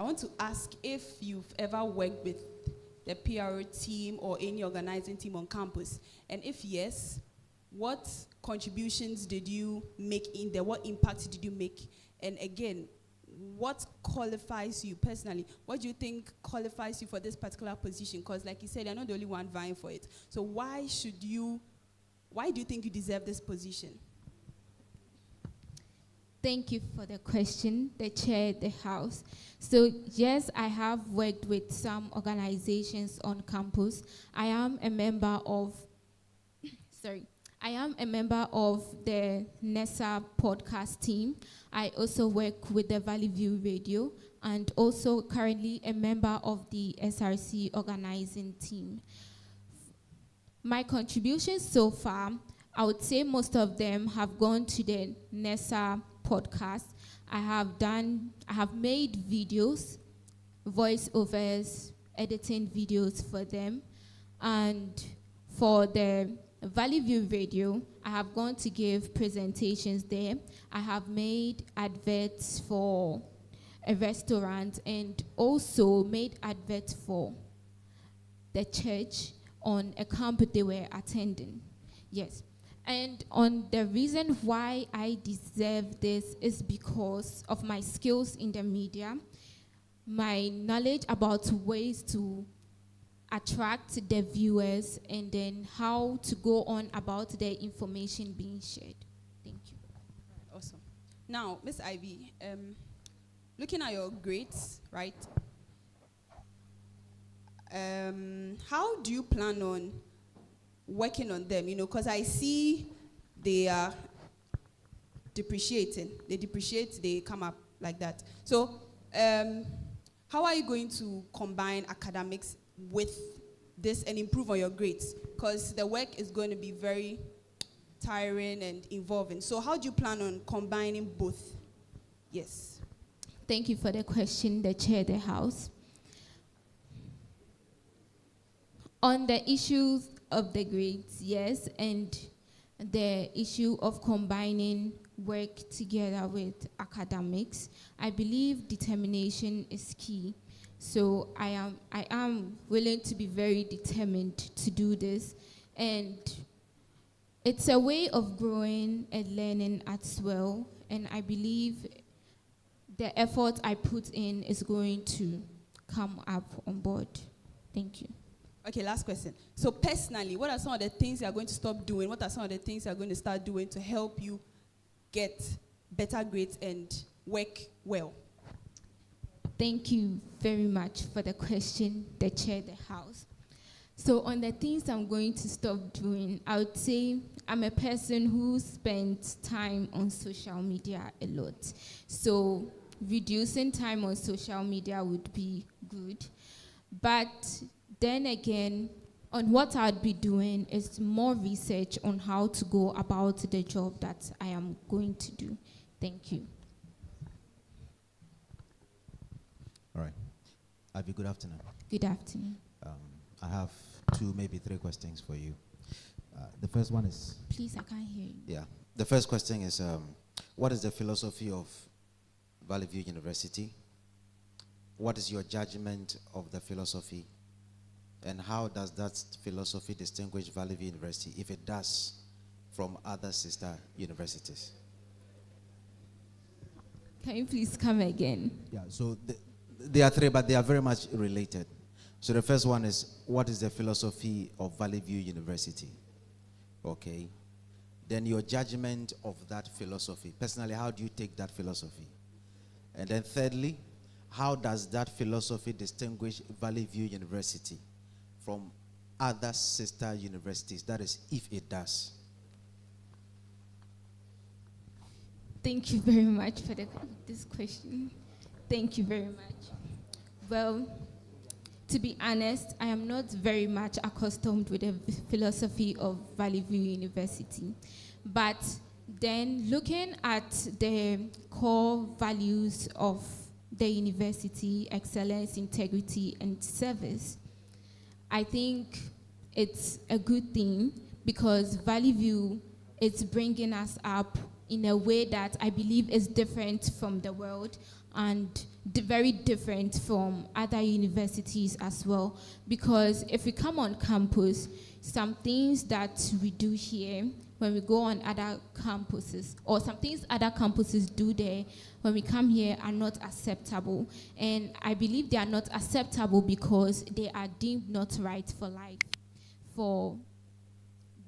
want to ask if you've ever worked with the PRO team or any organizing team on campus. And if yes, what contributions did you make in there? What impact did you make? And again, what qualifies you personally? What do you think qualifies you for this particular position? Because like you said, you're not the only one vying for it. So why do you think you deserve this position? Thank you for the question, the chair, the house. So yes, I have worked with some organizations on campus. I am a member of the NESA podcast team. I also work with the Valley View Radio and also currently a member of the SRC organizing team. My contributions so far, I would say most of them have gone to the NESA podcast. I have made videos, voiceovers, editing videos for them. And for the Valley View Radio, I have gone to give presentations there. I have made adverts for a restaurant and also made adverts for the church on a camp they were attending. Yes. And on the reason why I deserve this is because of my skills in the media, my knowledge about ways to attract the viewers, and then how to go on about the information being shared. Thank you. Awesome. Now, Ms. Ivy, looking at your grades, right? How do you plan on working on them? You know, because I see they are depreciating. They depreciate, they come up like that. So, how are you going to combine academics with this and improve on your grades? Because the work is going to be very tiring and involving. So how do you plan on combining both? Yes. Thank you for the question, the chair of the house. On the issues of the grades, yes, and the issue of combining work together with academics, I believe determination is key. So I am willing to be very determined to do this. And it's a way of growing and learning as well. And I believe the effort I put in is going to come up on board. Thank you. Okay, last question. So personally, what are some of the things you are going to stop doing? What are some of the things you are going to start doing to help you get better grades and work well? Thank you very much for the question, the chair of the house. So on the things I'm going to stop doing, I would say I'm a person who spends time on social media a lot. So reducing time on social media would be good. But then again, on what I'd be doing is more research on how to go about the job that I am going to do. Thank you. All right. Ivy, good afternoon. Good afternoon. I have 2, maybe 3 questions for you. The first one is... Please, I can't hear you. Yeah. The first question is, what is the philosophy of Valley View University? What is your judgment of the philosophy? And how does that philosophy distinguish Valley View University, if it does, from other sister universities? Can you please come again? Yeah, so there are 3, but they are very much related. So the first one is, what is the philosophy of Valley View University? Okay. Then your judgment of that philosophy. Personally, how do you take that philosophy? And then thirdly, how does that philosophy distinguish Valley View University from other sister universities? That is, if it does. Thank you very much for this question. Thank you very much. Well, to be honest, I am not very much accustomed with the philosophy of Valley View University. But then looking at the core values of the university, excellence, integrity, and service, I think it's a good thing because Valley View is bringing us up in a way that I believe is different from the world. and very different from other universities as well. Because if we come on campus, some things that we do here when we go on other campuses, or some things other campuses do there when we come here, are not acceptable. And I believe they are not acceptable because they are deemed not right for life, for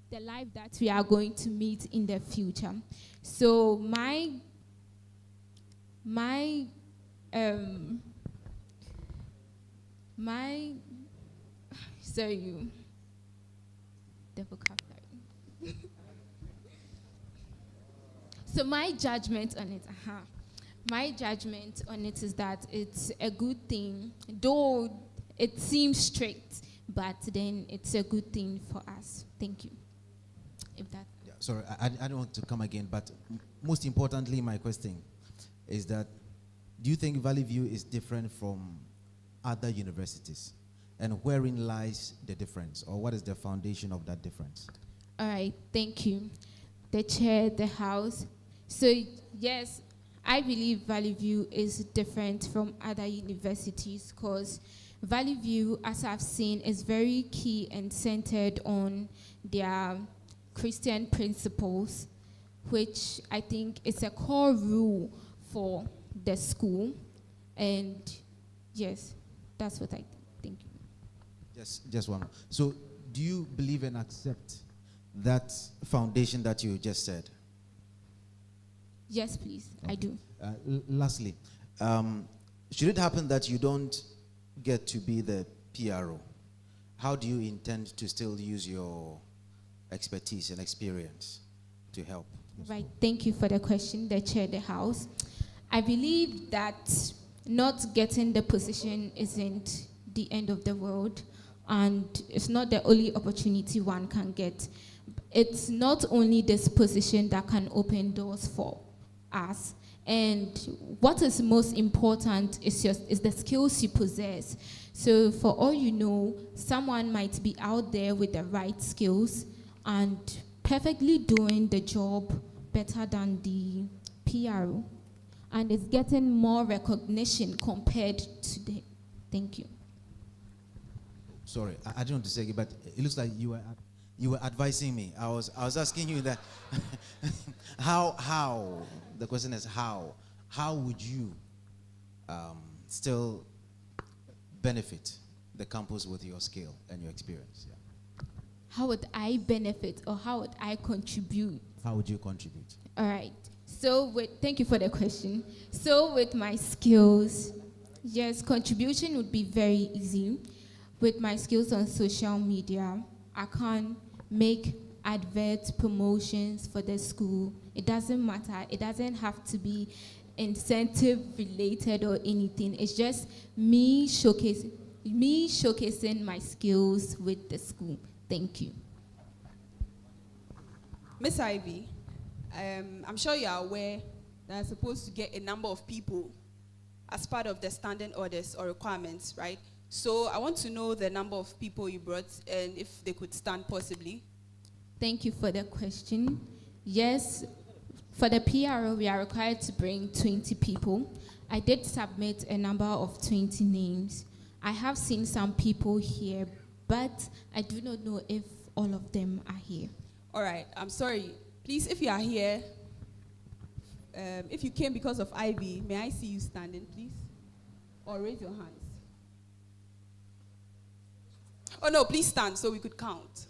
the life that we are going to meet in the future. So sorry, the vocabulary. So my judgment on it, my judgment on it is that it's a good thing, though it seems strict, but then it's a good thing for us. Thank you. If that. Yeah, sorry, I don't want to come again, but most importantly, my question is that, do you think Valley View is different from other universities? And wherein lies the difference, or what is the foundation of that difference? All right, thank you. The chair, the house. So yes, I believe Valley View is different from other universities because Valley View, as I've seen, is very key and centered on their Christian principles, which I think is a core rule for the school. And yes, that's what I think. Thank you. Just one more. So do you believe and accept that foundation that you just said? Yes, please, okay. I do. Lastly, should it happen that you don't get to be the PRO, how do you intend to still use your expertise and experience to help? Right, thank you for the question, the chair, the house. I believe that not getting the position isn't the end of the world, and it's not the only opportunity one can get. It's not only this position that can open doors for us, and what is most important is the skills you possess. So for all you know, someone might be out there with the right skills and perfectly doing the job better than the PRO, and it's getting more recognition compared to the. Thank you. Sorry, I don't want to say it, but it looks like you were advising me. I was asking you that how the question is how would you still benefit the campus with your skill and your experience? Yeah. How would I benefit, or how would I contribute? How would you contribute? All right. So thank you for the question. So with my skills, yes, contribution would be very easy. With my skills on social media, I can make adverts, promotions for the school. It doesn't matter. It doesn't have to be incentive related or anything. It's just me showcasing my skills with the school. Thank you. Miss Ivy, I'm sure you are aware that I'm supposed to get a number of people as part of the standing orders or requirements, right? So I want to know the number of people you brought and if they could stand possibly. Thank you for the question. Yes, for the PRO, we are required to bring 20 people. I did submit a number of 20 names. I have seen some people here, but I do not know if all of them are here. All right, I'm sorry. Please, if you are here, if you came because of Ivy, may I see you standing, please? Or raise your hands. Oh, no, please stand so we could count.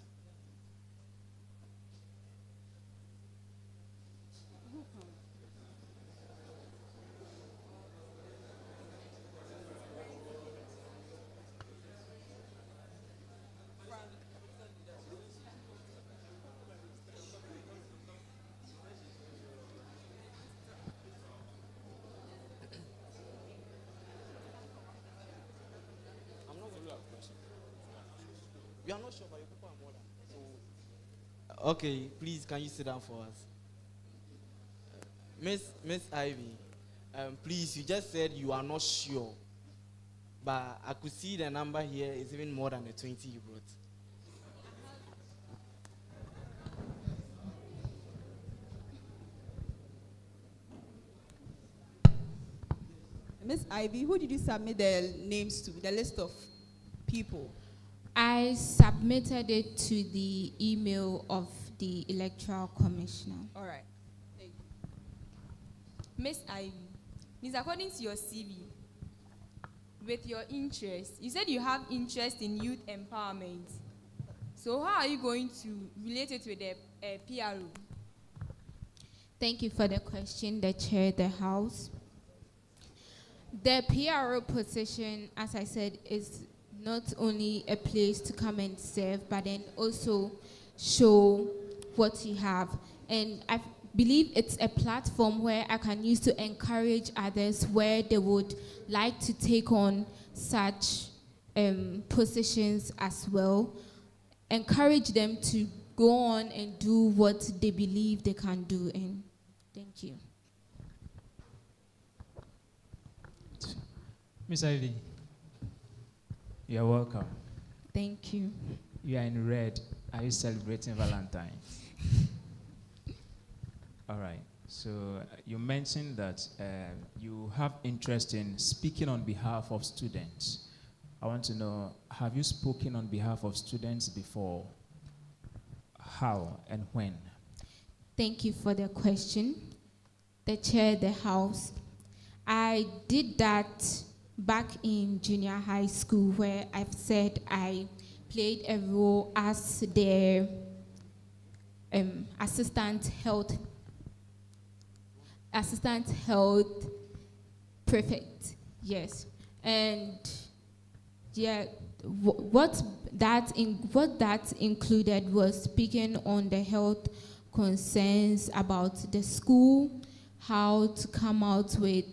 We are not sure, but your people are more than. So, okay, please, can you sit down for us? Miss Ivy, please, you just said you are not sure, but I could see the number here is even more than the 20 you brought. Miss Ivy, who did you submit the names to, the list of people? I submitted it to the email of the Electoral Commissioner. All right. Thank you. Miss Ivy, Miss, according to your CV, with your interest, you said you have interest in youth empowerment. So how are you going to relate it with the PRO? Thank you for the question, the Chair, the House. The PRO position, as I said, is not only a place to come and serve, but then also show what you have. And I believe it's a platform where I can use to encourage others where they would like to take on such positions as well. Encourage them to go on and do what they believe they can do. And thank you. Miss Ivy, you are welcome. Thank you. You are in red. Are you celebrating Valentine's? All right. So you mentioned that you have interest in speaking on behalf of students. I want to know, have you spoken on behalf of students before? How and when? Thank you for the question. The Chair, the House. I did that back in junior high school, where I've said I played a role as their assistant health prefect. Yes, and yeah, what that included was speaking on the health concerns about the school, how to come out with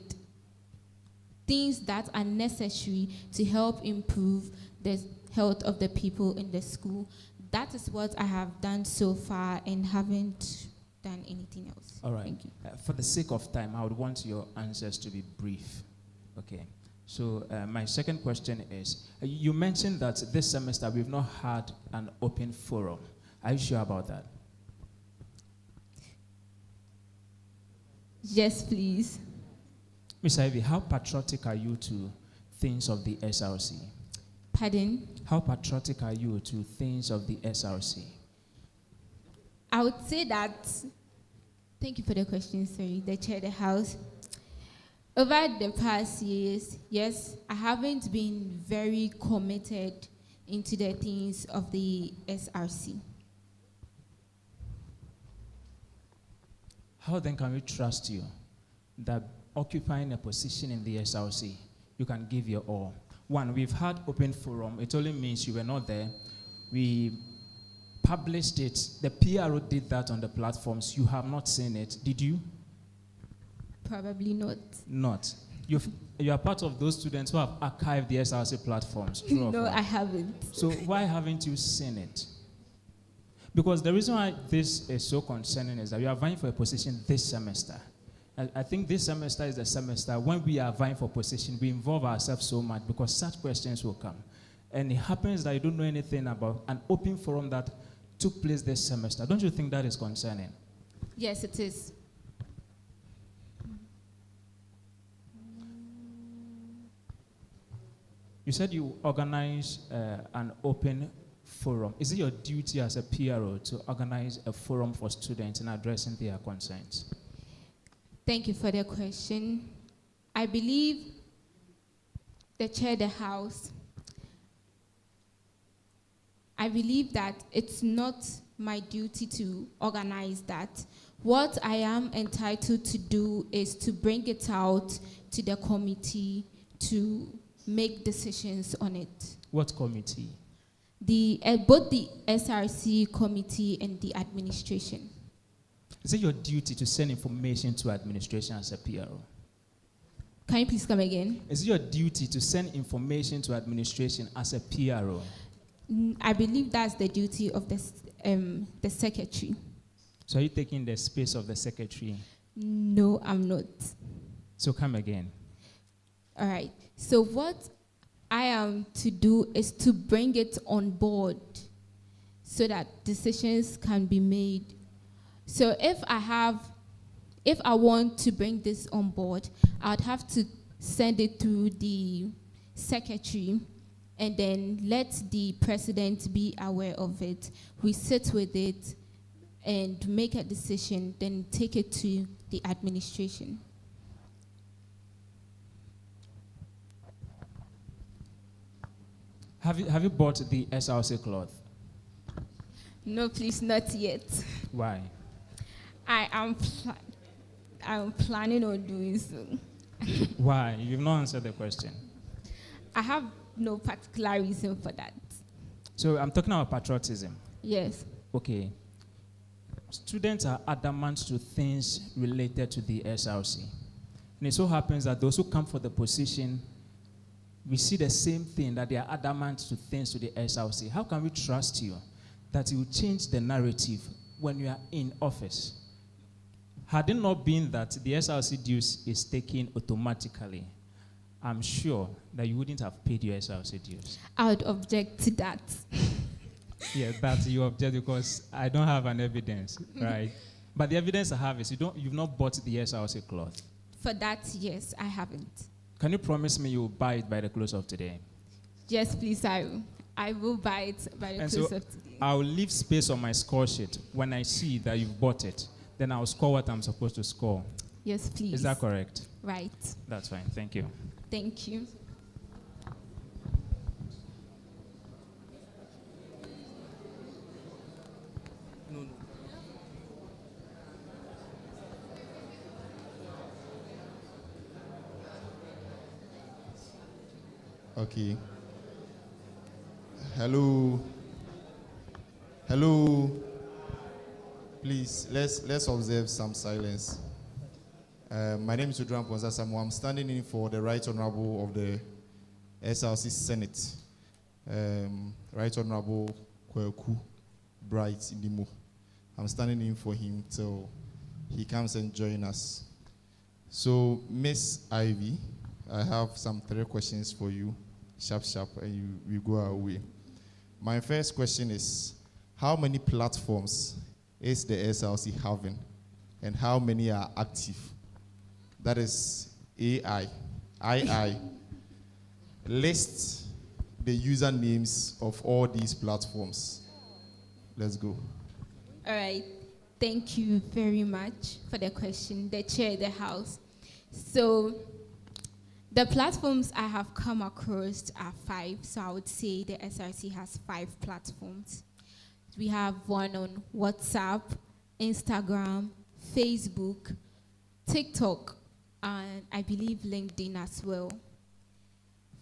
things that are necessary to help improve the health of the people in the school. That is what I have done so far and haven't done anything else. All right. Thank you. For the sake of time, I would want your answers to be brief. Okay. So my second question is, you mentioned that this semester we've not had an open forum. Are you sure about that? Yes, please. Miss Ivy, how patriotic are you to things of the SRC? Pardon? How patriotic are you to things of the SRC? I would say that, thank you for the question, sorry, the Chair of the House. Over the past years, yes, I haven't been very committed into the things of the SRC. How then can we trust you that occupying a position in the SRC, you can give your all? One, we've had open forum. It only means you were not there. We published it. The PRO did that on the platforms. You have not seen it. Did you? Probably not. Not. You are part of those students who have archived the SRC platforms. True or No, false? I haven't. So why haven't you seen it? Because the reason why this is so concerning is that we are vying for a position this semester. I think this semester is the semester when we are vying for position, we involve ourselves so much because such questions will come. And it happens that you don't know anything about an open forum that took place this semester. Don't you think that is concerning? Yes, it is. You said you organize an open forum. Is it your duty as a PRO to organize a forum for students in addressing their concerns? Thank you for the question. I believe the Chair of the House, I believe that it's not my duty to organize that. What I am entitled to do is to bring it out to the committee to make decisions on it. What committee? Both the SRC committee and the administration. Is it your duty to send information to administration as a PRO? Can you please come again? Is it your duty to send information to administration as a PRO? I believe that's the duty of the secretary. So are you taking the space of the secretary? No, I'm not. So come again. All right. So what I am to do is to bring it on board so that decisions can be made. So if I want to bring this on board, I would have to send it through the secretary, and then let the president be aware of it. We sit with it and make a decision, then take it to the administration. Have you bought the SRC cloth? No, please, not yet. Why? I am planning on doing so. Why? You've not answered the question. I have no particular reason for that. So I'm talking about patriotism. Yes. Okay. Students are adamant to things related to the SRC. And it so happens that those who come for the position, we see the same thing, that they are adamant to things to the SRC. How can we trust you that you will change the narrative when you are in office? Had it not been that the SRC dues is taken automatically, I'm sure that you wouldn't have paid your SRC dues. I would object to that. Yeah, that you object because I don't have an evidence, right? But the evidence I have is you've not bought the SRC cloth. For that, yes, I haven't. Can you promise me you will buy it by the close of today? Yes, please, I will buy it by the close of today. I'll leave space on my score sheet. When I see that you've bought it, then I'll score what I'm supposed to score. Yes, please. Is that correct? Right. That's fine. Thank you. Thank you. Okay. Hello. Hello. Please, let's observe some silence. My name is Udram Ponsasamu. I'm standing in for the Right Honorable of the SRC Senate, Right Honorable Kweku Bright Indimo. I'm standing in for him till he comes and join us. So, Miss Ivy, I have some 3 questions for you, sharp, and we go our way. My first question is, how many platforms is the SRC having, and how many are active? That is AI. List the usernames of all these platforms. Let's go. All right. Thank you very much for the question, the chair of the house. So, the platforms I have come across are 5. So I would say the SRC has 5 platforms. We have one on WhatsApp, Instagram, Facebook, TikTok, and I believe LinkedIn as well.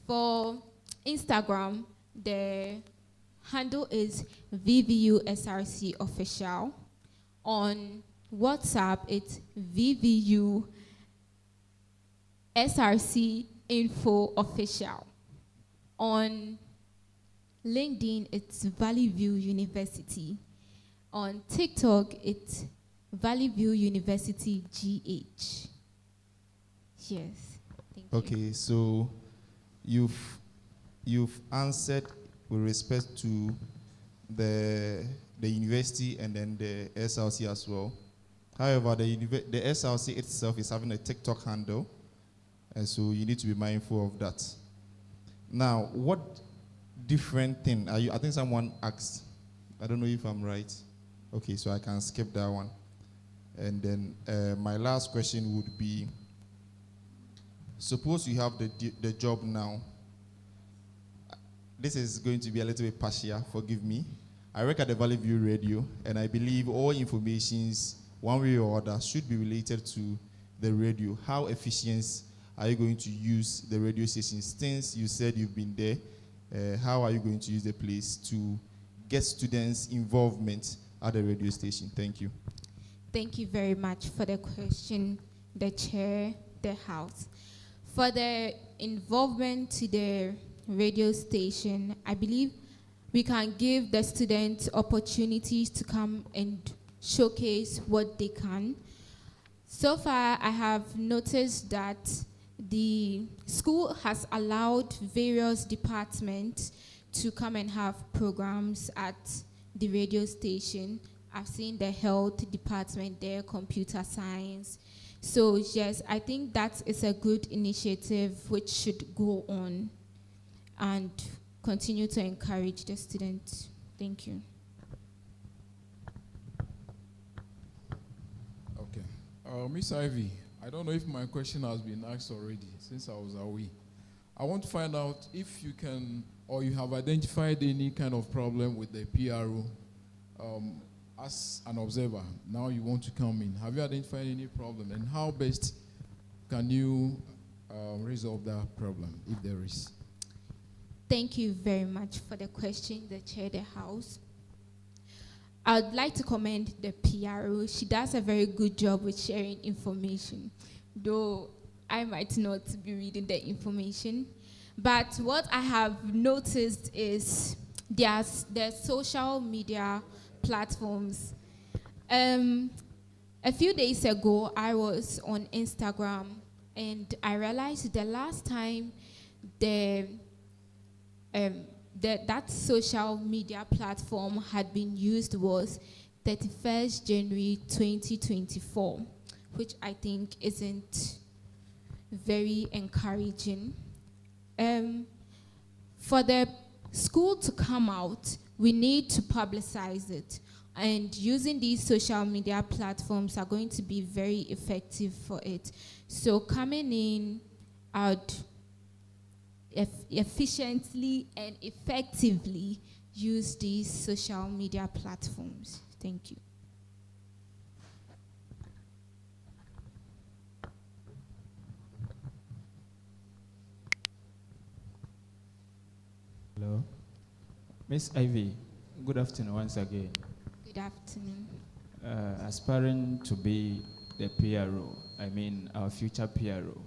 For Instagram, the handle is VVU SRC Official. On WhatsApp, it's VVU SRC Info Official. On LinkedIn, it's Valley View University. On TikTok, it's Valley View University GH. Yes. Thank you. Okay, so you've answered with respect to the university and then the SRC as well. However, the SRC itself is having a TikTok handle, and so you need to be mindful of that. Now, what different thing are you? I think someone asked. I don't know if I'm right. Okay, so I can skip that one. And then my last question would be, suppose you have the job now. This is going to be a little bit partial, forgive me. I work at the Valley View Radio, and I believe all informations, one way or other, should be related to the radio. How efficient are you going to use the radio station? Since you said you've been there, how are you going to use the place to get students' involvement at the radio station? Thank you. Thank you very much for the question, the chair, the house. For the involvement to the radio station, I believe we can give the students opportunities to come and showcase what they can. So far, I have noticed that the school has allowed various departments to come and have programs at the radio station. I've seen the health department there, computer science, So yes, I think that is a good initiative which should go on and continue to encourage the students. Thank you. Okay. Miss Ivy, I don't know if my question has been asked already since I was away. I want to find out if you can or you have identified any kind of problem with the PRO as an observer. Now you want to come in. Have you identified any problem, and how best can you resolve that problem if there is? Thank you very much for the question, the chair of the house. I'd like to commend the PRO. She does a very good job with sharing information, though I might not be reading the information. But what I have noticed is there's social media platforms. A few days ago, I was on Instagram, and I realized the last time that social media platform had been used was 31st January 2024, which I think isn't very encouraging. For the school to come out, we need to publicize it. And using these social media platforms are going to be very effective for it. So coming in, I'd efficiently and effectively use these social media platforms. Thank you. Hello. Miss Ivy, good afternoon once again. Good afternoon. Aspiring to be the PRO, I mean our future PRO.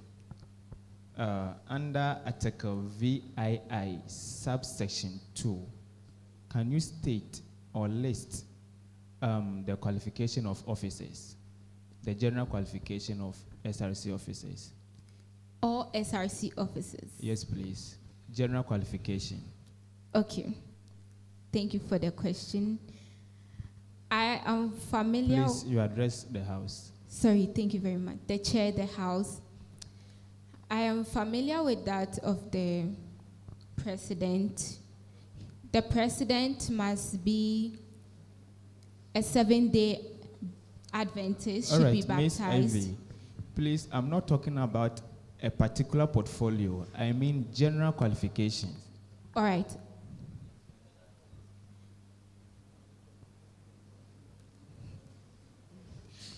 Under Article VII, subsection 2, can you state or list the qualification of officers, the general qualification of SRC officers? All SRC officers? Yes, please. General qualification. Okay. Thank you for the question. I am familiar. Please, you address the House. Sorry, thank you very much. The chair of the House. I am familiar with that of the president. The president must be a 7-day Adventist, should be baptized. Miss Ivy, please, I'm not talking about a particular portfolio. I mean general qualifications. All right.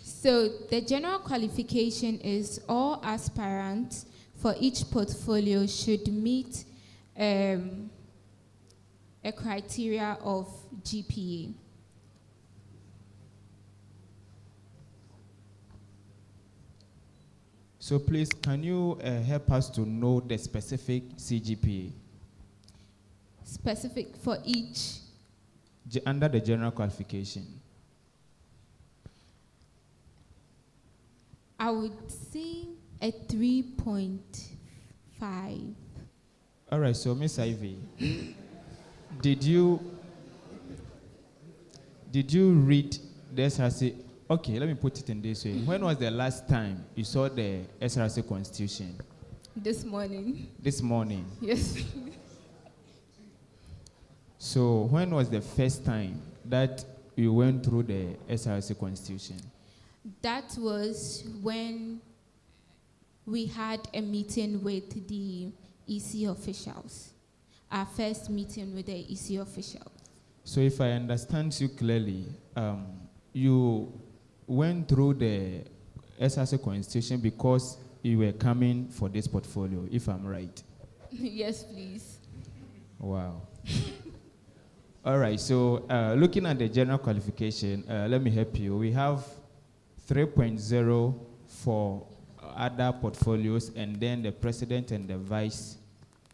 So the general qualification is all aspirants for each portfolio should meet a criteria of GPA. So please, can you help us to know the specific CGPA? Specific for each? Under the general qualification. I would say a 3.5. All right, so Miss Ivy, did you read the SRC? Okay, let me put it in this way. When was the last time you saw the SRC Constitution? This morning. This morning? Yes. So when was the first time that you went through the SRC Constitution? That was when we had a meeting with the EC officials, our first meeting with the EC officials. So if I understand you clearly, you went through the SRC Constitution because you were coming for this portfolio, if I'm right? Yes, please. Wow. All right, so looking at the general qualification, let me help you. We have 3.0 for other portfolios, and then the president and the vice,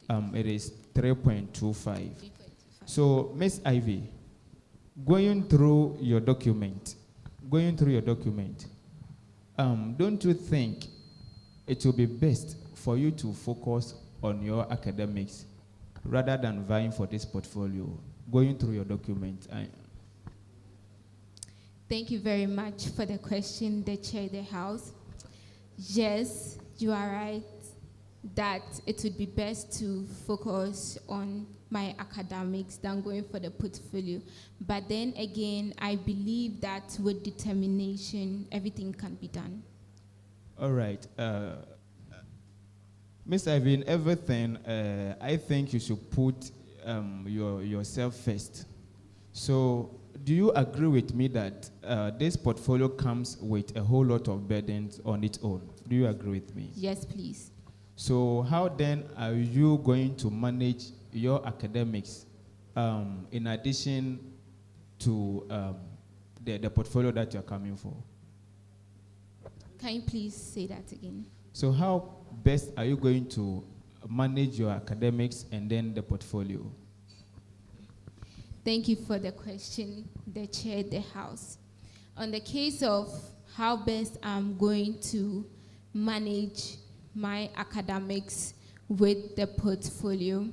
it is 3.25. So, Miss Ivy, going through your document, don't you think it will be best for you to focus on your academics rather than vying for this portfolio? Going through your document. Thank you very much for the question, the chair of the House. Yes, you are right that it would be best to focus on my academics than going for the portfolio. But then again, I believe that with determination, everything can be done. All right. Miss Ivy, in everything, I think you should put yourself first. So, do you agree with me that this portfolio comes with a whole lot of burdens on its own? Do you agree with me? Yes, please. So, how then are you going to manage your academics in addition to the portfolio that you're coming for? Can you please say that again? So, how best are you going to manage your academics and then the portfolio? Thank you for the question, the chair, the house. On the case of how best I'm going to manage my academics with the portfolio,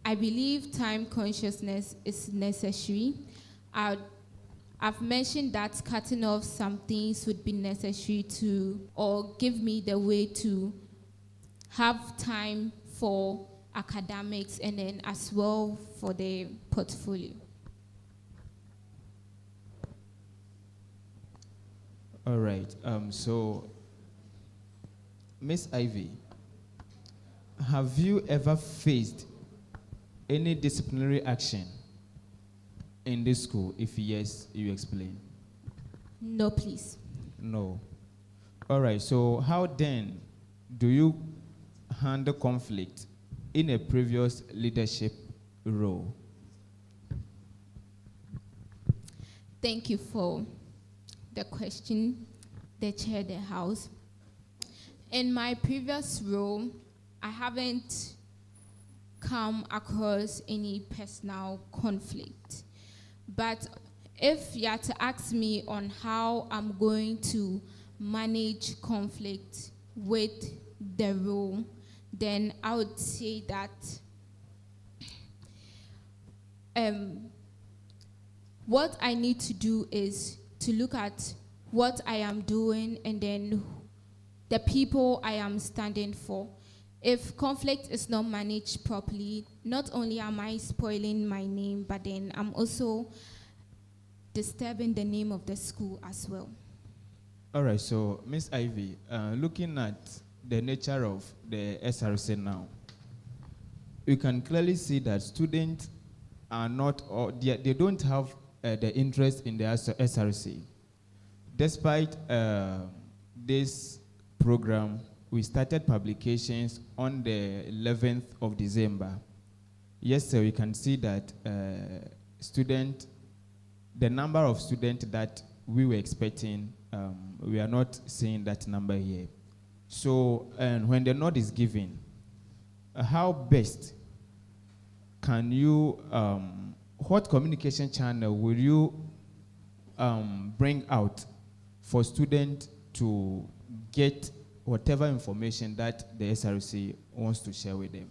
I believe time consciousness is necessary. I've mentioned that cutting off some things would be necessary to, or give me the way to have time for academics and then as well for the portfolio. All right. So, Miss Ivy, have you ever faced any disciplinary action in this school? If yes, you explain. No, please. No. All right. So, how then do you handle conflict in a previous leadership role? Thank you for the question, the chair, the house. In my previous role, I haven't come across any personal conflict. But if you are to ask me on how I'm going to manage conflict with the role, then I would say that what I need to do is to look at what I am doing and then the people I am standing for. If conflict is not managed properly, not only am I spoiling my name, but then I'm also disturbing the name of the school as well. All right, so Miss Ivy, looking at the nature of the SRC now, you can clearly see that students are not, or they don't have the interest in the SRC. Despite this program, we started publications on the 11th of December. Yes, sir, we can see that the number of students that we were expecting, we are not seeing that number here. So, and when the nod is given, how best can you, what communication channel will you bring out for students to get whatever information that the SRC wants to share with them?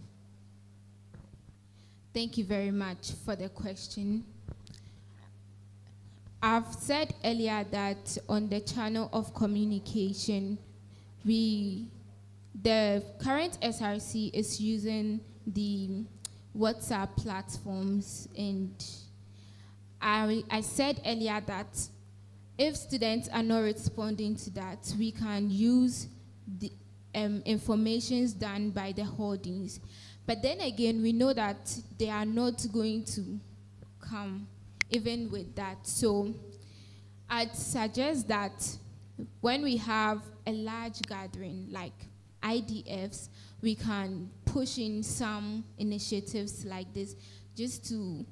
Thank you very much for the question. I've said earlier that on the channel of communication, the current SRC is using the WhatsApp platforms, and I said earlier that if students are not responding to that, we can use the informations done by the holdings. But then again, we know that they are not going to come even with that. So I'd suggest that when we have a large gathering like IDFs, we can push in some initiatives like this just to,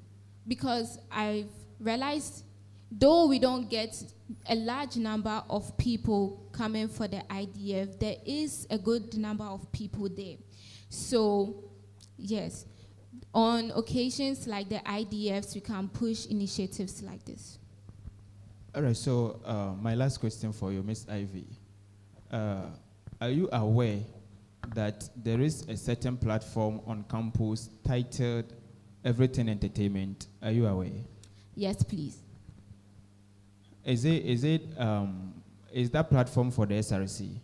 because I've realized though we don't get a large number of people coming for the IDF, there is a good number of people there. So, yes, on occasions like the IDFs, we can push initiatives like this. All right, so my last question for you, Ms. Ivy. Are you aware that there is a certain platform on campus titled Everything Entertainment? Are you aware? Yes, please. Is it is that platform for the SRC?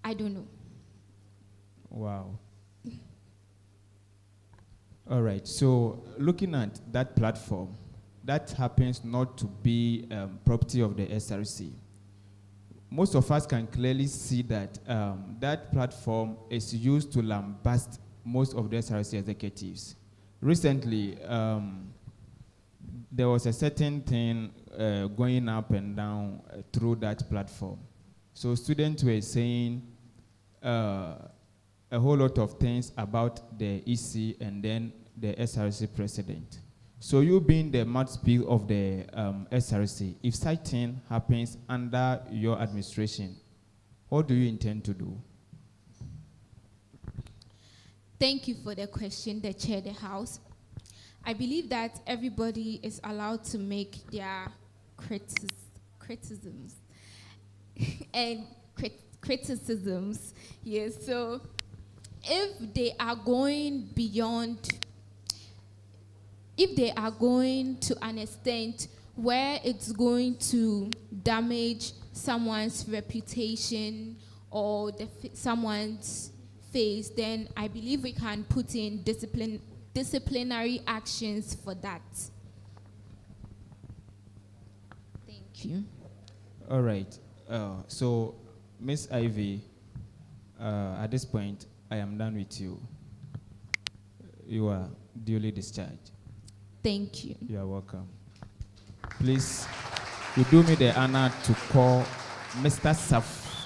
I don't know. Wow. All right. So looking at that platform, that happens not to be property of the SRC. Most of us can clearly see that that platform is used to lambast most of the SRC executives. Recently, there was a certain thing going up and down through that platform. So students were saying a whole lot of things about the EC and then the SRC president. So you being the mouthpiece of the SRC, if such thing happens under your administration, what do you intend to do? Thank you for the question, the chair of the house. I believe that everybody is allowed to make their criticisms and criticisms. Yes, so if they are going beyond, if they are going to an extent where it's going to damage someone's reputation or someone's face, then I believe we can put in disciplinary actions for that. Thank you. All right. So, Miss Ivy, at this point, I am done with you. You are duly discharged. Thank you. You are welcome. Please, you do me the honor to call Mr.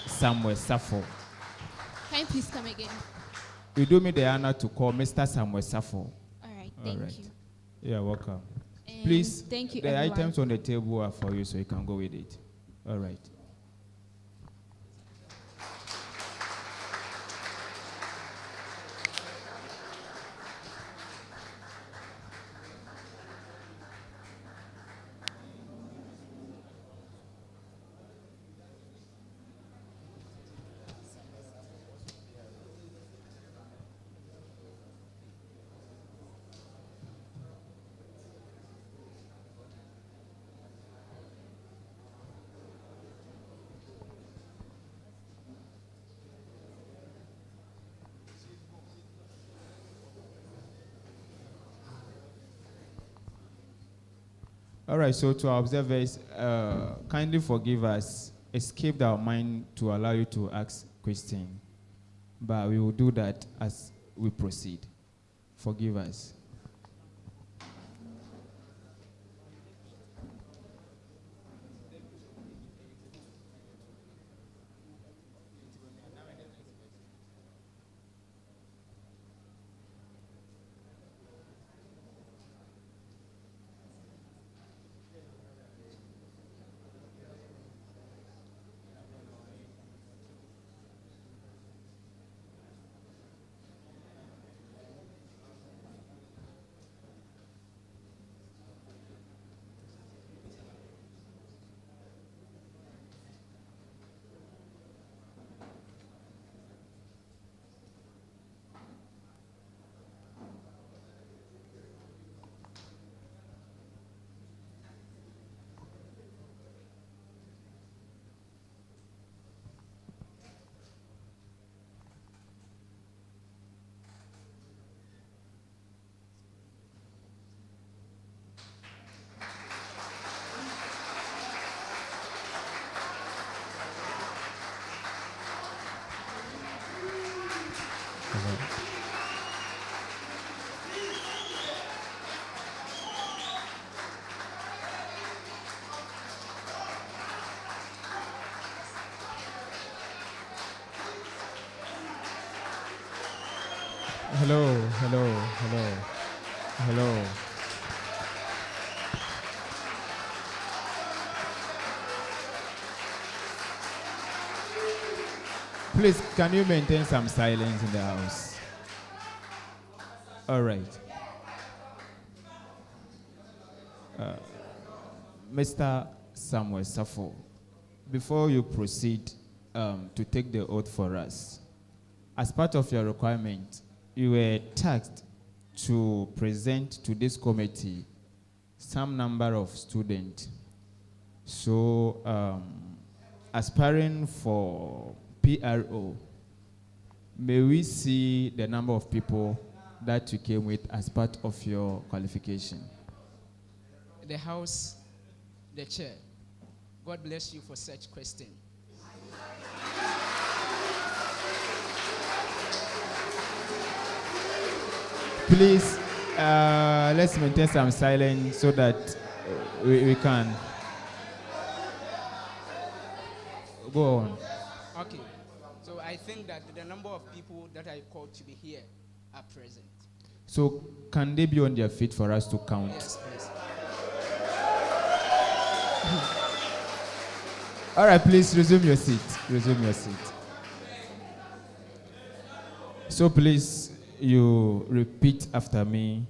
Samuel Sappho. Can you please come again? You do me the honor to call Mr. Samuel Sappho. All right, thank you. You are welcome. And Please, thank you, the everyone. items on the table are for you, so you can go with it. All right. All right, so to our observers, kindly forgive us. Escaped our mind to allow you to ask questions, but we will do that as we proceed. Forgive us. Hello. Please, can you maintain some silence in the house? All right. Mr. Samuel Sappho, before you proceed to take the oath for us, as part of your requirement, you were tasked to present to this committee some number of students. So, aspiring for PRO, may we see the number of people that you came with as part of your qualification? The House, the Chair. God bless you for such question. Please, let's maintain some silence so that we can go on. Okay. So I think that the number of people that I called to be here are present. So, can they be on their feet for us to count? Yes, please. All right, please resume your seat. Resume your seat. So, please, you repeat after me.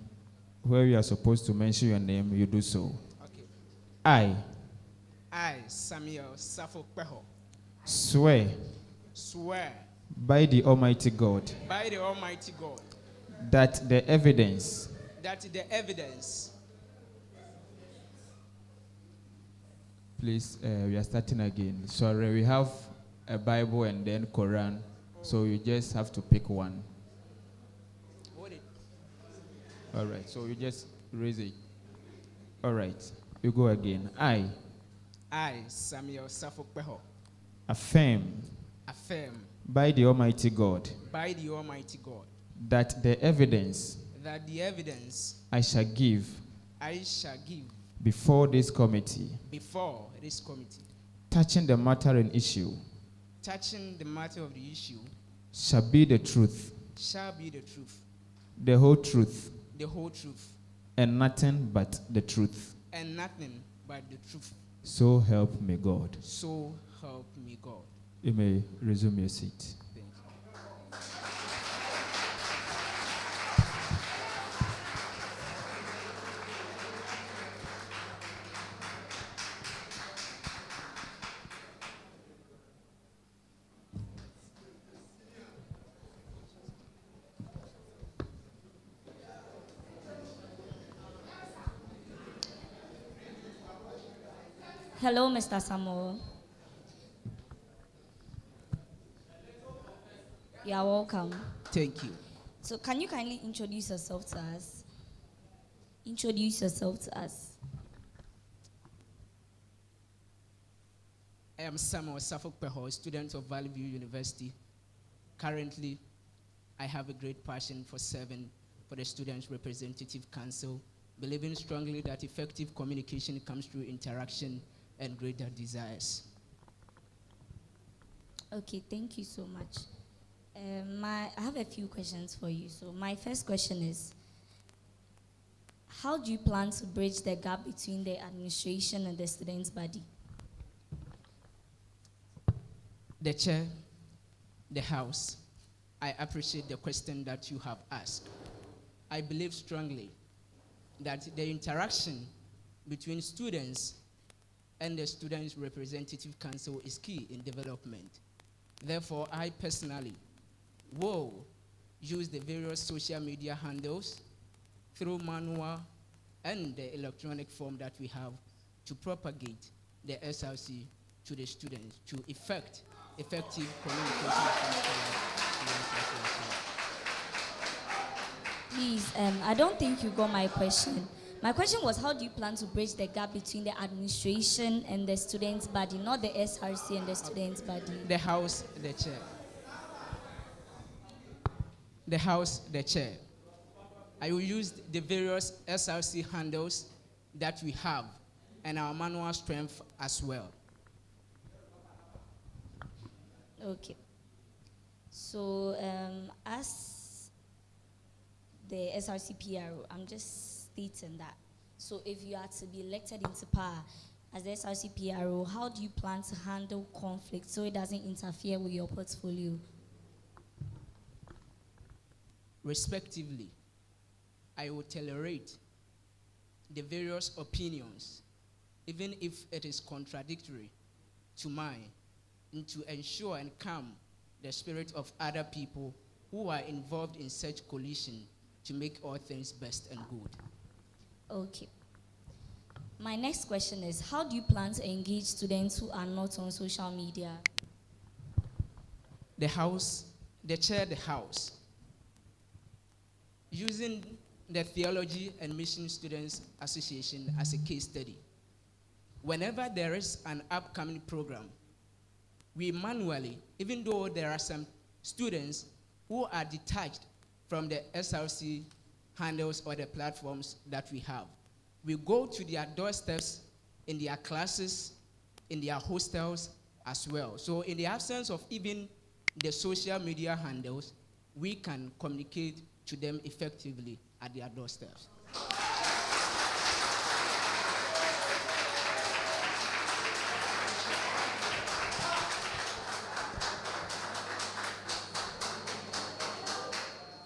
Where you are supposed to mention your name, you do so. Okay. I Samuel Safo-Kpeho, swear swear by the Almighty God by the Almighty God that the evidence that the evidence. Please, we are starting again. Sorry, we have a Bible and then Quran, so you just have to pick one. Hold it. All right, so you just raise it. All right, you go again. I Samuel Safo-Kpeho, affirm affirm by the Almighty God by the Almighty God that the evidence that the evidence I shall give I shall give before this committee before this committee touching the matter and issue touching the matter of the issue shall be the truth, shall be the truth, the whole truth, the whole truth, and nothing but the truth. and nothing but the truth. So help me God. So help me God. You may resume your seat. Thank you. Hello, Mr. Samuel. You are welcome. Thank you. So, can you kindly introduce yourself to us? Introduce yourself to us. I am Samuel Safo-Kpeho, student of Valley View University. Currently, I have a great passion for serving for the Students' Representative Council, believing strongly that effective communication comes through interaction and greater desires. Okay, thank you so much. I have a few questions for you. So, my first question is, how do you plan to bridge the gap between the administration and the students' body? The Chair, the House, I appreciate the question that you have asked. I believe strongly that the interaction between students and the Students' Representative Council is key in development. Therefore, I personally will use the various social media handles through manual and the electronic form that we have to propagate the SRC to the students to effective communication. Please, I don't think you got my question. My question was, how do you plan to bridge the gap between the administration and the students' body, not the SRC and the students' body? The House, the Chair. The House, the Chair. I will use the various SRC handles that we have and our manual strength as well. Okay. So, as the SRC PRO, I'm just stating that. So, if you are to be elected into power as the SRC PRO, how do you plan to handle conflict so it doesn't interfere with your portfolio? Respectively, I will tolerate the various opinions, even if it is contradictory to mine, and to ensure and calm the spirit of other people who are involved in such coalition to make all things best and good. Okay. My next question is, how do you plan to engage students who are not on social media? The house, the chair, the house. Using the Theology and Mission Students Association as a case study. Whenever there is an upcoming program, we manually, even though there are some students who are detached from the SRC handles or the platforms that we have, we go to their doorsteps in their classes, in their hostels as well. So in the absence of even the social media handles, we can communicate to them effectively at their doorsteps.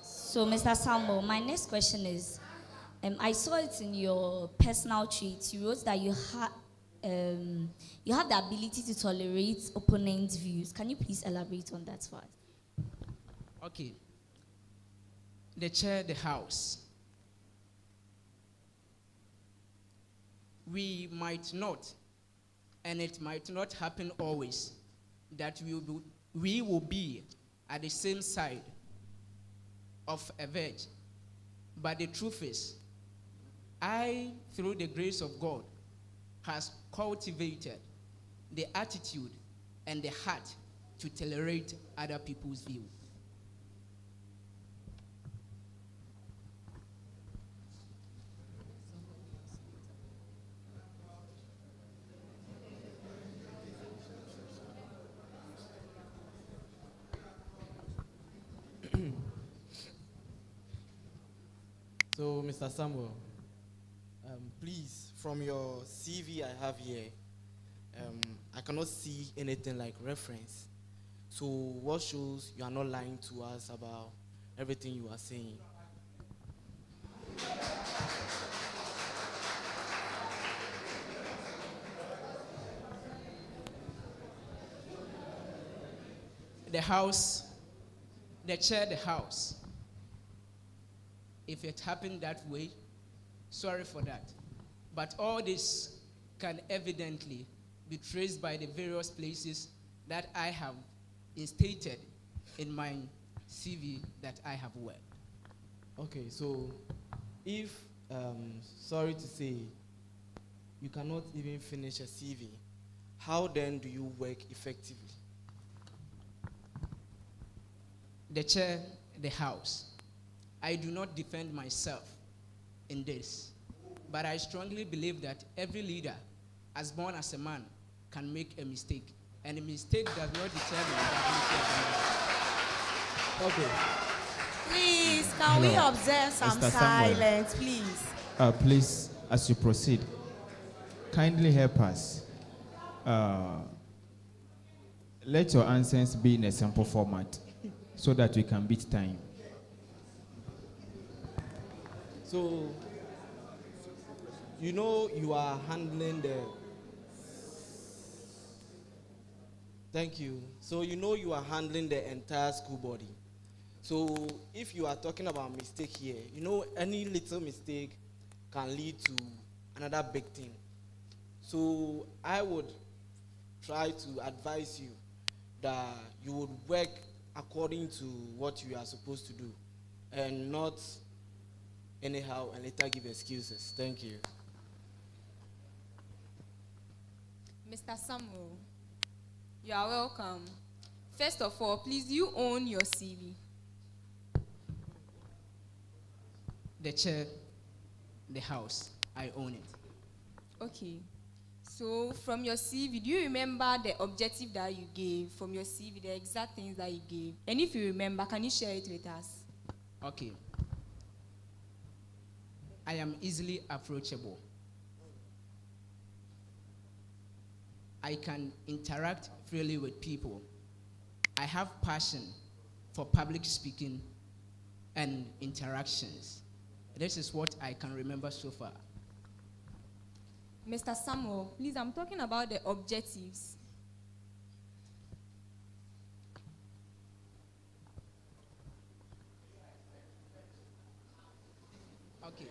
So, Mr. Samuel, my next question is, I saw it in your personal traits. You wrote that you have the ability to tolerate opponents' views. Can you please elaborate on that for us? Okay. The chair, the house. We might not, and it might not happen always, that we will be at the same side of a verge. But the truth is, I, through the grace of God, has cultivated the attitude and the heart to tolerate other people's view. So, Mr. Samuel, please, from your CV I have here, I cannot see anything like reference. So, what shows you are not lying to us about everything you are saying? The house, the chair, the house. If it happened that way, sorry for that. But all this can evidently be traced by the various places that I have instated in my CV that I have worked. Okay, so if, sorry to say, you cannot even finish a CV, how then do you work effectively? The chair, the house. I do not defend myself in this, but I strongly believe that every leader, as born as a man, can make a mistake, and a mistake does not determine that. Okay. Please, can we observe some Mr. Samuel. silence, please? Please, as you proceed, kindly help us. Let your answers be in a simple format so that we can beat time. So, you know you are handling the... Thank you. So, you know you are handling the entire school body. So, if you are talking about mistake here, you know any little mistake can lead to another big thing. So, I would try to advise you that you would work according to what you are supposed to do and not anyhow and later give excuses. Thank you. Mr. Samuel, you are welcome. First of all, please, you own your CV. The chair, the house, I own it. Okay. So from your CV, do you remember the objective that you gave from your CV, the exact things that you gave? And if you remember, can you share it with us? Okay. I am easily approachable. I can interact freely with people. I have passion for public speaking and interactions. This is what I can remember so far. Mr. Samuel, please, I'm talking about the objectives. Okay.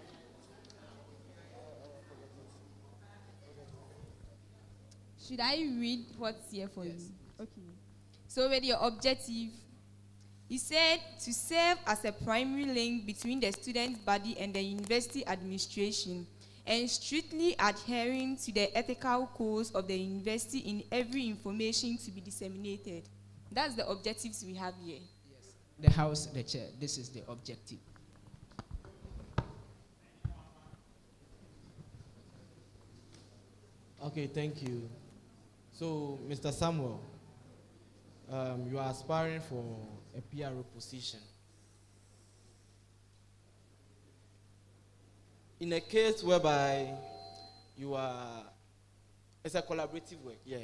Should I read what's here for you? Okay. So with your objective, you said to serve as a primary link between the student body and the university administration, and strictly adhering to the ethical codes of the university in every information to be disseminated. That's the objectives we have here. Yes. The House, the Chair, this is the objective. Okay, thank you. So, Mr. Samuel, you are aspiring for a PRO position. In a case whereby you are, it's a collaborative work, yeah.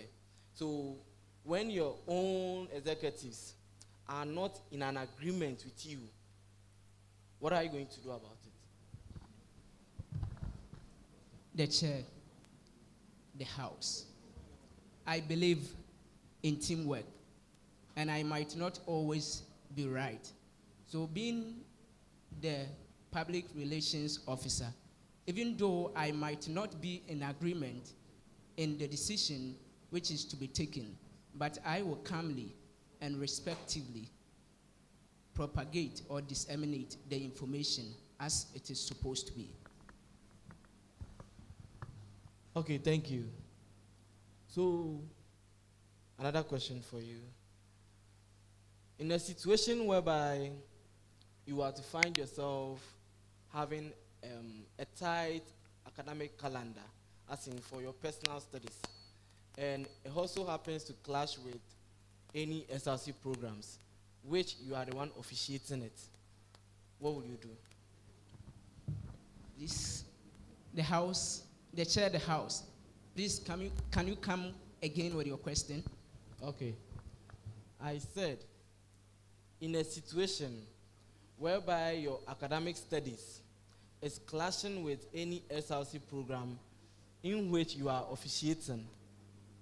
So, when your own executives are not in an agreement with you, what are you going to do about it? The Chair, the House. I believe in teamwork, and I might not always be right. So being the public relations officer, even though I might not be in agreement in the decision which is to be taken, but I will calmly and respectively propagate or disseminate the information as it is supposed to be. Okay, thank you. So, another question for you. In a situation whereby you are to find yourself having a tight academic calendar, as in for your personal studies, and it also happens to clash with any SRC programs, which you are the one officiating it, what will you do? This, the House, the Chair, the House. Please, can you come again with your question? Okay. I said, in a situation whereby your academic studies is clashing with any SRC program in which you are officiating,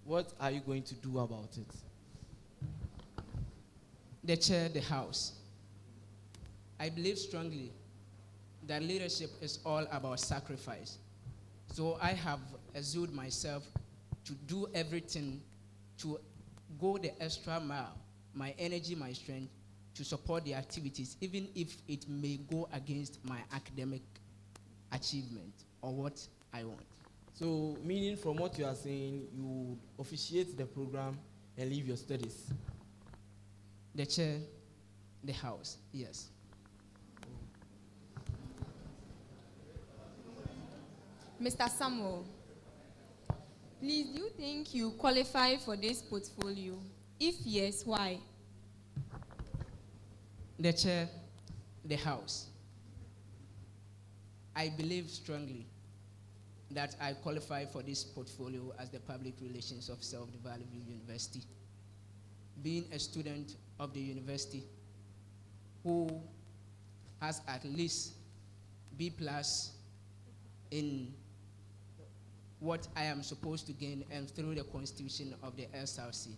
what are you going to do about it? The Chair, the House. I believe strongly that leadership is all about sacrifice. So I have exerted myself to do everything to go the extra mile, my energy, my strength, to support the activities, even if it may go against my academic achievement or what I want. So, meaning from what you are saying, you officiate the program and leave your studies? The Chair, the House, yes. Mr. Samuel, please, do you think you qualify for this portfolio? If yes, why? The Chair, the House. I believe strongly that I qualify for this portfolio as the Public Relations Officer of the Valley View University. Being a student of the university who has at least B+ in what I am supposed to gain and through the constitution of the SRC.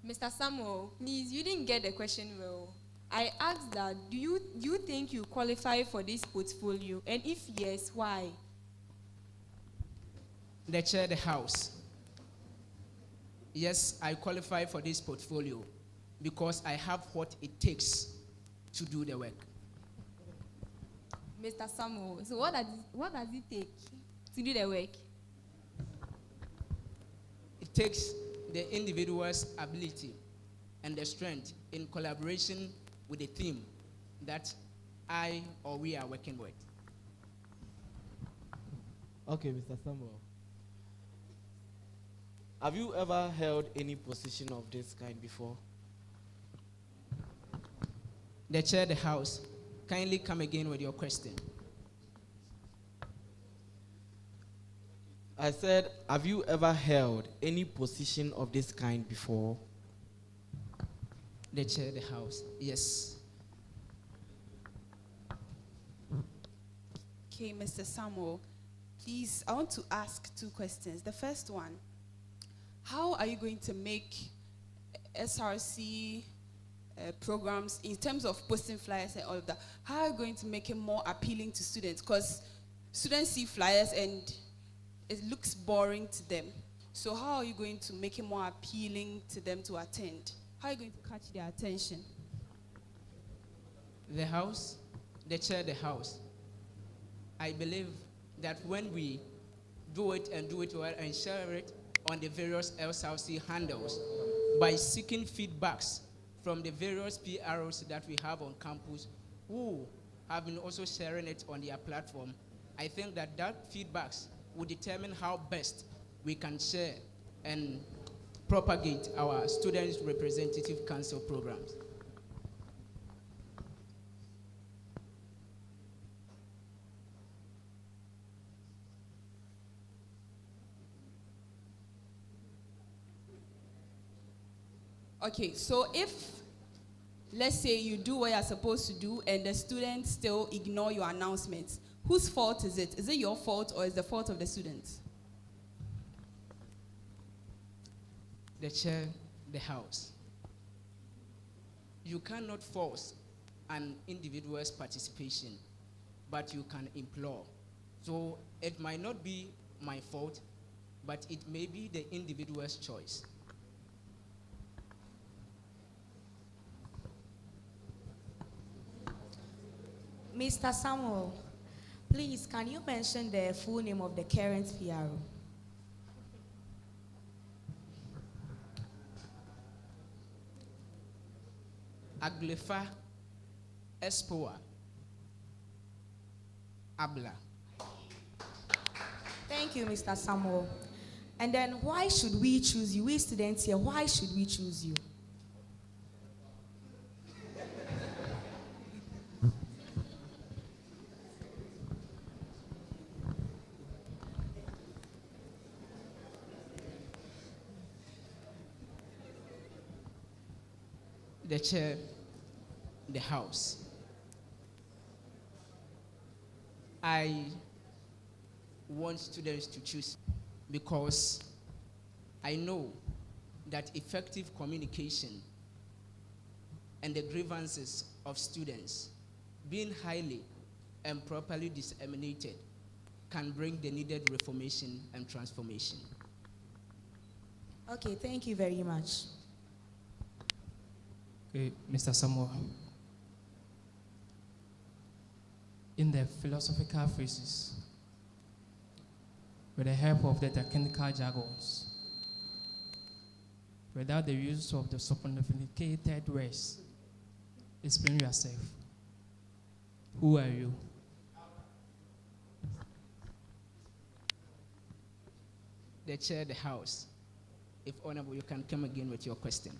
Mr. Samuel, please, you didn't get the question well. I asked that, do you think you qualify for this portfolio? And if yes, why? The Chair, the House. Yes, I qualify for this portfolio because I have what it takes to do the work. Mr. Samuel, so what does it take to do the work? It takes the individual's ability and the strength in collaboration with the team that I or we are working with. Okay, Mr. Samuel. Have you ever held any position of this kind before? The Chair, the House, kindly come again with your question. I said, have you ever held any position of this kind before? The Chair, the House, yes. Okay, Mr. Samuel, please, I want to ask 2 questions. The first one, how are you going to make SRC programs in terms of posting flyers and all of that? How are you going to make it more appealing to students? Because students see flyers and it looks boring to them. So how are you going to make it more appealing to them to attend? How are you going to catch their attention? The house, the chair, the house. I believe that when we do it and do it well and share it on the various SRC handles, by seeking feedbacks from the various PROs that we have on campus, who have been also sharing it on their platform, I think that feedbacks will determine how best we can share and propagate our Students Representative Council programs. Okay, so if, let's say you do what you're supposed to do and the students still ignore your announcements, whose fault is it? Is it your fault or is it the fault of the students? The chair, the house. You cannot force an individual's participation, but you can implore. So it might not be my fault, but it may be the individual's choice. Mr. Samuel, please, can you mention the full name of the current PRO? Aglefa Espoa Abla. Thank you, Mr. Samuel. And then why should we choose you? We students here, why should we choose you? The chair, the house. I want students to choose because I know that effective communication and the grievances of students being highly and properly disseminated can bring the needed reformation and transformation. Okay, thank you very much. Okay, Mr. Samuel. In the philosophical phrases, with the help of the technical jargons, without the use of the sophisticated words, explain yourself. Who are you? The chair, the house. If honorable, you can come again with your question.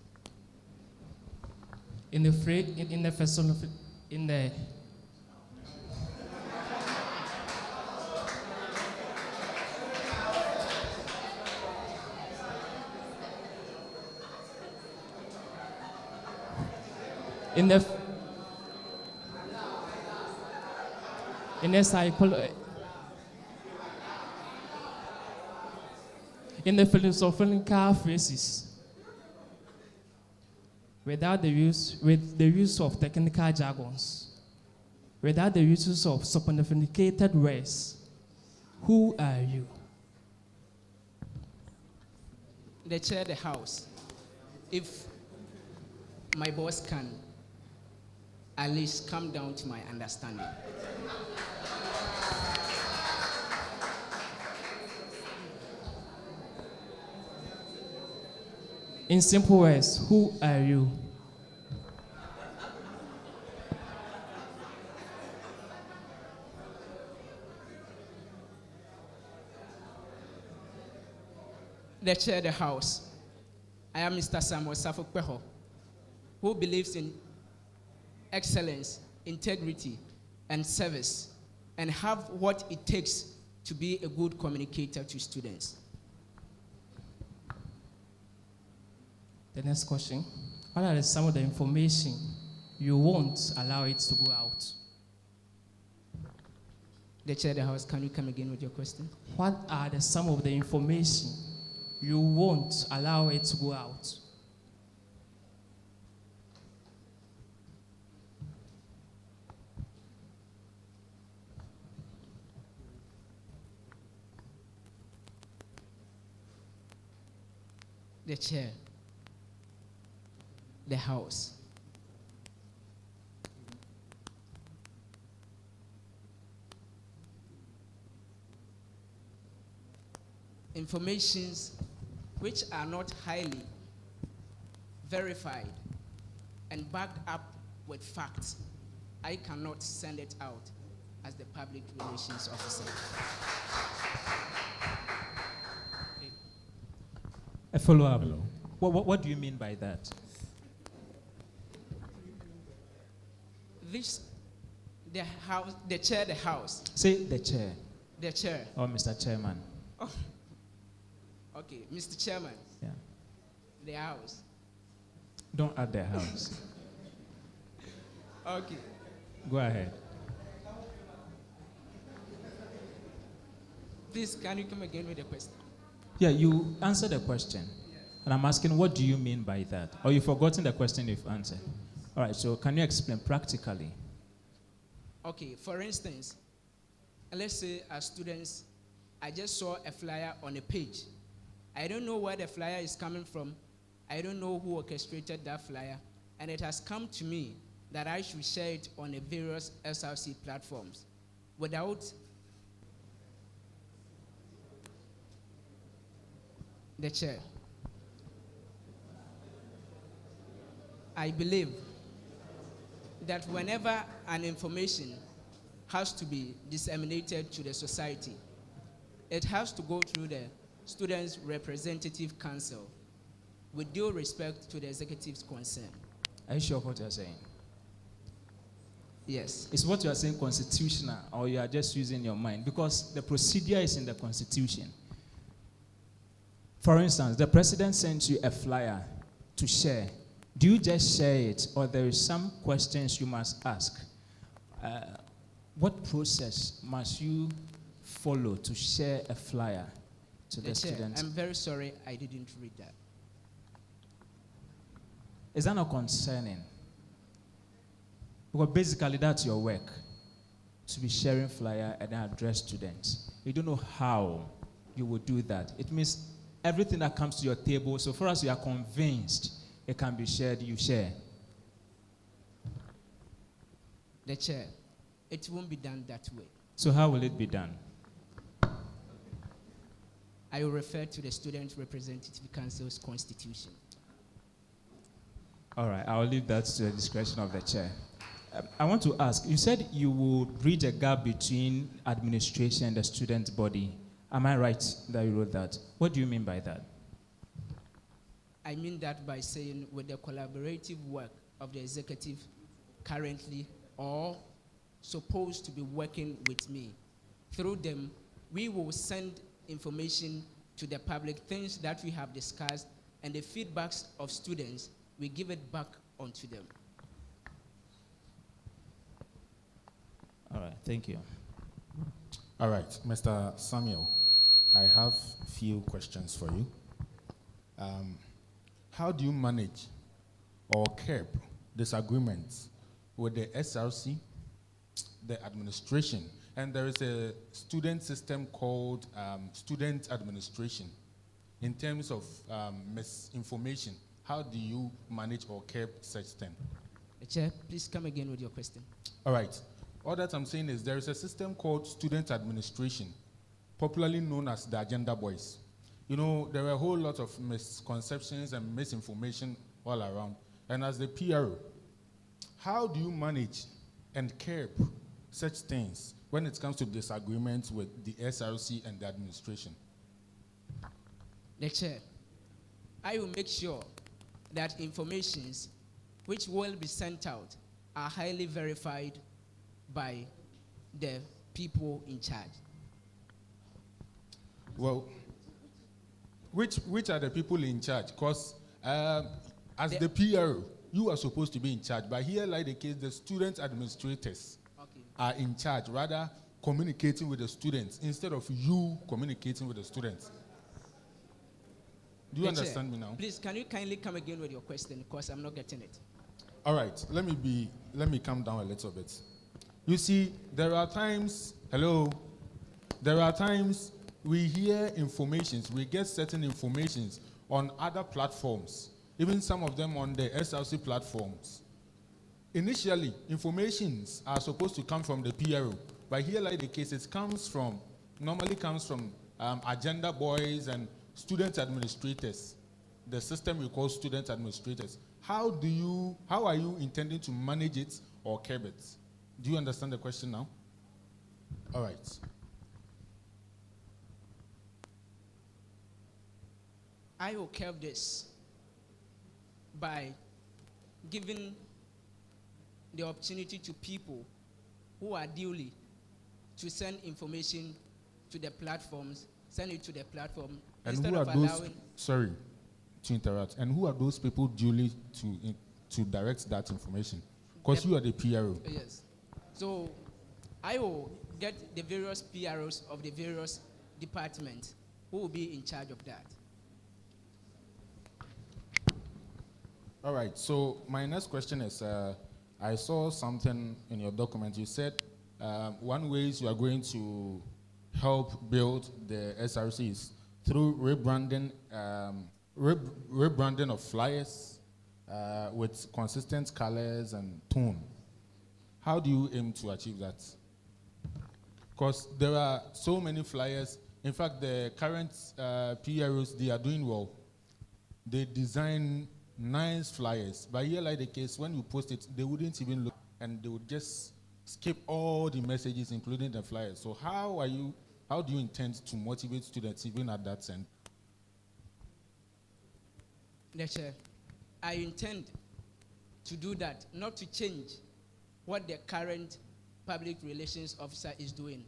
In the phrase, in the first in the in the psychology, in the philosophical phrases, without the use of technical jargons, without the use of sophisticated words, who are you? The chair, the house. If my boss can at least come down to my understanding. In simple words, who are you? The chair, the house. I am Mr. Samuel Safokpeho, who believes in excellence, integrity, and service, and have what it takes to be a good communicator to students. The next question. What are some of the information you won't allow it to go out? The chair, the house, can you come again with your question? What are some of the information you won't allow it to go out? the chair, the house. Informations which are not highly verified and backed up with facts, I cannot send it out as the public relations officer. A follow-up. What do you mean by that? This, the house, the chair, the house. Say the chair. The chair. Or Mr. Chairman. Oh. Okay, Mr. Chairman. Yeah. The house. Don't add the house. Okay. Go ahead. Please, can you come again with the question? Yeah, you answer the question. And I'm asking, what do you mean by that? Or you've forgotten the question you've answered. All right, so can you explain practically? Okay, for instance, let's say as students, I just saw a flyer on a page. I don't know where the flyer is coming from. I don't know who orchestrated that flyer. And it has come to me that I should share it on the various SRC platforms without the chair. I believe that whenever an information has to be disseminated to the society, it has to go through the Students' Representative Council with due respect to the executive's concern. Are you sure of what you're saying? Yes. Is what you are saying constitutional, or you are just using your mind? Because the procedure is in the Constitution. For instance, the president sends you a flyer to share. Do you just share it, or there is some questions you must ask? What process must you follow to share a flyer to the students? I'm very sorry I didn't read that. Is that not concerning? Because basically that's your work, to be sharing flyer and then address students. You don't know how you will do that. It means everything that comes to your table, so far as you are convinced it can be shared, you share. The chair, it won't be done that way. So how will it be done? I will refer to the Student Representative Council's constitution. All right, I'll leave that to the discretion of the chair. I want to ask, you said you would bridge a gap between administration and the student body. Am I right that you wrote that? What do you mean by that? I mean that by saying with the collaborative work of the executive currently or supposed to be working with me, through them, we will send information to the public, things that we have discussed, and the feedbacks of students, we give it back onto them. All right, thank you. All right, Mr. Samuel, I have a few questions for you. How do you manage or curb disagreements with the SRC, the administration, and there is a student system called student administration in terms of misinformation? How do you manage or curb such thing? Chair, please come again with your question. All right. All that I'm saying is there is a system called student administration, popularly known as the Agenda Boys. You know, there are a whole lot of misconceptions and misinformation all around. And as the PRO, how do you manage and curb such things when it comes to disagreements with the SRC and the administration? The chair, I will make sure that informations which will be sent out are highly verified by the people in charge. Well, which are the people in charge? Because as the PRO, you are supposed to be in charge. But here, like the case, the student administrators are in charge, rather communicating with the students instead of you communicating with the students. Do you understand me now? Please, can you kindly come again with your question, because I'm not getting it. All right, let me calm down a little bit. You see, there are times we hear informations, we get certain informations on other platforms, even some of them on the SRC platforms. Initially, informations are supposed to come from the PRO, but here, like the case, normally comes from agenda boys and student administrators. The system we call student administrators. How are you intending to manage it or curb it? Do you understand the question now? All right. I will curb this by giving the opportunity to people who are duly to send information to the platforms, send it to the platform, and instead who of are those, allowing... sorry to interrupt, and who are those people duly to direct that information? Because you are the PRO. Yes. So I will get the various PROs of the various departments who will be in charge of that. All right, so my next question is, I saw something in your document. You said one ways you are going to help build the SRC is through rebranding of flyers with consistent colors and tone. How do you aim to achieve that? Because there are so many flyers. In fact, the current PROs, they are doing well. They design nice flyers, but here, like the case, when you post it, they wouldn't even look, and they would just skip all the messages, including the flyers. So how do you intend to motivate students even at that end? Chair, I intend to do that, not to change what the current public relations officer is doing,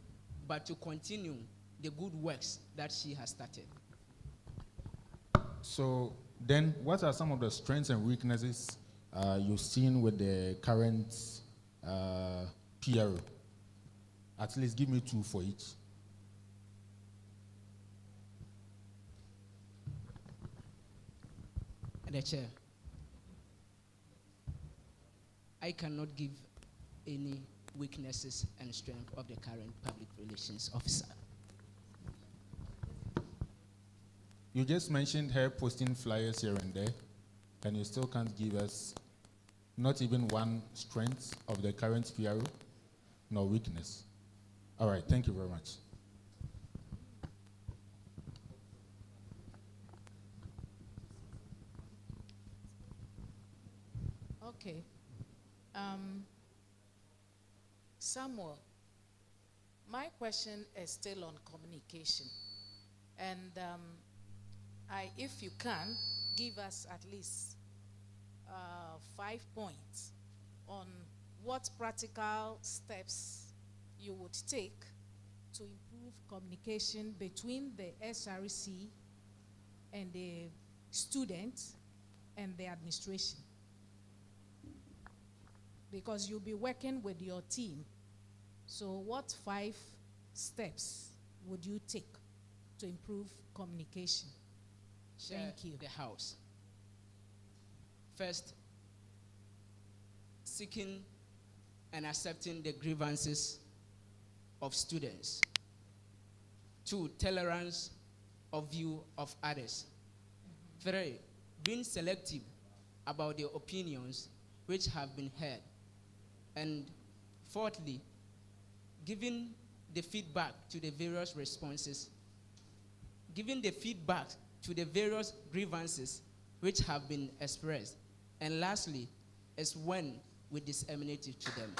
but to continue the good works that she has started. So then, what are some of the strengths and weaknesses you've seen with the current PRO? At least give me two for each. The chair, I cannot give any weaknesses and strength of the current public relations officer. You just mentioned her posting flyers here and there, and you still can't give us not even one strength of the current PRO, nor weakness. All right, thank you very much. Okay. Samuel, my question is still on communication. And if you can, give us at least 5 points on what practical steps you would take to improve communication between the SRC and the students and the administration. Because you'll be working with your team. So what 5 steps would you take to improve communication? Thank you. The house. First, seeking and accepting the grievances of students. 2, tolerance of view of others. 3, being selective about the opinions which have been heard. And 4thly, giving the feedback to the various responses, giving the feedback to the various grievances which have been expressed. And lastly, is when we disseminate it to them.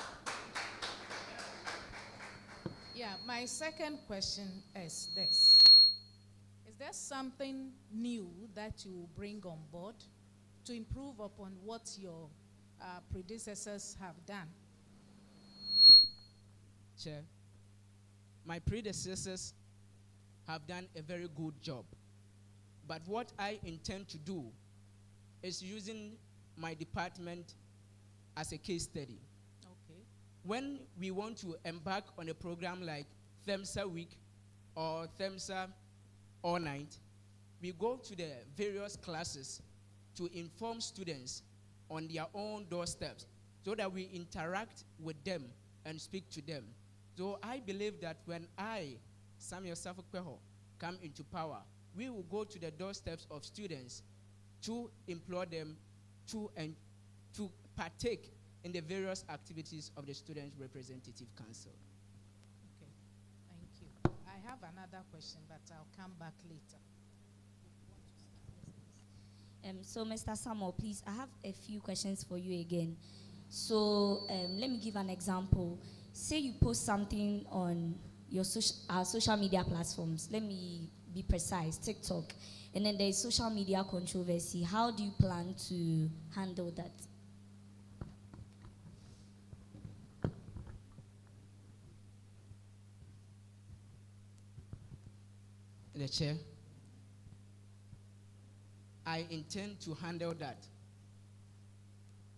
Yeah, my second question is this. Is there something new that you bring on board to improve upon what your predecessors have done? Chair, my predecessors have done a very good job. But what I intend to do is using my department as a case study. Okay. When we want to embark on a program like THEMSA Week or THEMSA All Night, we go to the various classes to inform students on their own doorsteps so that we interact with them and speak to them. So I believe that when I, Samuel Safokweho, come into power, we will go to the doorsteps of students to implore them to partake in the various activities of the Student Representative Council. Okay, thank you. I have another question, but I'll come back later. So, Mr. Samuel, please, I have a few questions for you again. So, let me give an example. Say you post something on your social media platforms. Let me be precise, TikTok. And then there's social media controversy. How do you plan to handle that? The chair, I intend to handle that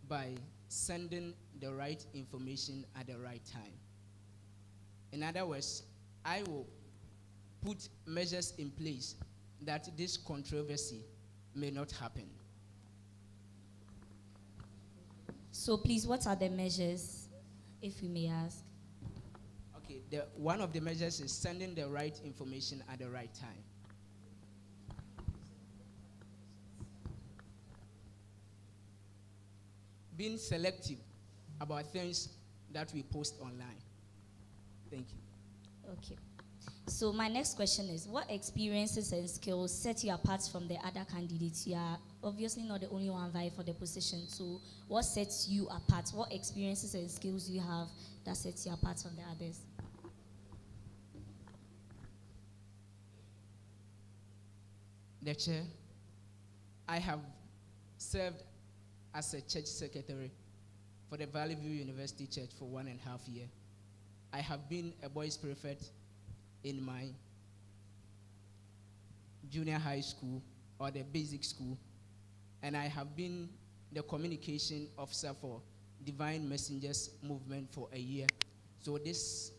by sending the right information at the right time. In other words, I will put measures in place that this controversy may not happen. So please, what are the measures, if we may ask? Okay, one of the measures is sending the right information at the right time. Being selective about things that we post online. Thank you. Okay. So my next question is, what experiences and skills set you apart from the other candidates? You are obviously not the only one vying for the position. So what sets you apart? What experiences and skills do you have that sets you apart from the others? The chair, I have served as a church secretary for the Valley View University Church for 1.5 years. I have been a boys prefect in my junior high school or the basic school, and I have been the communication officer for Divine Messengers movement for a year. So with this,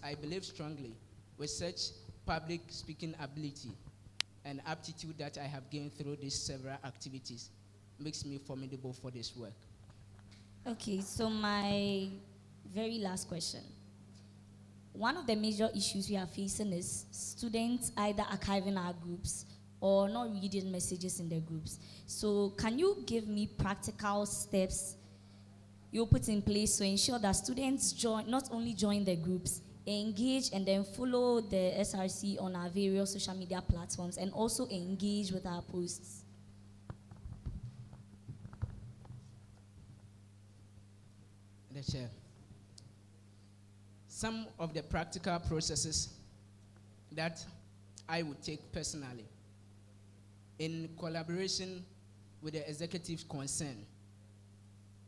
I believe strongly with such public speaking ability and aptitude that I have gained through these several activities makes me formidable for this work. Okay, so my very last question. One of the major issues we are facing is students either archiving our groups or not reading messages in their groups. So can you give me practical steps you put in place to ensure that students not only join the groups, engage and then follow the SRC on our various social media platforms and also engage with our posts? The chair. Some of the practical processes that I would take personally in collaboration with the executive concerned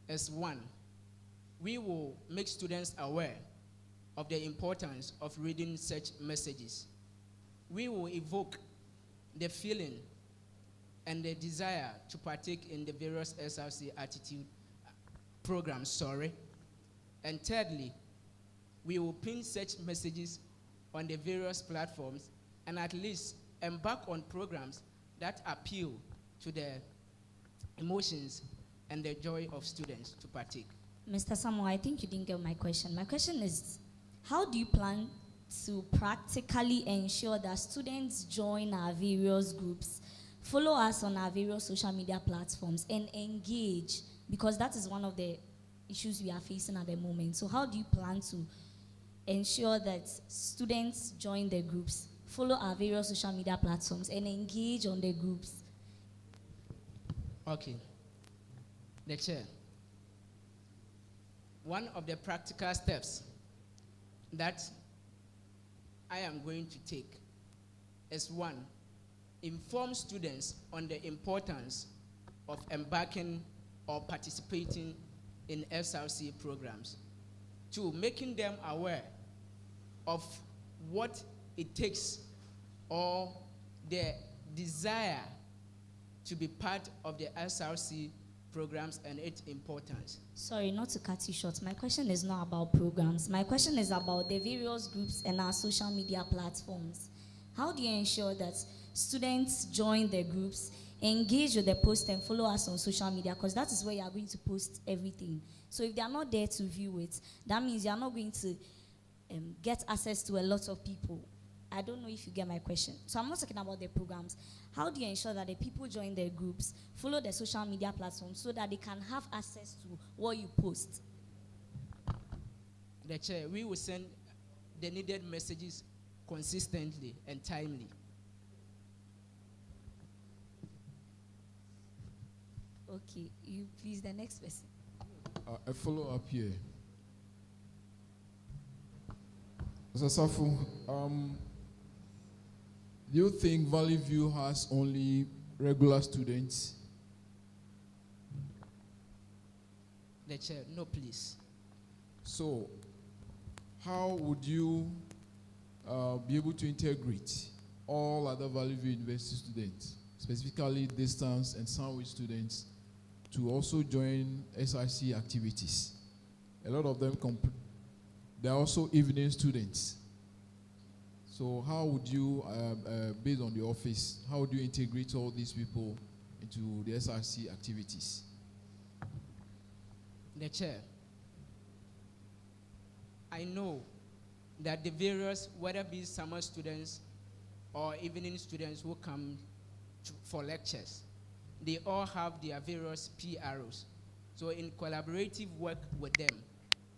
is one, we will make students aware of the importance of reading such messages. We will evoke the feeling and the desire to partake in the various SRC attitude programs, And thirdly, we will pin such messages on the various platforms and at least embark on programs that appeal to the emotions and the joy of students to partake. Mr. Samuel, I think you didn't get my question. My question is, how do you plan to practically ensure that students join our various groups, follow us on our various social media platforms, and engage? Because that is one of the issues we are facing at the moment. So how do you plan to ensure that students join the groups, follow our various social media platforms, and engage on the groups? Okay. The chair. One of the practical steps that I am going to take is one, inform students on the importance of embarking or participating in SRC programs. Two, making them aware of what it takes or their desire to be part of the SRC programs and its importance. Sorry, not to cut you short. My question is not about programs. My question is about the various groups and our social media platforms. How do you ensure that students join the groups, engage with the post, and follow us on social media? Because that is where you are going to post everything. So if they are not there to view it, that means you are not going to get access to a lot of people. I don't know if you get my question. So I'm not talking about the programs. How do you ensure that the people join their groups, follow the social media platforms so that they can have access to what you post? The chair, we will send the needed messages consistently and timely. Okay, you please, the next person. A follow up here. Sasafu, do you think Valley View has only regular students? The chair, no, please. So, how would you be able to integrate all other Valley View University students, specifically distance and sandwich students, to also join SRC activities? A lot of them they are also evening students. So how would you, based on the office, how would you integrate all these people into the SRC activities? The chair, I know that the various, whether it be summer students or evening students who come for lectures, they all have their various PROs. So in collaborative work with them,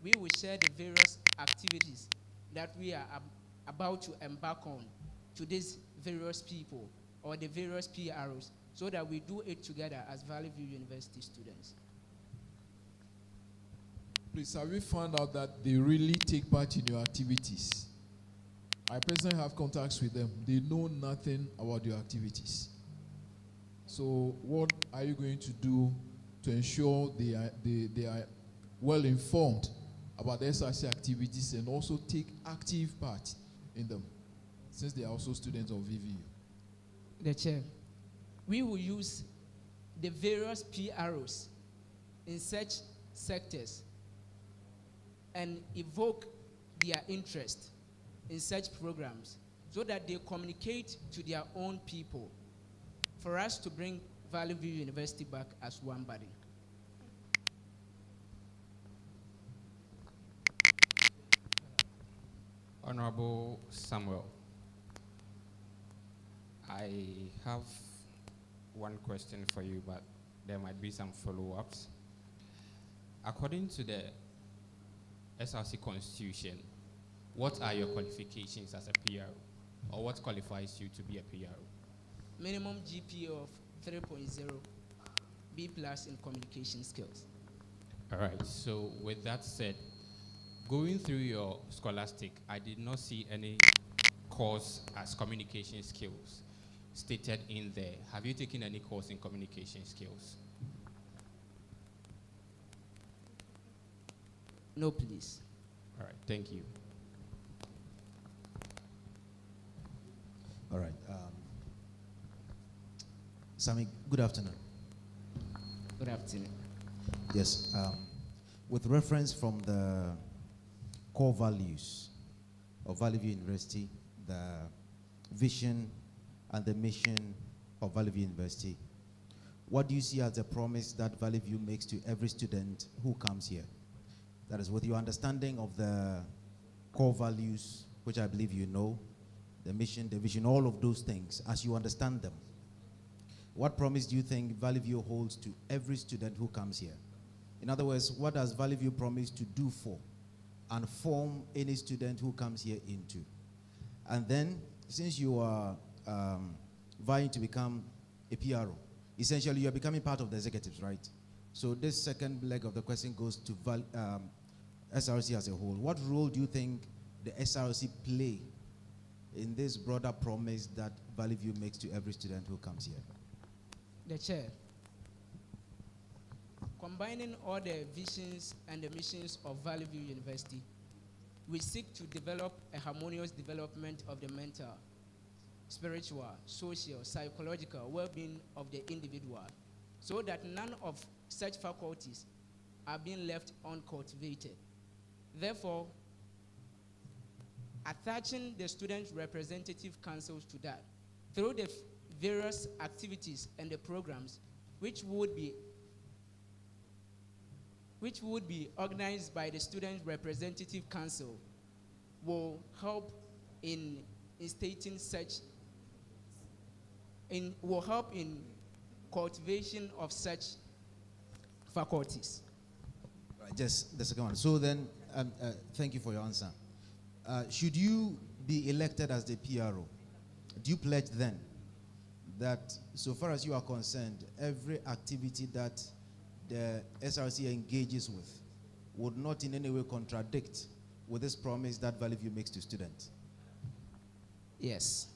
we will share the various activities that we are about to embark on to these various people or the various PROs, so that we do it together as Valley View University students. Please, have you found out that they really take part in your activities? I personally have contacts with them. They know nothing about your activities. So what are you going to do to ensure they are well informed about the SRC activities and also take active part in them, since they are also students of VVU? The chair, we will use the various PROs in such sectors and evoke their interest in such programs so that they communicate to their own people for us to bring Valley View University back as one body. Honorable Samuel, I have one question for you, but there might be some follow-ups. According to the SRC Constitution, what are your qualifications as a PRO, or what qualifies you to be a PRO? Minimum GPA of 3.0, B+ in communication skills. All right, so with that said, going through your scholastic, I did not see any course as communication skills stated in there. Have you taken any course in communication skills? No, please. All right, thank you. All right. Sami, good afternoon. Good afternoon. Yes. With reference from the core values of Valley View University, the vision and the mission of Valley View University, what do you see as the promise that Valley View makes to every student who comes here? That is, with your understanding of the core values, which I believe you know, the mission, the vision, all of those things, as you understand them, what promise do you think Valley View holds to every student who comes here? In other words, what does Valley View promise to do for and form any student who comes here into? And then, since you are vying to become a PRO, essentially you are becoming part of the executives, right? So this second leg of the question goes to SRC as a whole. What role do you think the SRC play in this broader promise that Valley View makes to every student who comes here? The chair, combining all the visions and the missions of Valley View University, we seek to develop a harmonious development of the mental, spiritual, social, psychological well-being of the individual, so that none of such faculties are being left uncultivated. Therefore, attaching the student representative councils to that through the various activities and the programs which would be organized by the Student Representative Council will help in instating such will help in cultivation of such faculties. Right, just the second one. So then, thank you for your answer. Should you be elected as the PRO, do you pledge then that, so far as you are concerned, every activity that the SRC engages with would not in any way contradict with this promise that Valley View makes to students? Yes.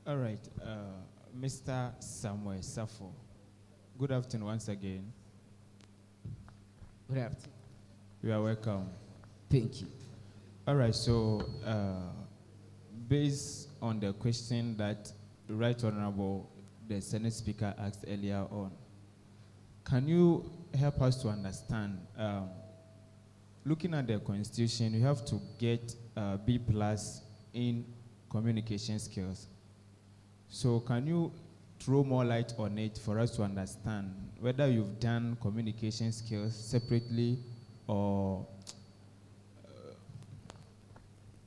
All right, Mr. Samuel Safo. Good afternoon once again. Good afternoon. You are welcome. Thank you. All right, so based on the question that the Right Honorable, the Senate Speaker asked earlier on, can you help us to understand, looking at the Constitution, you have to get B+ in communication skills. So can you throw more light on it for us to understand whether you've done communication skills separately or...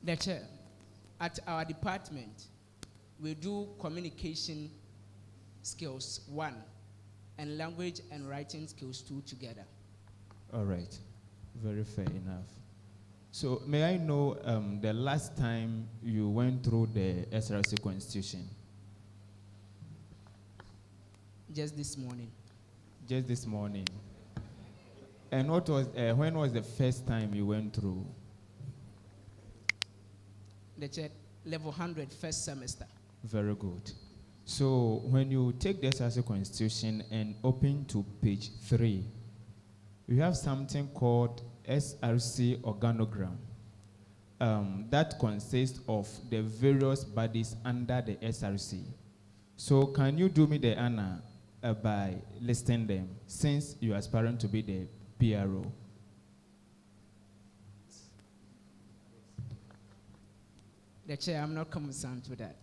The chair, at our department, we do communication skills 1 and language and writing skills 2 together. All right, very fair enough. So may I know the last time you went through the SRC Constitution? Just this morning. Just this morning. And what was when was the first time you went through? The chair, level 100, first semester. Very good. So when you take the SRC Constitution and open to page 3, you have something called SRC organogram. That consists of the various bodies under the SRC. So can you do me the honor by listing them, since you are aspiring to be the PRO? The chair, I'm not concerned with that.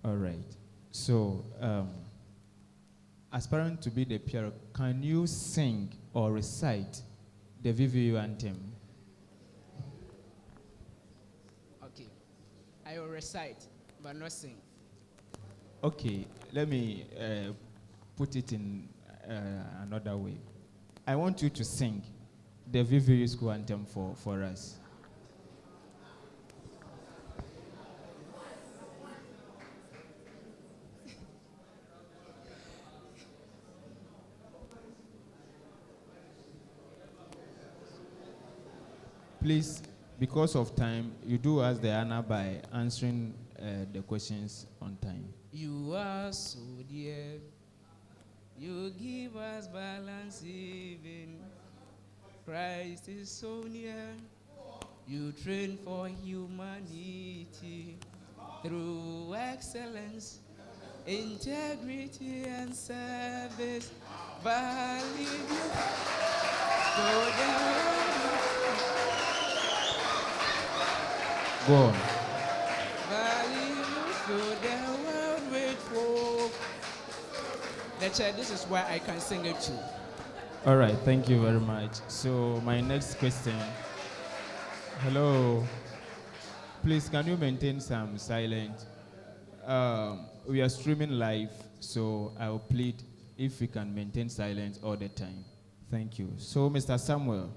All right. So, aspiring to be the PRO, can you sing or recite the VVU anthem? Okay. I will recite, but not sing. Okay, let me put it in another way. I want you to sing the VVU school anthem for us. Please, because of time, you do us the honor by answering the questions on time. You are so dear. You give us balance even. Christ is so near. You train for humanity through excellence, integrity, and service. Value so Go on. value to the world with hope. The chair, this is where I can sing it too. All right, thank you very much. So my next question. Hello. Please, can you maintain some silence? We are streaming live, so I will plead if we can maintain silence all the time. Thank you. So, Mr. Samuel,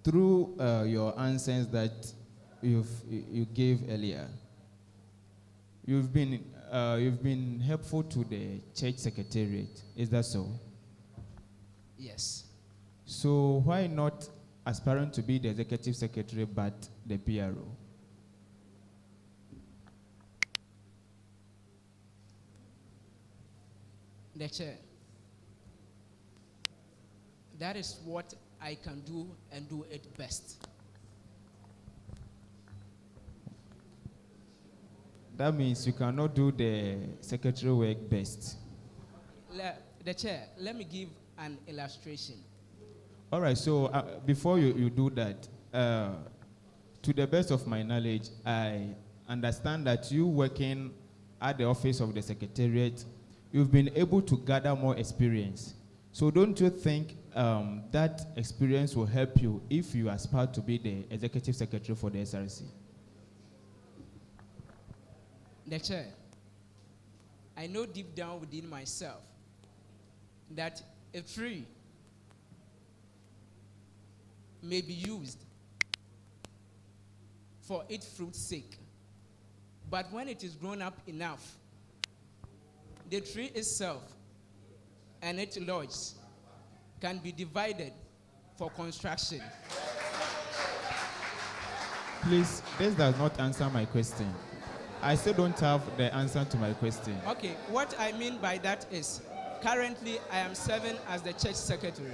through your answers that you gave earlier, you've been helpful to the church secretariat. Is that so? Yes. So why not aspiring to be the executive secretary but the PRO? The chair. That is what I can do and do it best. That means you cannot do the secretary work best. The chair, let me give an illustration. All right, so before you do that, to the best of my knowledge, I understand that you working at the office of the secretariat, you've been able to gather more experience. So don't you think that experience will help you if you aspire to be the executive secretary for the SRC? The chair, I know deep down within myself that a tree may be used for its fruit's sake, but when it is grown up enough, the tree itself and its logs can be divided for construction. Please, this does not answer my question. I still don't have the answer to my question. Okay, what I mean by that is, currently I am serving as the church secretary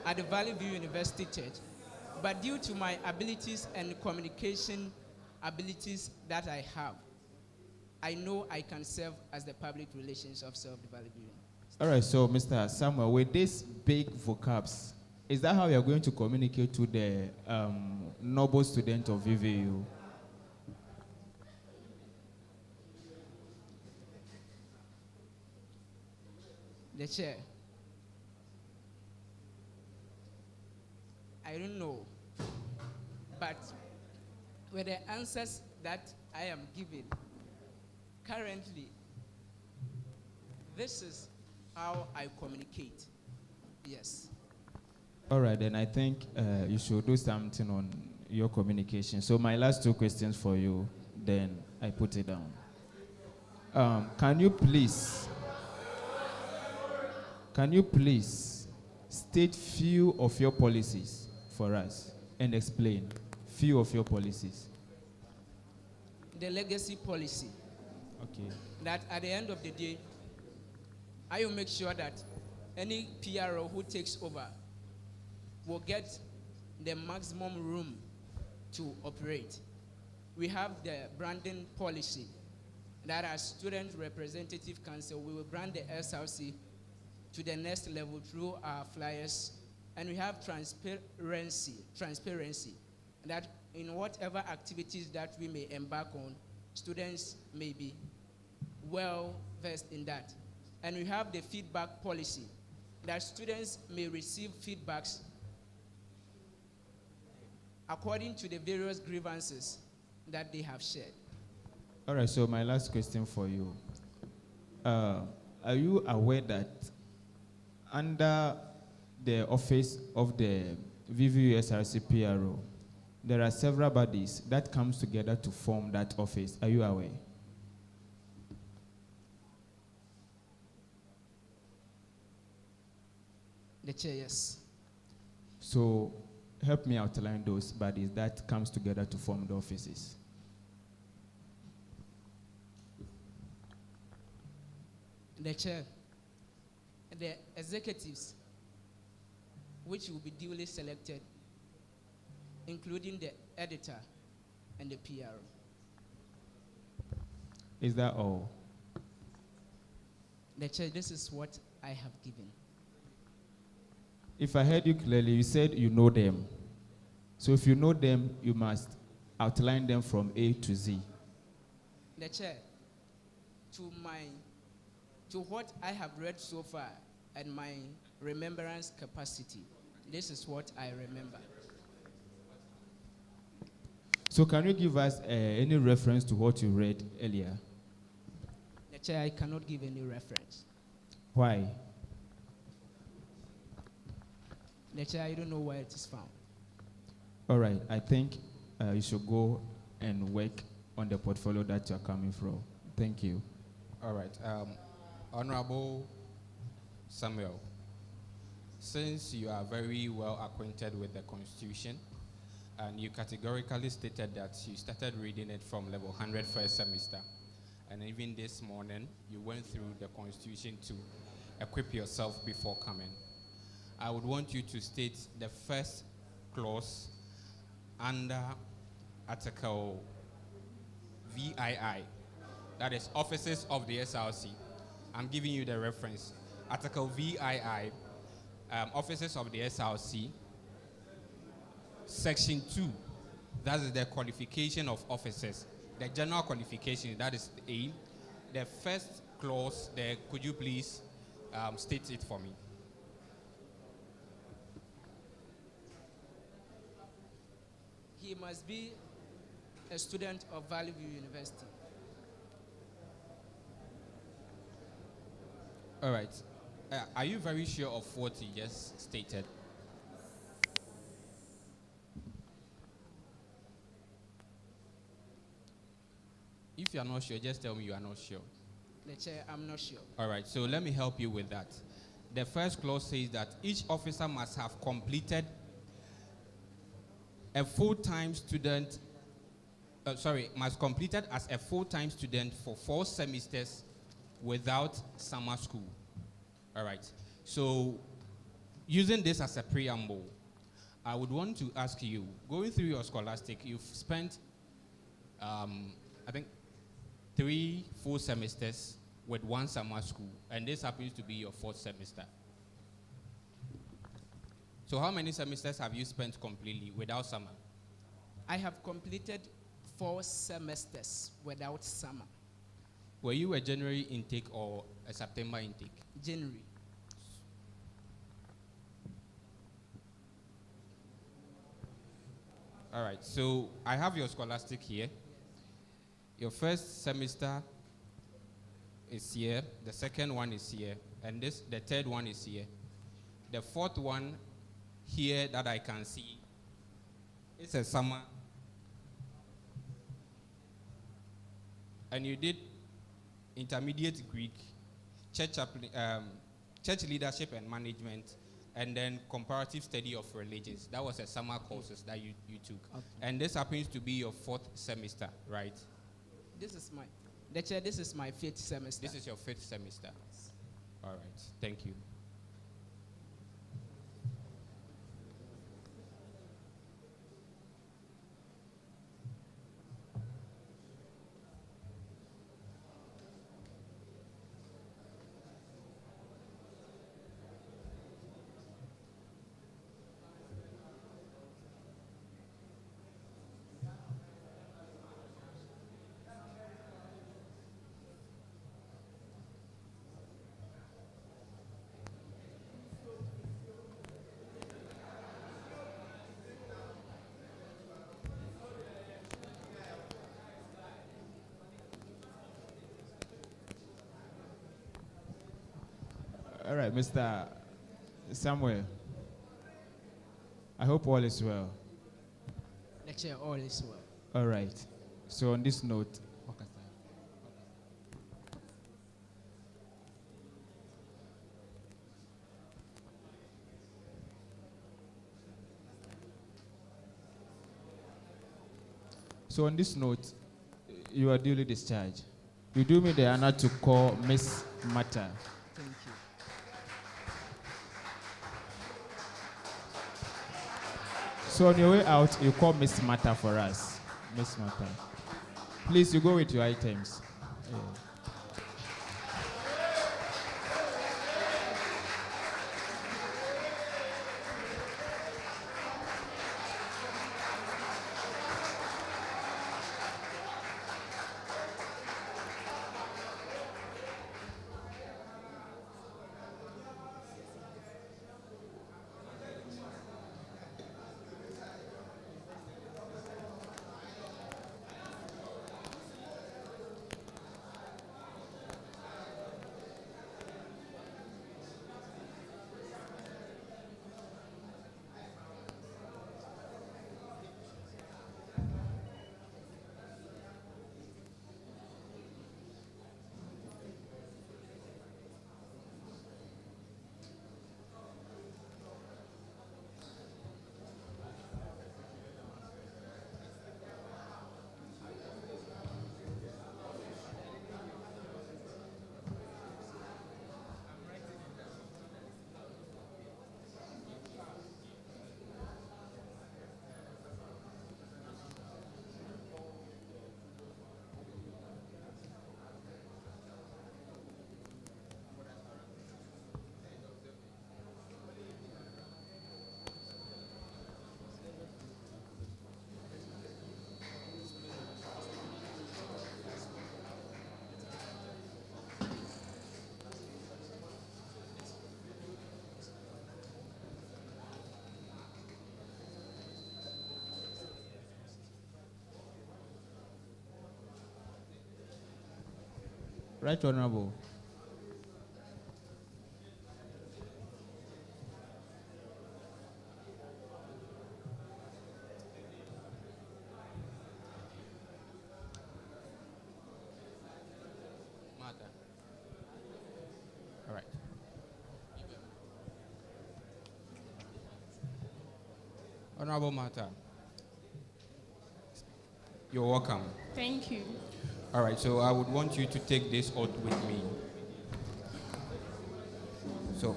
at the Valley View University Church, but due to my abilities and communication abilities that I have, I know I can serve as the public relations officer of the Valley View. All right, so Mr. Samuel, with these big vocabs, is that how you're going to communicate to the noble student of VVU? The chair, I don't know, but with the answers that I am giving currently, this is how I communicate. Yes. All right, then I think you should do something on your communication. So my last two questions for you, then I put it down. Can you please state few of your policies for us and explain few of your policies? The legacy policy. Okay. That at the end of the day, I will make sure that any PRO who takes over will get the maximum room to operate. We have the branding policy that as Student Representative Council, we will brand the SRC to the next level through our flyers, and we have transparency, that in whatever activities that we may embark on, students may be well versed in that. And we have the feedback policy, that students may receive feedbacks according to the various grievances that they have shared. All right, so my last question for you. Are you aware that under the office of the VVU SRC PRO, there are several bodies that comes together to form that office? Are you aware? The chair, yes. So help me outline those bodies that comes together to form the offices. The chair, the executives, which will be duly selected, including the editor and the PRO. Is that all? The chair, this is what I have given. If I heard you clearly, you said you know them. So if you know them, you must outline them from A to Z. The chair, to what I have read so far and my remembrance capacity, this is what I remember. So can you give us any reference to what you read earlier? The chair, I cannot give any reference. Why? The chair, I don't know where it is found. All right, I think you should go and work on the portfolio that you're coming from. Thank you. All right. Honorable Samuel, since you are very well acquainted with the Constitution, and you categorically stated that you started reading it from level 100 first semester, and even this morning, you went through the Constitution to equip yourself before coming, I would want you to state the first clause under Article VII, that is offices of the SRC. I'm giving you the reference. Article VII, offices of the SRC, Section 2, that is the qualification of officers. the general qualification, that is A. The first clause there, could you please state it for me? He must be a student of Valley View University. All right. Are you very sure of what you just stated? If you are not sure, just tell me you are not sure. The chair, I'm not sure. All right, so let me help you with that. The first clause says that each officer must have completed a full-time student, must completed as a full-time student for 4 semesters without summer school. All right, so using this as a preamble, I would want to ask you, going through your scholastic, you've spent, I think, 3 full semesters with 1 summer school, and this happens to be your 4th semester. So how many semesters have you spent completely without summer? I have completed 4 semesters without summer. Were you a January intake or a September intake? January. All right, so I have your scholastic here. Your first semester is here, the second one is here, and the third one is here. The fourth one here that I can see is a summer. And you did intermediate Greek, church leadership and management, and then comparative study of religions. That was a summer courses that you took. Okay. And this happens to be your 4th semester, right? This is my 5th semester. This is your 5th semester. All right, thank you. All right, Mr. Samuel. I hope all is well. Lecture, all is well. All right. So on this note, you are duly discharged. You do me the honor to call Miss Mata. Thank you. So on your way out, you call Miss Mata for us. Miss Mata. Please, you go with your items. Yeah. Right Honorable. Martha. All right. Honorable Martha, you're welcome. Thank you. All right, so I would want you to take this oath with me. So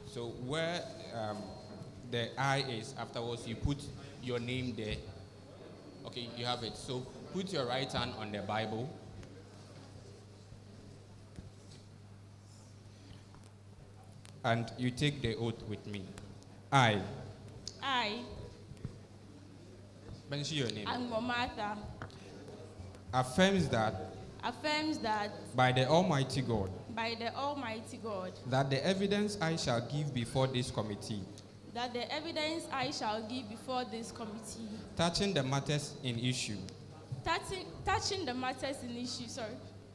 so where the I is, afterwards you put your name there. Okay, you have it. So put your right hand on the Bible. And you take the oath with me. I mention your name. Martha, Affirms that by the Almighty God that the evidence I shall give before this committee touching the matters in issue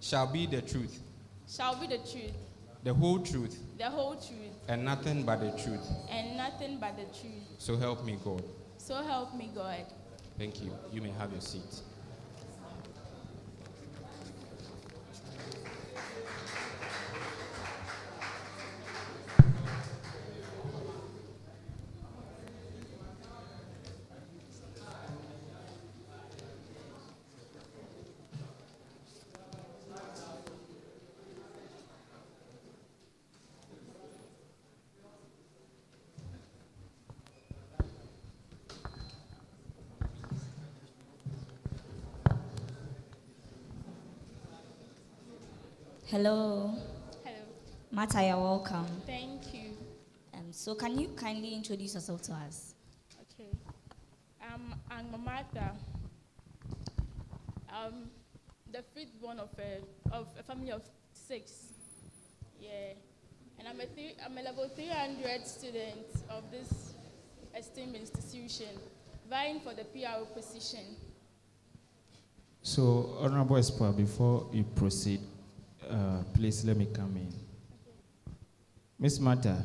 shall be the truth, the whole truth, and nothing but the truth. So help me God. Thank you. You may have your seat. Hello. Hello. Martha, you're welcome. Thank you. So can you kindly introduce yourself to us? Okay. I'm Martha. The fifth born of a family of 6. Yeah. And I'm a level 300 student of this esteemed institution, vying for the PRO position. So, Honorable Espoir, before you proceed, please let me come in. Miss Martha,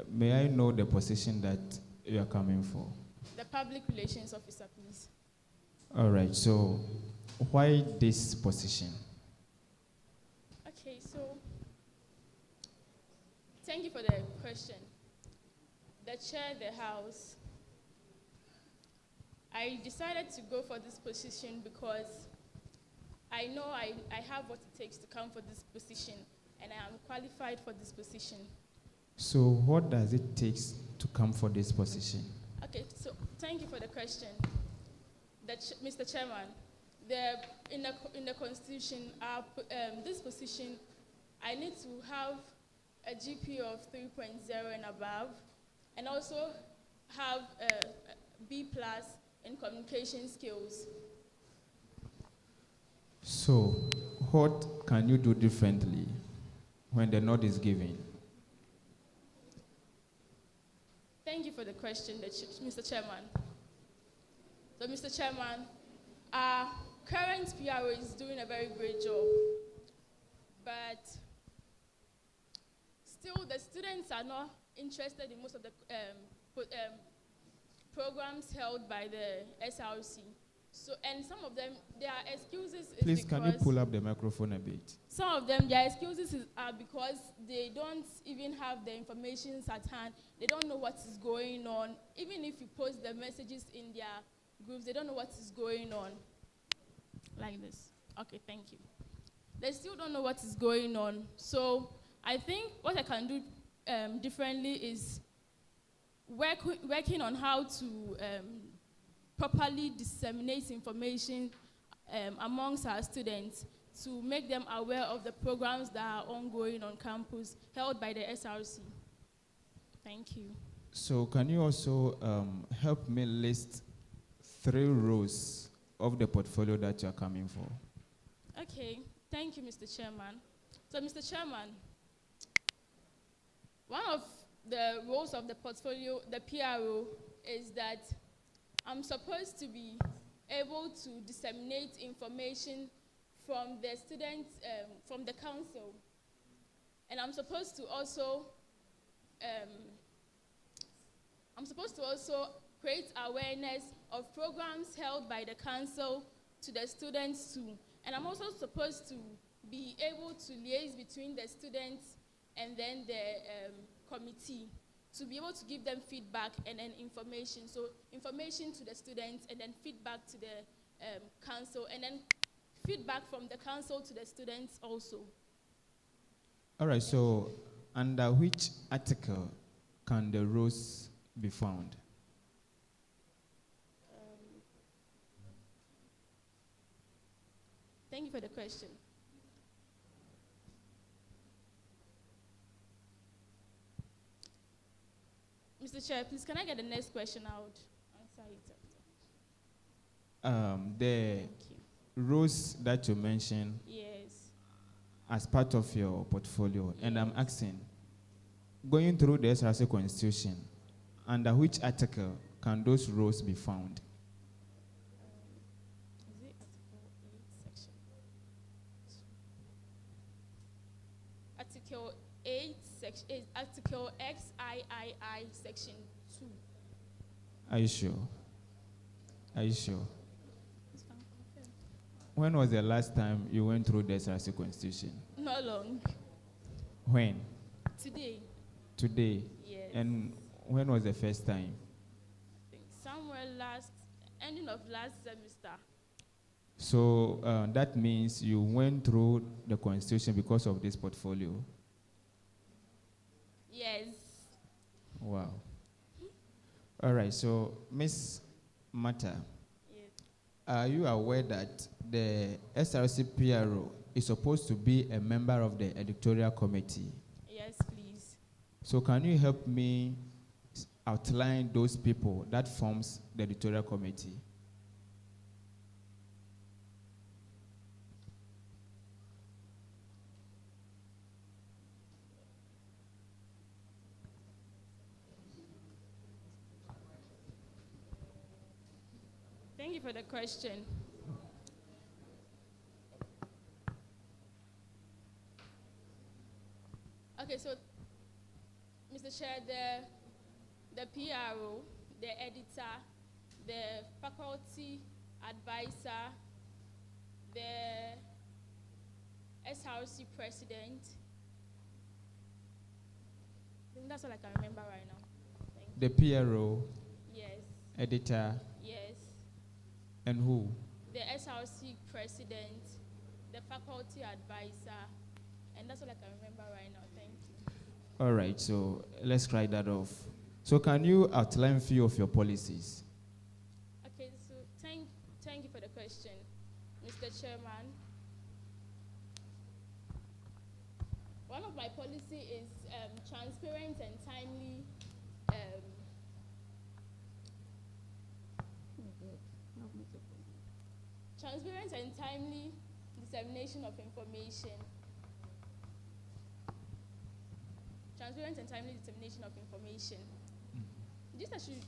may I know the position that you are coming for? The public relations officer, please. All right, so why this position? Okay, so thank you for the question. The chair, the house, I decided to go for this position because I know I have what it takes to come for this position, and I am qualified for this position. So what does it take to come for this position? Okay, so thank you for the question. Mr. Chairman, in the Constitution, this position, I need to have a GPA of 3.0 and above, and also have a B+ in communication skills. So what can you do differently when the nod is given? Thank you for the question, Mr. Chairman. So, Mr. Chairman, our current PRO is doing a very great job, but still the students are not interested in most of the programs held by the SRC. So, and some of them, their excuses is Please, can you pull up the microphone a bit? Some of them, their excuses are because they don't even have the information at hand. They don't know what is going on. Even if you post the messages in their groups, they don't know what is going on. Like this. Okay, thank you. They still don't know what is going on. So I think what I can do differently is working on how to properly disseminate information amongst our students to make them aware of the programs that are ongoing on campus held by the SRC. Thank you. So can you also help me list 3 rows of the portfolio that you are coming for? Okay, thank you, Mr. Chairman. So, Mr. Chairman, one of the roles of the portfolio, the PRO, is that I'm supposed to be able to disseminate information from the students, from the council. And I'm supposed to also create awareness of programs held by the council to the students too. And I'm also supposed to be able to liaise between the students and then the committee to be able to give them feedback and then information. So information to the students and then feedback to the council and then feedback from the council to the students also. All right, so under which article can the rows be found? Thank you for the question. Mr. Chair, please, can I get the next question out? Answer it after. The rows that you mentioned Yes. as part of your portfolio, and I'm asking, going through the SRC Constitution, under which article can those rows be found? Is it Article 8, section? Article 8, Article XIII, section 2. Are you sure? Are you sure? When was the last time you went through the SRC Constitution? Not long. When? Today. Today? Yes. And when was the first time? I think somewhere ending of last semester. So that means you went through the Constitution because of this portfolio? Yes. Wow. All right, so Ms. Mata, are you aware that the SRC PRO is supposed to be a member of the editorial committee? Yes, please. So can you help me outline those people that forms the editorial committee? Thank you for the question. Okay, so, Mr. Chair, the PRO, the editor, the faculty advisor, the SRC president. I think that's all I can remember right now. The PRO, Yes. editor, Yes. and who? The SRC president, the faculty advisor, and that's all I can remember right now. Thank you. All right, so let's try that off. So can you outline a few of your policies? Okay, so thank you for the question, Mr. Chairman. One of my policy is transparent and timely transparent and timely dissemination of information. Transparent and timely dissemination of information. Just I should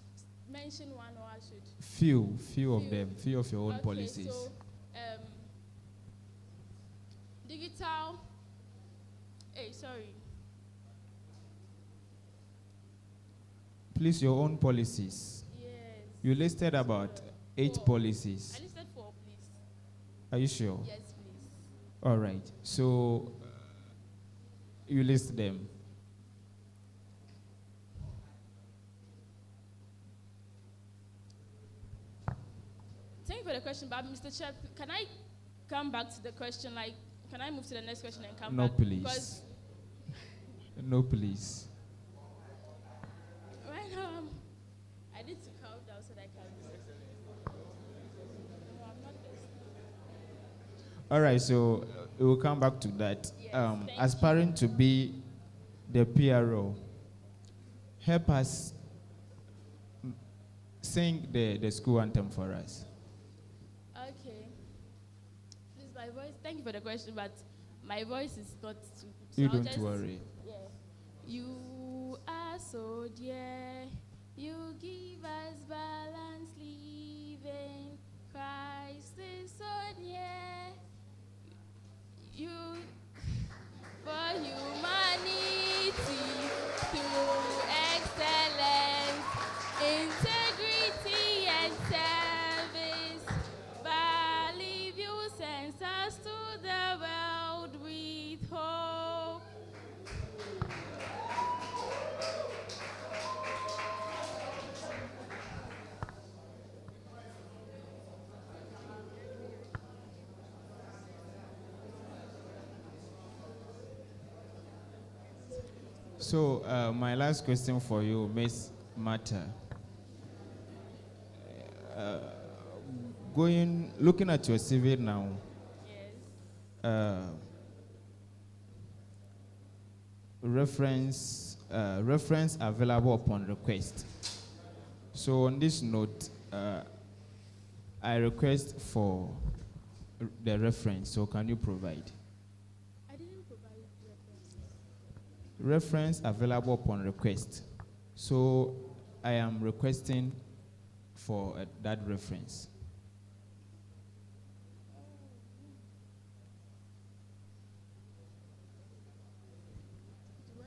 mention one or I should? Few of them, few of your own policies. So, digital, Please, your own policies. Yes. You listed about 8 policies. I listed 4, please. Are you sure? Yes, please. All right. So you list them. Thank you for the question, but Mr. Chair, can I come back to the question? Like, can I move to the next question and come No, back? please. Because No, please. right now, I need to calm down so that I can. No, I'm not listening. All right. So we will come back to that. Aspiring to be the PRO, help us sing the school anthem for us. Okay. Please, my voice. Thank you for the question, but my voice is not too good. So You I'll don't just, worry. Yeah. You are so dear. You give us balance living. Christ is so near. you for humanity through excellence, integrity, and service. Valley View sends us to the world with hope. So, my last question for you, Miss Martha. Looking at your CV now, reference available upon request. So on this note, I request for the reference. So can you provide? I didn't provide reference. Reference available upon request. So I am requesting for that reference. Do I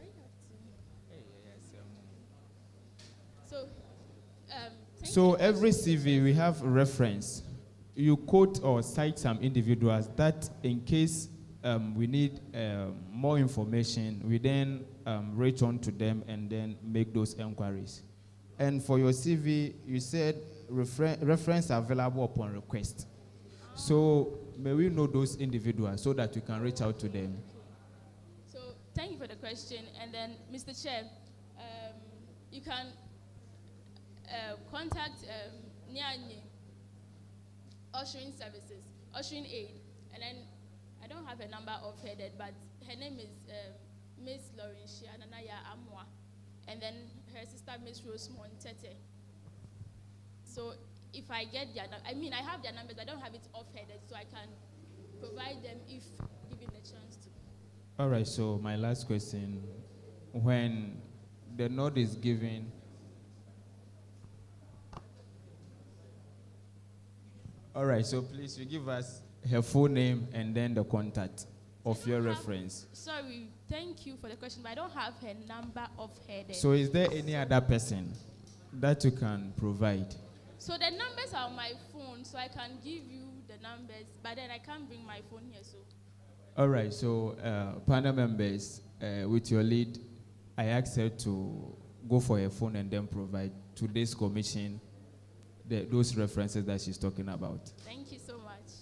have to? So every CV we have a reference. You quote or cite some individuals that in case we need more information, we then reach on to them and then make those inquiries. And for your CV, you said reference available upon request. So may we know those individuals so that we can reach out to them? So thank you for the question. And then, Mr. Chair, you can contact Nyanye Ushering Services, Ushering Aid. And then I don't have a number offheaded, but her name is Miss Laurentia Nanaya Amwa. And then her sister, Miss Rosemont Tete. So if I get their I have their numbers, I don't have it offheaded, so I can provide them if given the chance to. All right, so my last question. When the nod is given, all right, so please you give us her full name and then the contact of your reference. Sorry, thank you for the question, but I don't have her number offheaded. So is there any other person that you can provide? So the numbers are on my phone, so I can give you the numbers, but then I can't bring my phone here, so. All right, so panel members, with your lead, I asked her to go for her phone and then provide to this commission those references that she's talking about. Thank you so much.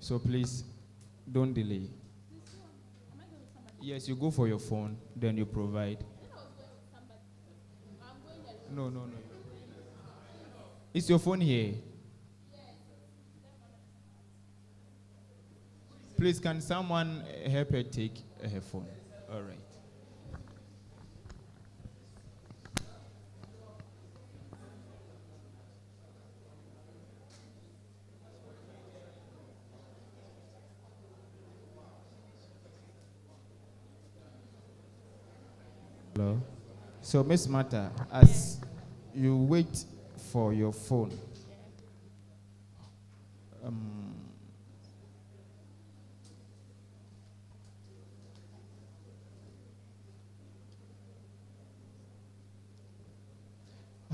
So please, don't delay. Yes, you go for your phone, then you provide. No. Is your phone here? Please, can someone help her take her phone? All right. Hello. So, Miss Martha, as you wait for your phone,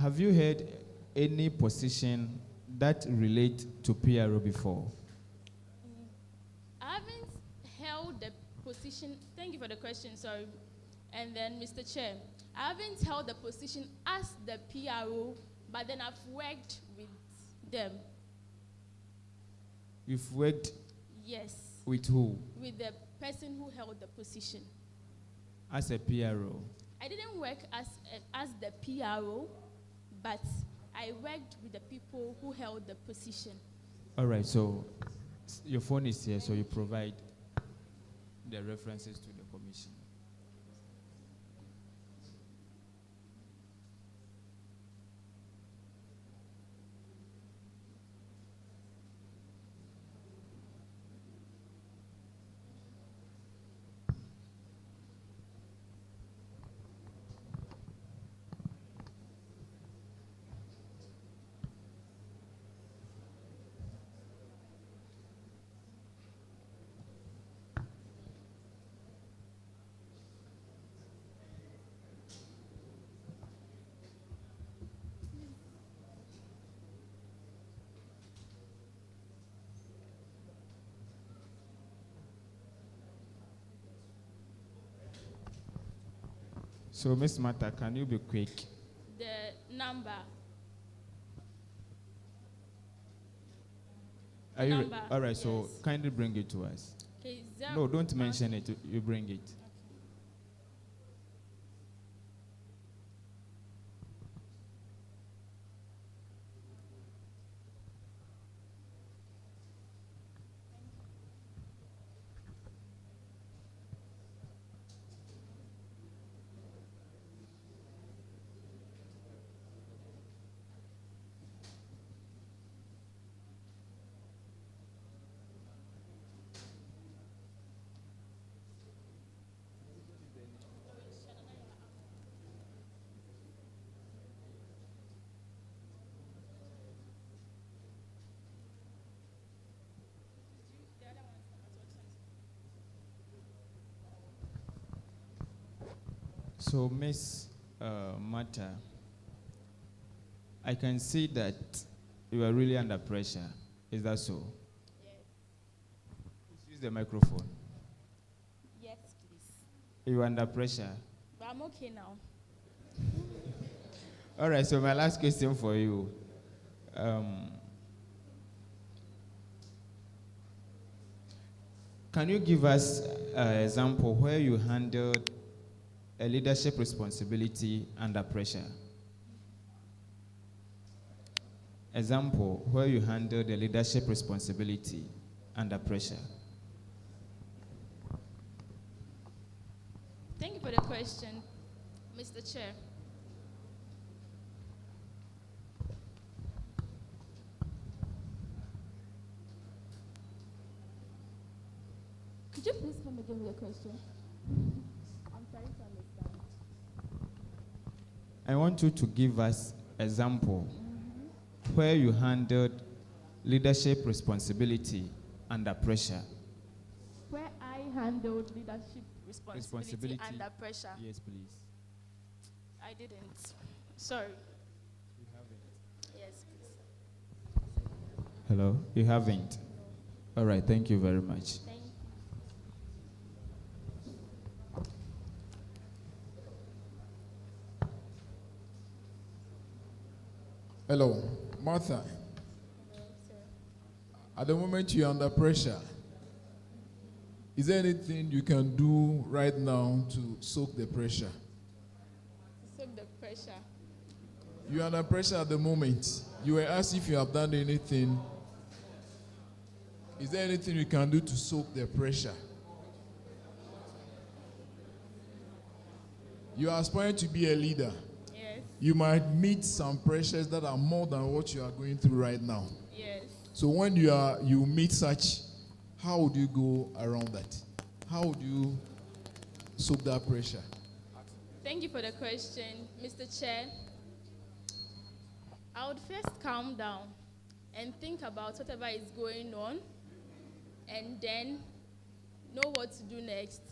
have you had any position that relate to PRO before? I haven't held the position. Thank you for the question, sorry. And then, Mr. Chair, I haven't held the position as the PRO, but then I've worked with them. You've worked? Yes. With who? With the person who held the position. As a PRO? I didn't work as the PRO, but I worked with the people who held the position. All right, so your phone is here, so you provide the references to the commission. So, Miss Martha, can you be quick? The number. Are you Number, all right? yes. So, kindly bring it to us. Okay, No, don't mention it. You bring it. So, Miss Martha, I can see that you are really under pressure. Is that so? Yes. Please use the microphone. Yes, please. You are under pressure. But I'm okay now. All right, so my last question for you. Can you give us an example where you handled a leadership responsibility under pressure? Example where you handled a leadership responsibility under pressure. Thank you for the question, Mr. Chair. Could you please come again with the question? I'm trying to understand. I want you to give us example where you handled leadership responsibility under pressure. Where I handled leadership responsibility under pressure. Yes, please. I didn't. Sorry. You haven't. Yes, please. Hello? You haven't? All right, thank you very much. Thank you. Hello, Martha. Hello, sir. At the moment you're under pressure, is there anything you can do right now to soak the pressure? Soak the pressure. You're under pressure at the moment. You were asked if you have done anything. Is there anything you can do to soak the pressure? You are aspiring to be a leader. Yes. You might meet some pressures that are more than what you are going through right now. Yes. So when you meet such, how would you go around that? How would you soak that pressure? Thank you for the question, Mr. Chair. I would first calm down and think about whatever is going on and then know what to do next.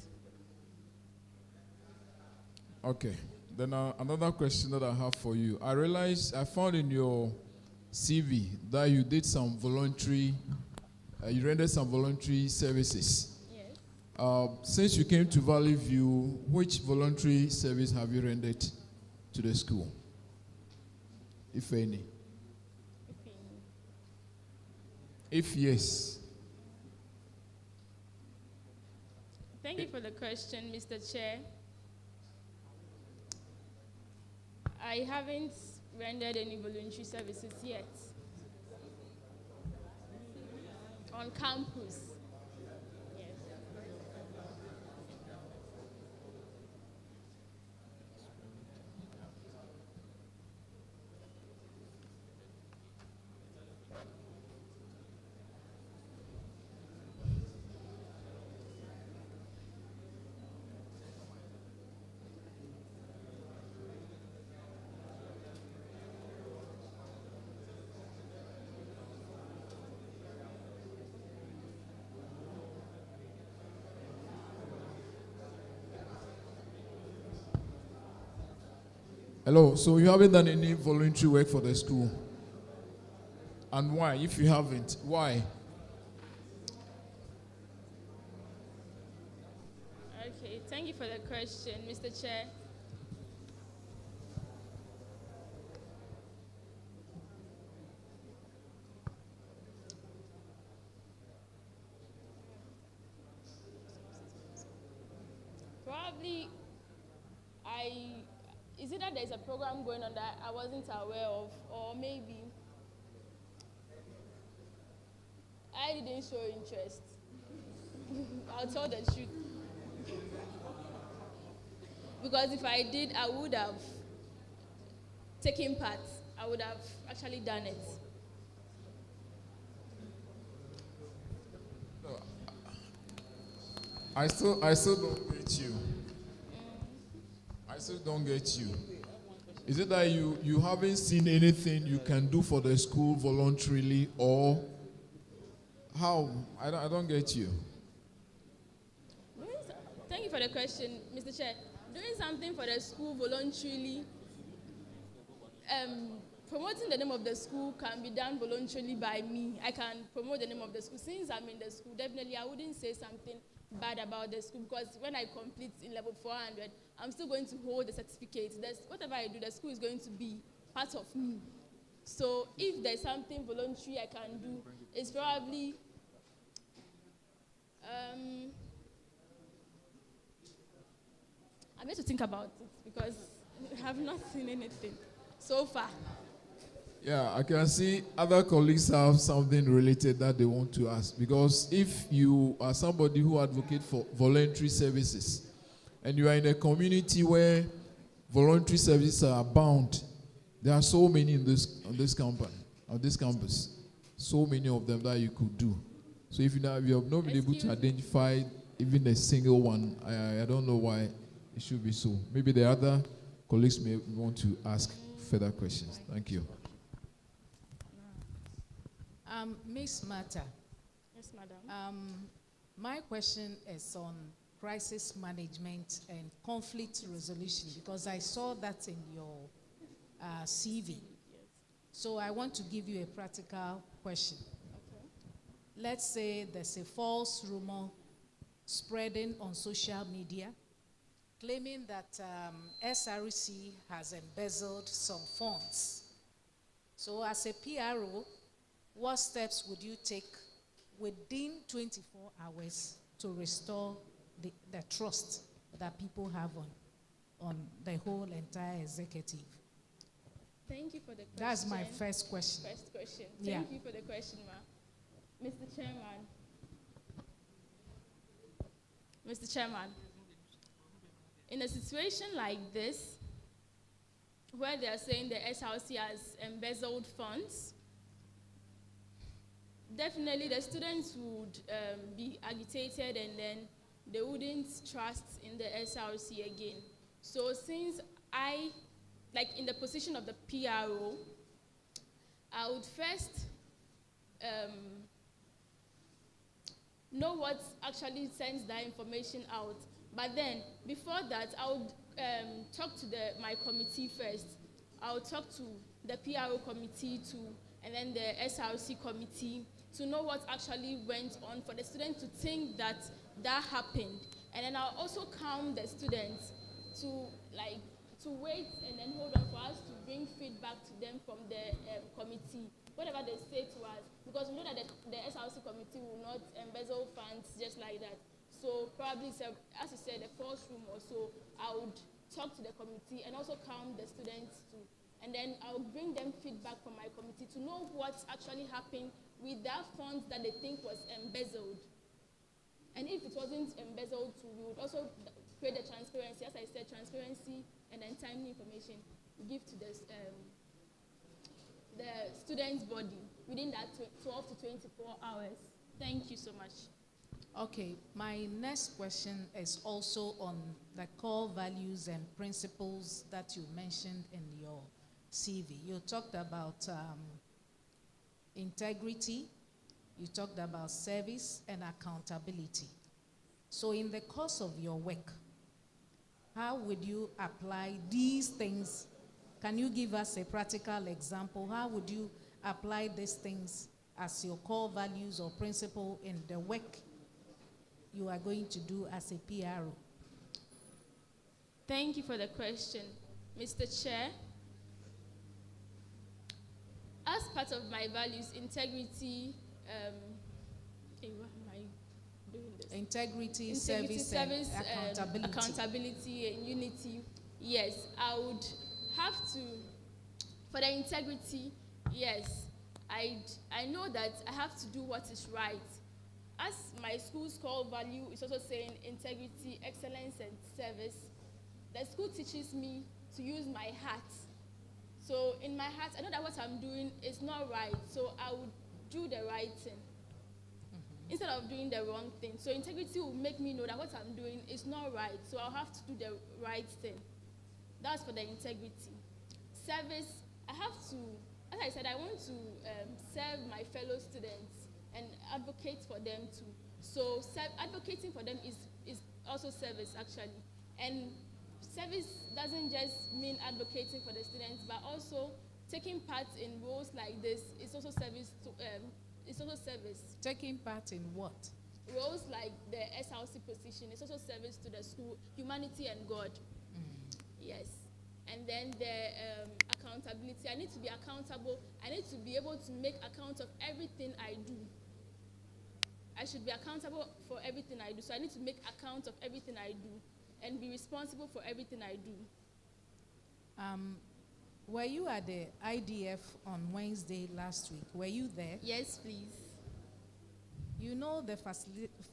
Okay. Then another question that I have for you. I found in your CV that you did some voluntary, you rendered some voluntary services. Yes. Since you came to Valley View, which voluntary service have you rendered to the school, if any? If yes. Thank you for the question, Mr. Chair. I haven't rendered any voluntary services yet on campus. Yes. Hello, so you haven't done any voluntary work for the school? And why? If you haven't, why? Okay, thank you for the question, Mr. Chair. probably is it that there's a program going on that I wasn't aware of, or maybe I didn't show interest. I'll tell the truth. Because if I did, I would have taken part. I would have actually done it. I still don't get you. I still don't get you. Is it that you haven't seen anything you can do for the school voluntarily, or how? I don't get you. Thank you for the question, Mr. Chair. Doing something for the school voluntarily, promoting the name of the school can be done voluntarily by me. I can promote the name of the school. Since I'm in the school, definitely I wouldn't say something bad about the school, because when I complete in level 400, I'm still going to hold the certificate. Whatever I do, the school is going to be part of me. So if there's something voluntary I can do, it's probably I'm going to think about it, because I have not seen anything so far. Yeah, I can see other colleagues have something related that they want to ask. Because if you are somebody who advocates for voluntary services, and you are in a community where voluntary services are abound, there are so many on this campus, so many of them that you could do. So if you have not been able to identify even a single one, I don't know why it should be so. Maybe the other colleagues may want to ask further questions. Thank you. Miss Mata. Yes, madam. My question is on crisis management and conflict resolution, because I saw that in your CV. Yes. So I want to give you a practical question. Okay. Let's say there's a false rumor spreading on social media claiming that SRC has embezzled some funds. So as a PRO, what steps would you take within 24 hours to restore the trust that people have on the whole entire executive? Thank you for the question. That's my first question. First question. Yeah. Thank you for the question, ma'am. Mr. Chairman, in a situation like this, where they are saying the SRC has embezzled funds, definitely the students would be agitated, and then they wouldn't trust in the SRC again. So since in the position of the PRO, I would first know what actually sends that information out. But then, before that, I would talk to my committee first. I would talk to the PRO committee too, and then the SRC committee, to know what actually went on, for the students to think that happened. And then I'll also calm the students to wait and then hold on for us to bring feedback to them from the committee, whatever they say to us, because we know that the SRC committee will not embezzle funds just like that. So probably, as you said, a false room or so, I would talk to the committee and also calm the students too. And then I'll bring them feedback from my committee to know what actually happened with that funds that they think was embezzled. And if it wasn't embezzled too, we would also create the transparency. As I said, transparency and then timely information we give to the student's body within that 12 to 24 hours. Thank you so much. Okay, my next question is also on the core values and principles that you mentioned in your CV. You talked about integrity, you talked about service and accountability. So in the course of your work, how would you apply these things? Can you give us a practical example? How would you apply these things as your core values or principle in the work you are going to do as a PRO? Thank you for the question, Mr. Chair. As part of my values, integrity, doing this. Integrity, Integrity, service, and accountability. Accountability and unity. Yes, I would have to, for the integrity, yes, I know that I have to do what is right. As my school's core value is also saying integrity, excellence, and service, the school teaches me to use my heart. So in my heart, I know that what I'm doing is not right, so I would do the right thing instead of doing the wrong thing. So integrity will make me know that what I'm doing is not right, so I'll have to do the right thing. That's for the integrity. Service, I have to, as I said, I want to serve my fellow students and advocate for them too. So advocating for them is also service, actually. And service doesn't just mean advocating for the students, but also taking part in roles like this is also service to, it's also service. Taking part in what? Roles like the SRC position is also service to the school, humanity and God. Yes. And then the accountability. I need to be accountable. I need to be able to make account of everything I do. I should be accountable for everything I do. So I need to make account of everything I do and be responsible for everything I do. Were you at the IDF on Wednesday last week? Were you there? Yes, please. You know the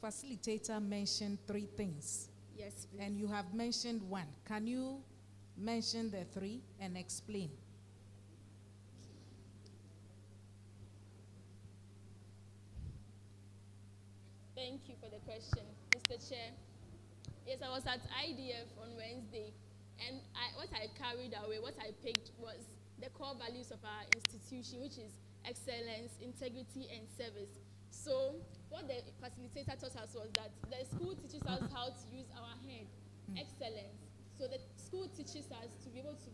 facilitator mentioned 3 things. Yes, please. And you have mentioned 1. Can you mention the 3 and explain? Thank you for the question, Mr. Chair. Yes, I was at IDF on Wednesday, and what I carried away, what I picked was the core values of our institution, which is excellence, integrity, and service. So what the facilitator taught us was that the school teaches us how to use our head, excellence. So the school teaches us to be able to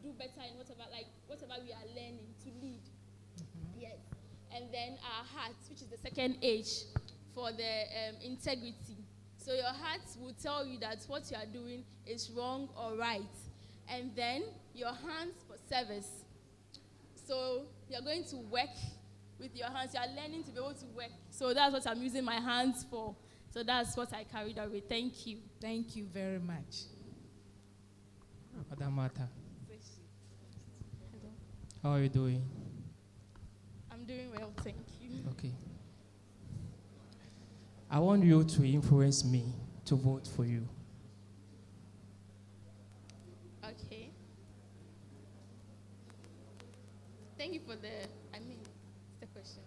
do better in whatever we are learning, to lead. Yes. And then our hearts, which is the second H for the integrity. So your heart will tell you that what you are doing is wrong or right. And then your hands for service. So you're going to work with your hands. You are learning to be able to work. So that's what I'm using my hands for. So that's what I carried away. Thank you. Thank you very much. Madam Martha, how are you doing? I'm doing well, thank you. Okay. I want you to influence me to vote for you. Okay. Thank you for the question.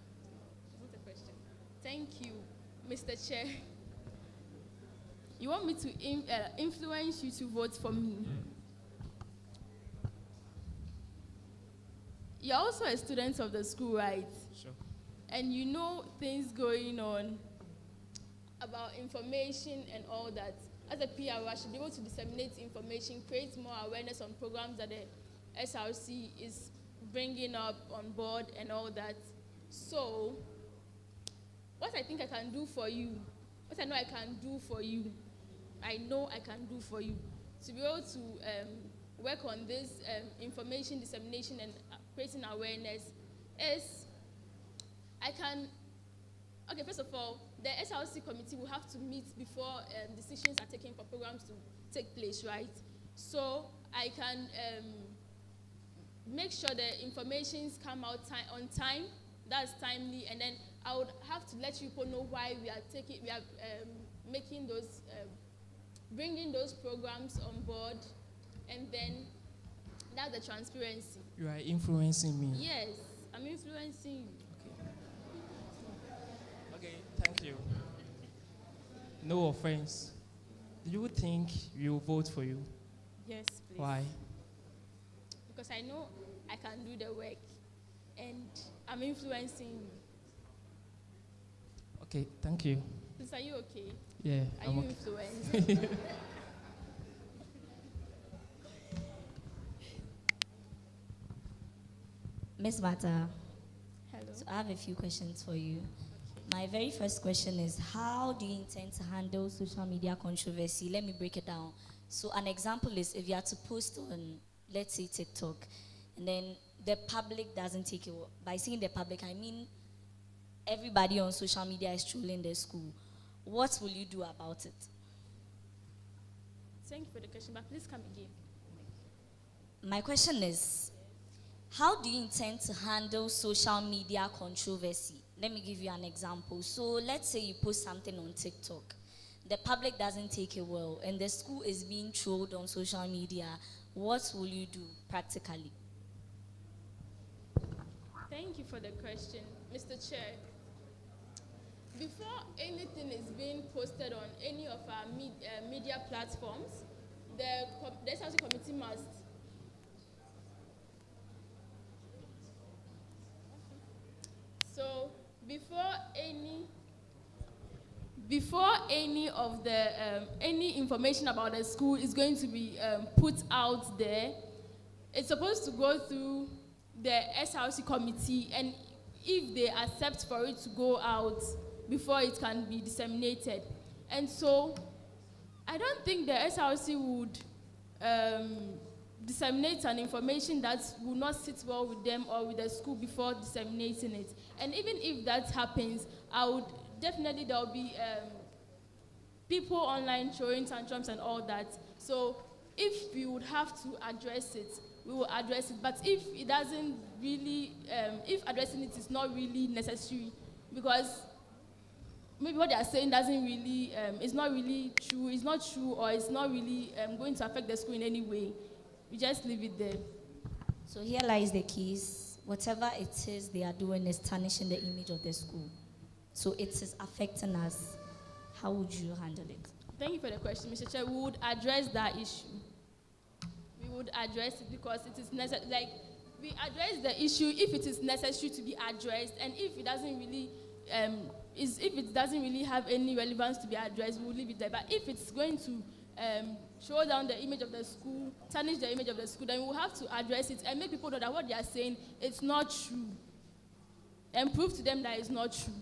It's a question. Thank you, Mr. Chair. You want me to influence you to vote for me? You're also a student of the school, right? Sure. And you know things going on about information and all that. As a PR, I should be able to disseminate information, create more awareness on programs that the SRC is bringing up on board and all that. So, what I think I can do for you, what I know I can do for you, I know I can do for you, to be able to work on this information dissemination and creating awareness is, okay, first of all, the SRC committee will have to meet before decisions are taken for programs to take place, right? So I can make sure the informations come out on time, that's timely, and then I would have to let you people know why we are making those, bringing those programs on board, and then that's the transparency. You are influencing me. Yes, I'm influencing you. Okay, thank you. No offense. Do you think we will vote for you? Yes, please. Why? Because I know I can do the work, and I'm influencing you. Okay, thank you. Please, are you okay? Yeah, Are I'm you okay. influenced? Ms. Mata, Hello. so I have a few questions for you. My very first question is, how do you intend to handle social media controversy? Let me break it down. So an example is if you are to post on, let's say, TikTok, and then the public doesn't take it. By saying the public, I mean everybody on social media is trolling the school. What will you do about it? Thank you for the question, but please come again. My question is, how do you intend to handle social media controversy? Let me give you an example. So let's say you post something on TikTok. The public doesn't take it well, and the school is being trolled on social media. What will you do practically? Thank you for the question, Mr. Chair. Before anything is being posted on any of our media platforms, the SRC committee must before any of the any information about the school is going to be put out there, it's supposed to go through the SRC committee, and if they accept for it to go out before it can be disseminated. And so I don't think the SRC would disseminate an information that will not sit well with them or with the school before disseminating it. And even if that happens, definitely there will be people online showing tantrums and all that. So if we would have to address it, we will address it. But if it doesn't really, if addressing it is not really necessary, because maybe what they are saying doesn't really, it's not really true, it's not true, or it's not really going to affect the school in any way, we just leave it there. So here lies the keys. Whatever it is they are doing is tarnishing the image of the school. So it is affecting us. How would you handle it? Thank you for the question, Mr. Chair. We would address that issue. We would address it because it is necessary. Like, we address the issue if it is necessary to be addressed, and if it doesn't really, if it doesn't really have any relevance to be addressed, we will leave it there. But if it's going to show down the image of the school, tarnish the image of the school, then we will have to address it and make people know that what they are saying is not true, and prove to them that it's not true.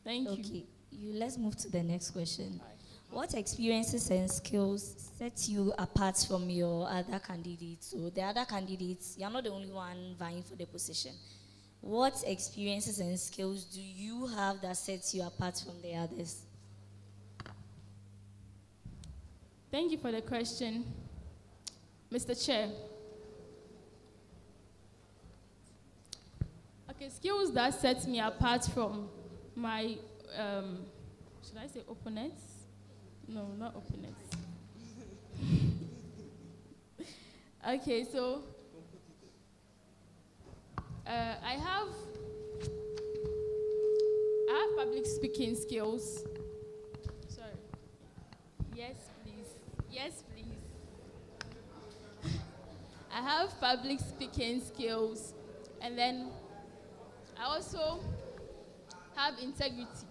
Thank you. Okay, let's move to the next question. What experiences and skills set you apart from your other candidates? So the other candidates, you're not the only one vying for the position. What experiences and skills do you have that sets you apart from the others? Thank you for the question, Mr. Chair. Okay, skills that set me apart from my, should I say opponents? No, not opponents. Okay, so I have public speaking skills. Sorry. Yes, please. Yes, please. I have public speaking skills, and then I also have integrity.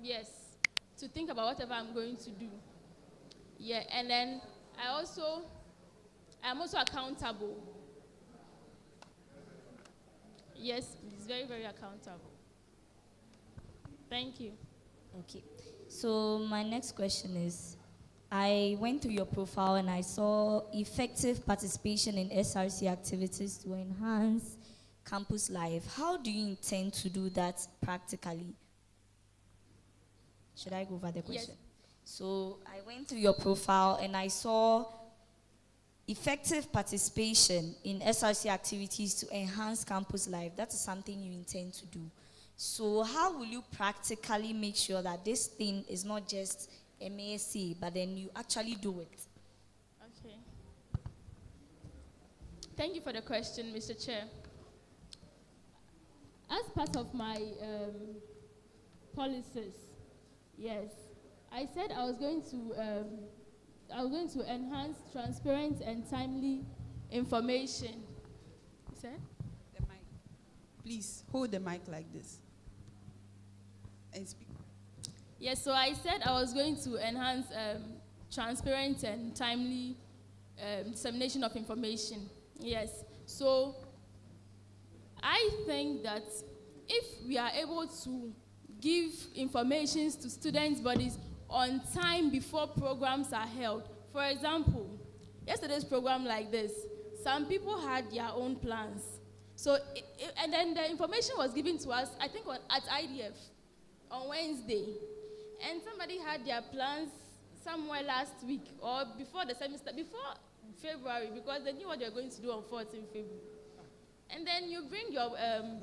Yes, to think about whatever I'm going to do. Yeah, and then I'm also accountable. Yes, please, very, very accountable. Thank you. Okay, so my next question is, I went through your profile and I saw effective participation in SRC activities to enhance campus life. How do you intend to do that practically? Should I go over the question? Yes. So I went through your profile and I saw effective participation in SRC activities to enhance campus life. That is something you intend to do. So how will you practically make sure that this thing is not just MASC, but then you actually do it? Okay. Thank you for the question, Mr. Chair. As part of my policies, yes, I said I was going to enhance transparent and timely information. You said? The mic. Please hold the mic like this and speak. Yes, so I said I was going to enhance transparent and timely dissemination of information. Yes, so I think that if we are able to give information to students' bodies on time before programs are held. For example, yesterday's program like this, some people had their own plans. So, and then the information was given to us, I think, at IDF on Wednesday. And somebody had their plans somewhere last week or before the semester, before February, because they knew what they were going to do on 14 February. And then you bring your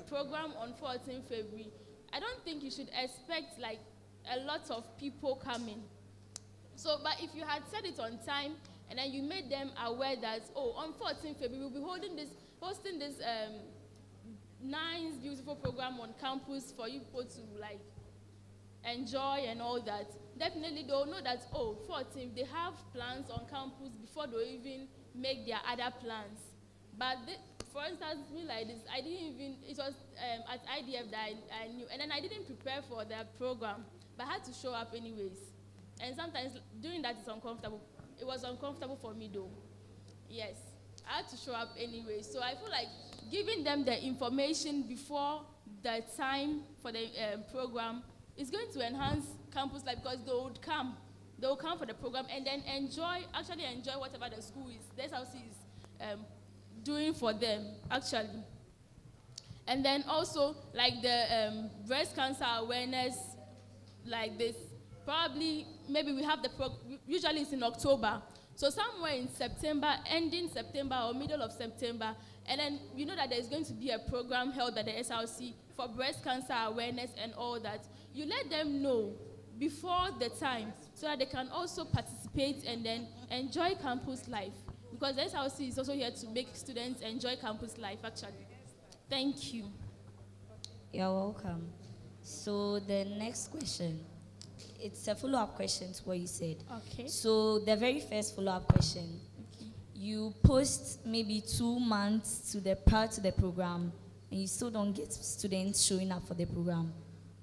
program on 14 February. I don't think you should expect like a lot of people coming. So, but if you had said it on time, and then you made them aware that, oh, on 14 February, we'll be hosting this nice, beautiful program on campus for you people to like enjoy and all that. Definitely they'll know that, oh, 14, they have plans on campus before they even make their other plans. But for instance, me like this, I didn't even, it was at IDF that I knew, and then I didn't prepare for the program, but I had to show up anyways. And sometimes doing that is uncomfortable. It was uncomfortable for me though. Yes, I had to show up anyway. So I feel like giving them the information before the time for the program is going to enhance campus life because they would come. They will come for the program and then actually enjoy whatever the school is, the SRC is doing for them, actually. And then also, like the breast cancer awareness, like this, probably, maybe we have usually it's in October. So somewhere in September, ending September or middle of September, and then you know that there's going to be a program held by the SRC for breast cancer awareness and all that. You let them know before the time so that they can also participate and then enjoy campus life. Because the SRC is also here to make students enjoy campus life, actually. Thank you. You're welcome. So the next question, it's a follow-up question to what you said. Okay. So the very first follow-up question, you post maybe 2 months prior to the program, and you still don't get students showing up for the program.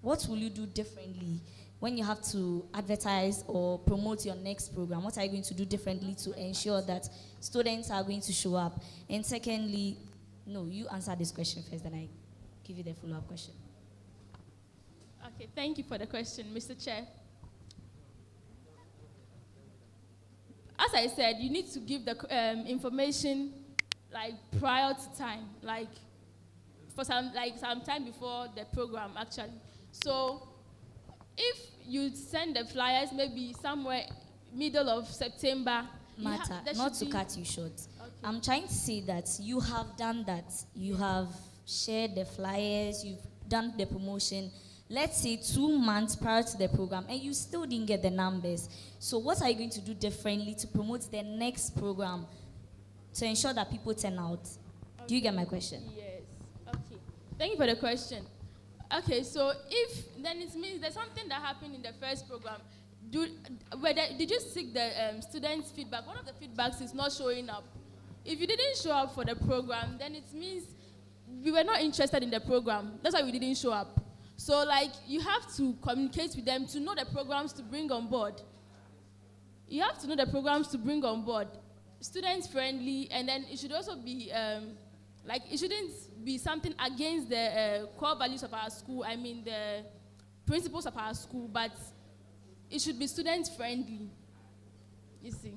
What will you do differently when you have to advertise or promote your next program? What are you going to do differently to ensure that students are going to show up? And secondly, no, you answer this question first, then I give you the follow-up question. Okay, thank you for the question, Mr. Chair. As I said, you need to give the information like prior to time, like for some time before the program, actually. So if you send the flyers maybe somewhere middle of September, Martha, not to cut you short. Okay. I'm trying to say that you have done that. You have shared the flyers, you've done the promotion. Let's say 2 months prior to the program, and you still didn't get the numbers. So what are you going to do differently to promote the next program to ensure that people turn out? Okay. Do you get my question? Yes. Okay. Thank you for the question. Okay, so then it means there's something that happened in the first program. Did you seek the students' feedback? One of the feedbacks is not showing up. If you didn't show up for the program, then it means we were not interested in the program. That's why we didn't show up. So, like, you have to communicate with them to know the programs to bring on board. You have to know the programs to bring on board. Student-friendly, and then it should also be, it shouldn't be something against the core values of our school, I mean the principles of our school, but it should be student-friendly, you see.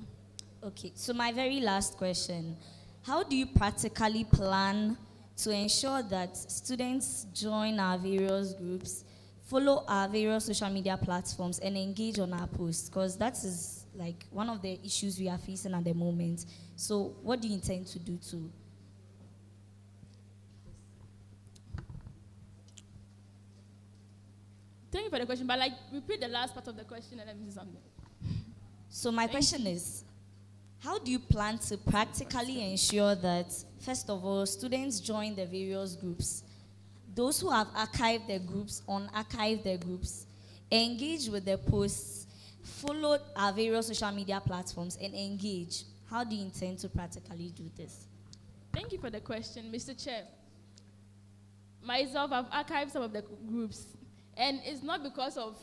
Okay, so my very last question. How do you practically plan to ensure that students join our various groups, follow our various social media platforms, and engage on our posts? Because that is like one of the issues we are facing at the moment. So what do you intend to do to? Thank you for the question, but repeat the last part of the question and let me do something. So my question is, how do you plan to practically ensure that, first of all, students join the various groups, those who have archived their groups, unarchive their groups, engage with the posts, follow our various social media platforms, and engage? How do you intend to practically do this? Thank you for the question, Mr. Chair. Myself, I've archived some of the groups, and it's not because of,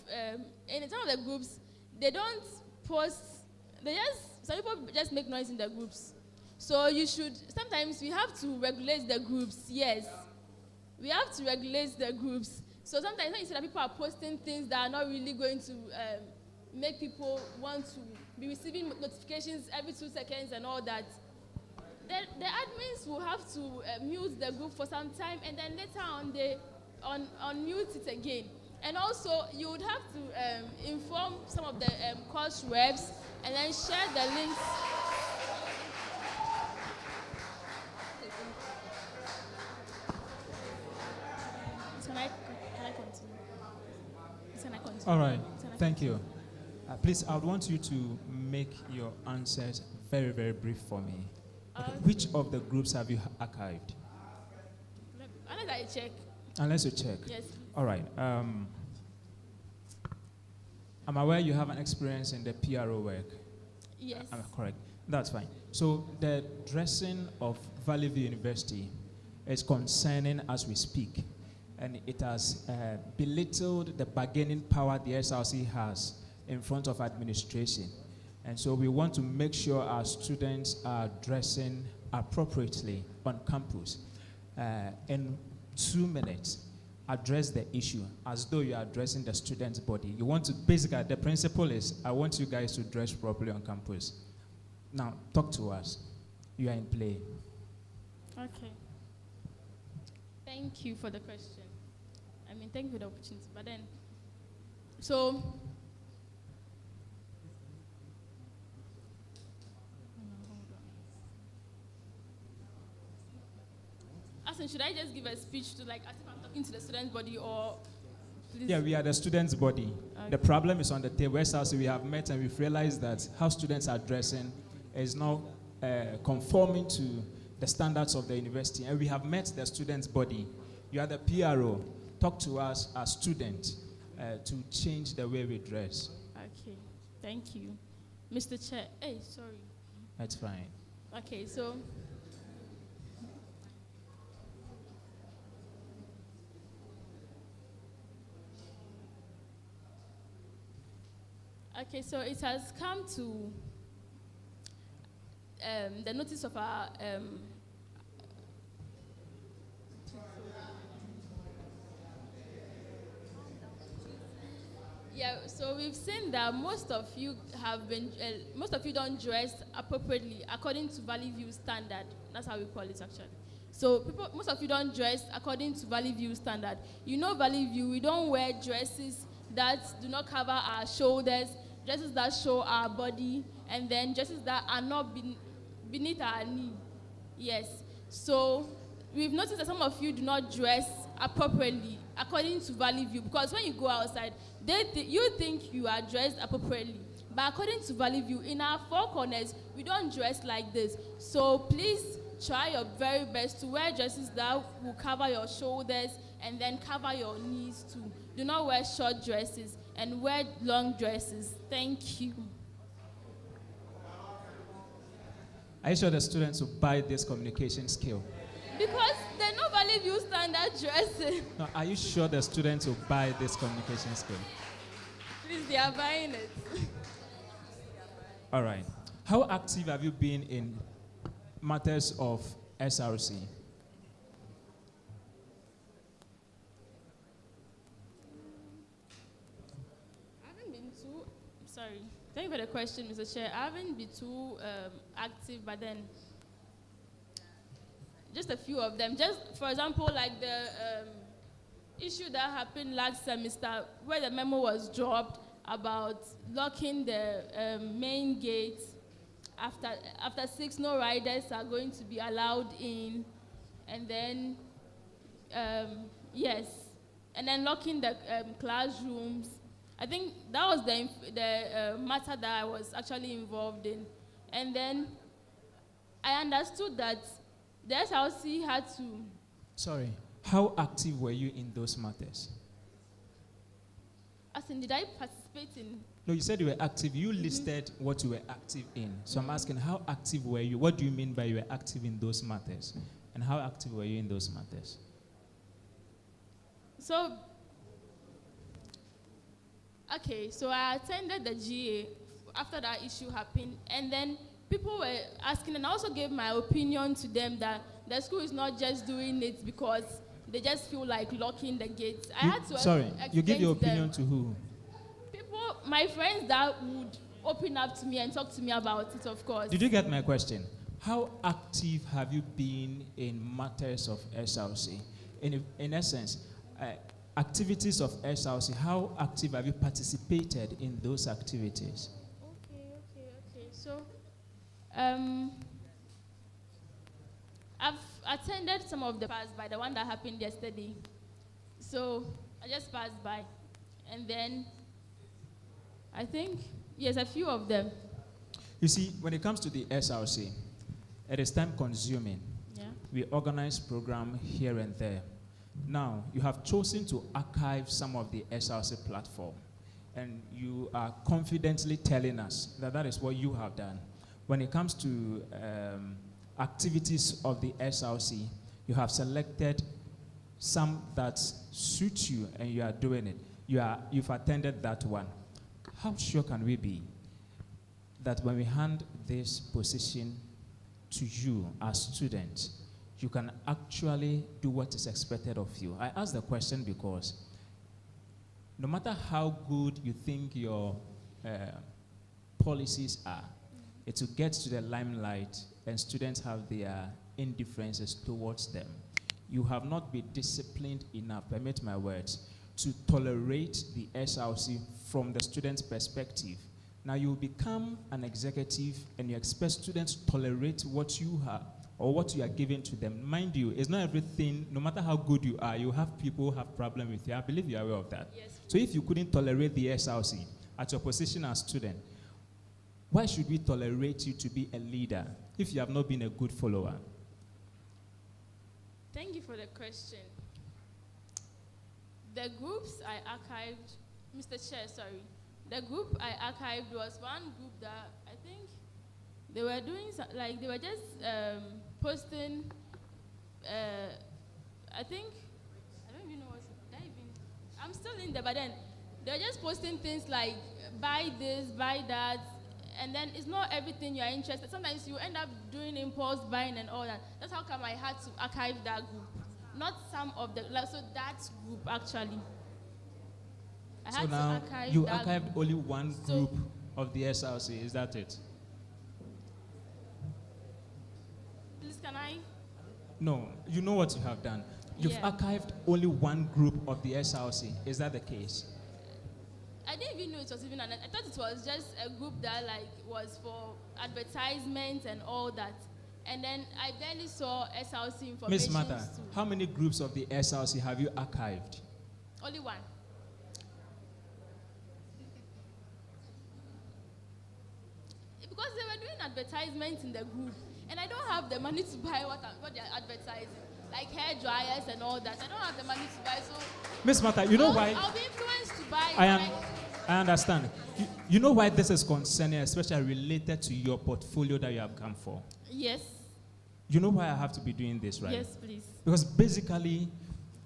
in some of the groups, they don't post, some people just make noise in the groups. So sometimes we have to regulate the groups, yes. We have to regulate the groups. So sometimes when you see that people are posting things that are not really going to make people want to be receiving notifications every 2 seconds and all that, the admins will have to mute the group for some time, and then later on they unmute it again. And also, you would have to inform some of the course reps and then share the links. Can I continue? Can I continue? All right. Thank you. Please, I would want you to make your answers very, very brief for me. Okay. Which of the groups have you archived? Unless I check. Unless you check. Yes. All right. I'm aware you have an experience in the PRO work. Yes. Am I correct? That's fine. So the dressing of Valley View University is concerning as we speak, and it has belittled the bargaining power the SRC has in front of administration. And so we want to make sure our students are dressing appropriately on campus. In 2 minutes, address the issue as though you are addressing the student's body. You want to, basically, the principle is, I want you guys to dress properly on campus. Now, talk to us. You are in play. Okay. Thank you for the question. I mean, thank you for the opportunity. But then, so, should I just give a speech to, like, as if I'm talking to the student's body, or please? Yeah, we are the student's body. Okay. The problem is on the table. SRC, we have met and we've realized that how students are dressing is not conforming to the standards of the university. And we have met the student's body. You are the PRO. Talk to us as students to change the way we dress. Okay, thank you. Mr. Chair, hey, sorry. That's fine. Okay, so, it has come to the notice of our so we've seen that most of you don't dress appropriately according to Valley View standard. That's how we call it, actually. So most of you don't dress according to Valley View standard. You know, Valley View, we don't wear dresses that do not cover our shoulders, dresses that show our body, and then dresses that are not beneath our knee. Yes. So we've noticed that some of you do not dress appropriately according to Valley View, because when you go outside, you think you are dressed appropriately. But according to Valley View, in our four corners, we don't dress like this. So please try your very best to wear dresses that will cover your shoulders and then cover your knees too. Do not wear short dresses and wear long dresses. Thank you. Are you sure the students will buy this communication skill? Because they know Valley View standard dressing. No, are you sure the students will buy this communication skill? Please, they are buying it. All right. How active have you been in matters of SRC? Sorry. Thank you for the question, Mr. Chair. I haven't been too active, but then just a few of them. Just, for example, like the issue that happened last semester where the memo was dropped about locking the main gate. After 6, no riders are going to be allowed in. And then, yes. And then locking the classrooms. I think that was the matter that I was actually involved in. And then I understood that the SRC had to... Sorry, how active were you in those matters? As in, did I participate in... No, you said you were active. You listed what you were active in. So I'm asking, how active were you? What do you mean by you were active in those matters? And how active were you in those matters? So, okay, so I attended the GA after that issue happened, and then people were asking, and I also gave my opinion to them that the school is not just doing it because they just feel like locking the gates. I had to Sorry, you give your explain opinion to who? People, my friends that would open up to me and talk to me about it, of course. Did you get my question? how active have you been in matters of SRC? In essence, activities of SRC, how active have you participated in those activities? Okay. So, I've attended some of the passed by, the one that happened yesterday. So, I just passed by. And then, I think, yes, a few of them. You see, when it comes to the SRC, it is time consuming. Yeah. We organize program here and there. Now, you have chosen to archive some of the SRC platform, and you are confidently telling us that that is what you have done. When it comes to activities of the SRC, you have selected some that suit you, and you are doing it. You've attended that one. How sure can we be that when we hand this position to you as students, you can actually do what is expected of you? I ask the question because no matter how good you think your policies are, it will get to the limelight and students have their indifferences towards them. You have not been disciplined enough, permit my words, to tolerate the SRC from the student's perspective. Now you become an executive and you expect students to tolerate what you have or what you are giving to them. Mind you, it's not everything, no matter how good you are, you have people who have problems with you. I believe you are aware of that. Yes. So if you couldn't tolerate the SRC at your position as student, why should we tolerate you to be a leader if you have not been a good follower? Thank you for the question. The groups I archived, Mr. Chair, sorry. The group I archived was one group that I think they were doing, they were just posting, I don't even know what's diving. I'm still in there, but then they're just posting things like, buy this, buy that, and then it's not everything you're interested. Sometimes you end up doing impulse buying and all that. That's how come I had to archive that group. Not some of the, so that group actually. I So had to now archive you that archived group. only one group of the SRC, is that it? Please, can I? No, you know what you have done. You've Yeah. archived only one group of the SRC, is that the case? I didn't even know it was even I thought it was just a group that was for advertisements and all that. And then I barely saw SRC information. Miss Martha, how many groups of the SRC have you archived? Only one. Because they were doing advertisements in the group, and I don't have the money to buy what they're advertising, like hair dryers and all that. I don't have the money to buy, so. Miss Martha, you know why? I'll be influenced to buy. I understand. You know why this is concerning, especially related to your portfolio that you have come for? Yes. You know why I have to be doing this, right? Yes, please. Because basically,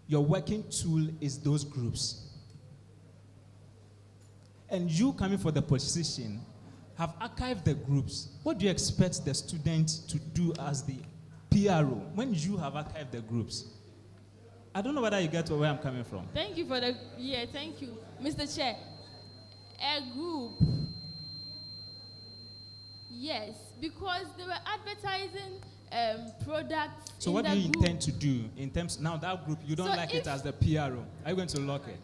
your working tool is those groups. And you coming for the position have archived the groups. What do you expect the student to do as the PRO when you have archived the groups? I don't know whether you get where I'm coming from. Thank you for the, thank you. Mr. Chair, a group, yes, because they were advertising products. So what do you intend to do in terms, now that group, you don't like it as the PRO. Are you going to lock it?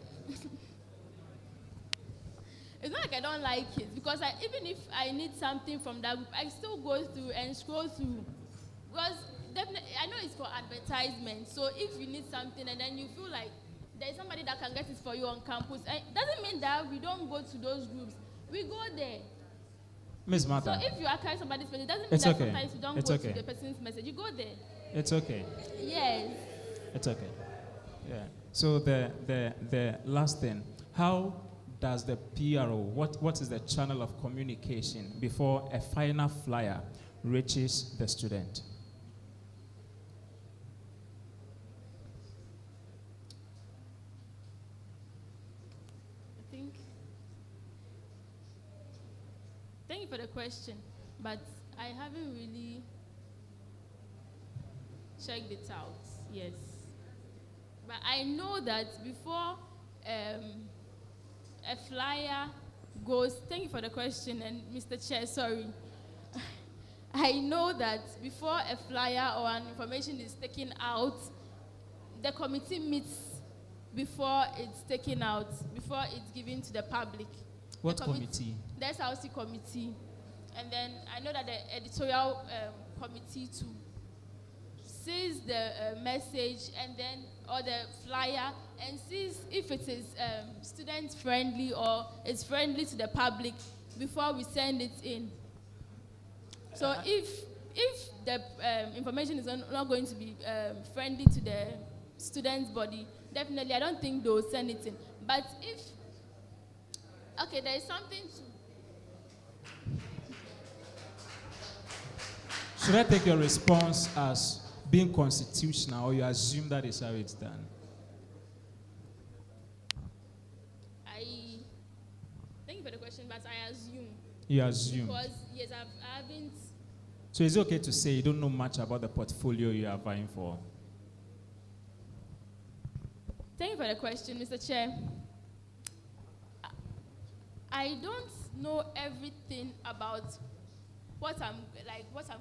It's not like I don't like it, because even if I need something from that group, I still go through and scroll through. Because definitely, I know it's for advertisement, so if you need something and then you feel like there's somebody that can get it for you on campus, it doesn't mean that we don't go to those groups. We go there. Ms. Martha. So if you archive somebody's message, it doesn't mean It's that okay. sometimes you don't It's go okay. to the person's message. You go there. It's okay. Yes. It's okay. Yeah. So the last thing, how does the PRO, what is the channel of communication before a final flyer reaches the student? Thank you for the question, but I haven't really checked it out. Yes. But I know that before a flyer goes, thank you for the question, and Mr. Chair, sorry. I know that before a flyer or an information is taken out, the committee meets before it's taken out, before it's given to the public. What committee? The SRC committee. And then I know that the editorial committee too sees the message and then, or the flyer, and sees if it is student friendly or it's friendly to the public before we send it in. So if the information is not going to be friendly to the student's body, definitely I don't think they'll send it in. But if, okay, there is something to. Should I take your response as being constitutional, or you assume that is how it's done? Thank you for the question, but I assume. You assume. Because, yes, I haven't. So is it okay to say you don't know much about the portfolio you are vying for? Thank you for the question, Mr. Chair. I don't know everything about what I'm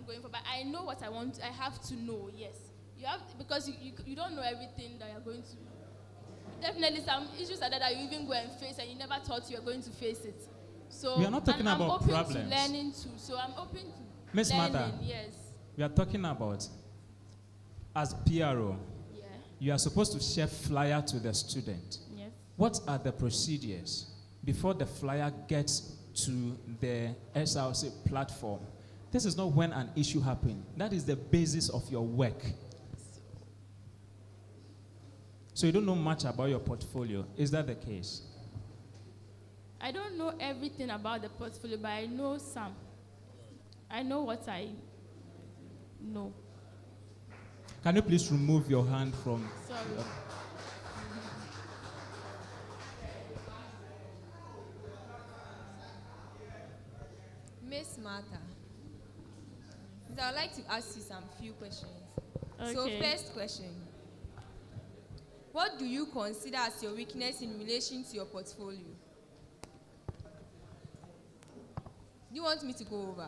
going for, but I know what I want. I have to know. Yes, you have, because you don't know everything that you're going to. Definitely, some issues are that you even go and face, and you never thought you were going to face it. So we are not talking about I'm problems. open to learning too. So I'm open to Ms. learning. Martha, yes. We are talking about, as PRO, you are supposed to share flyer to the student. Yes. What are the procedures before the flyer gets to the SRC platform? This is not when an issue happens. That is the basis of your work. So you don't know much about your portfolio. Is that the case? I don't know everything about the portfolio, but I know some. I know what I know. Can you please remove your hand from... Sorry. Miss Martha, I would like to ask you some few questions. Okay. So first question, what do you consider as your weakness in relation to your portfolio? Do you want me to go over?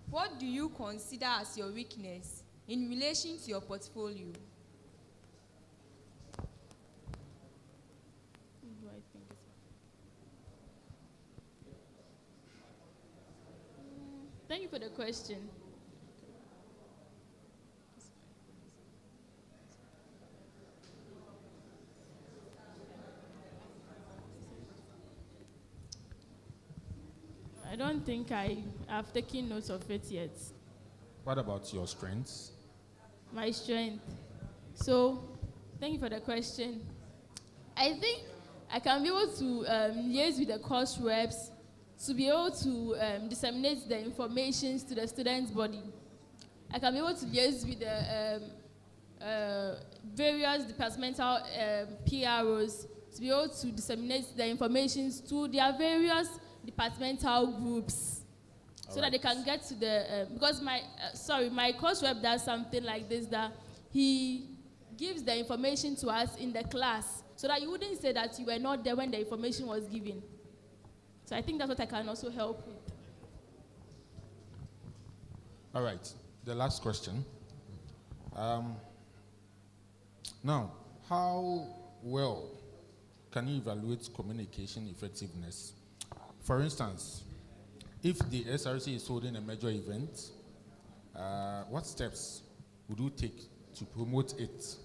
What do you consider as your weakness in relation to your portfolio? Thank you for the question. I don't think I have taken note of it yet. What about your strengths? My strength. So, thank you for the question. I think I can be able to liaise with the course reps to be able to disseminate the information to the student's body. I can be able to liaise with the various departmental PROs to be able to disseminate the information to their various departmental groups, so that they can get to the because my course rep does something like this, that he gives the information to us in the class, so that you wouldn't say that you were not there when the information was given. So I think that's what I can also help with. All right, the last question. Now, how well can you evaluate communication effectiveness? For instance, if the SRC is holding a major event, what steps would you take to promote it?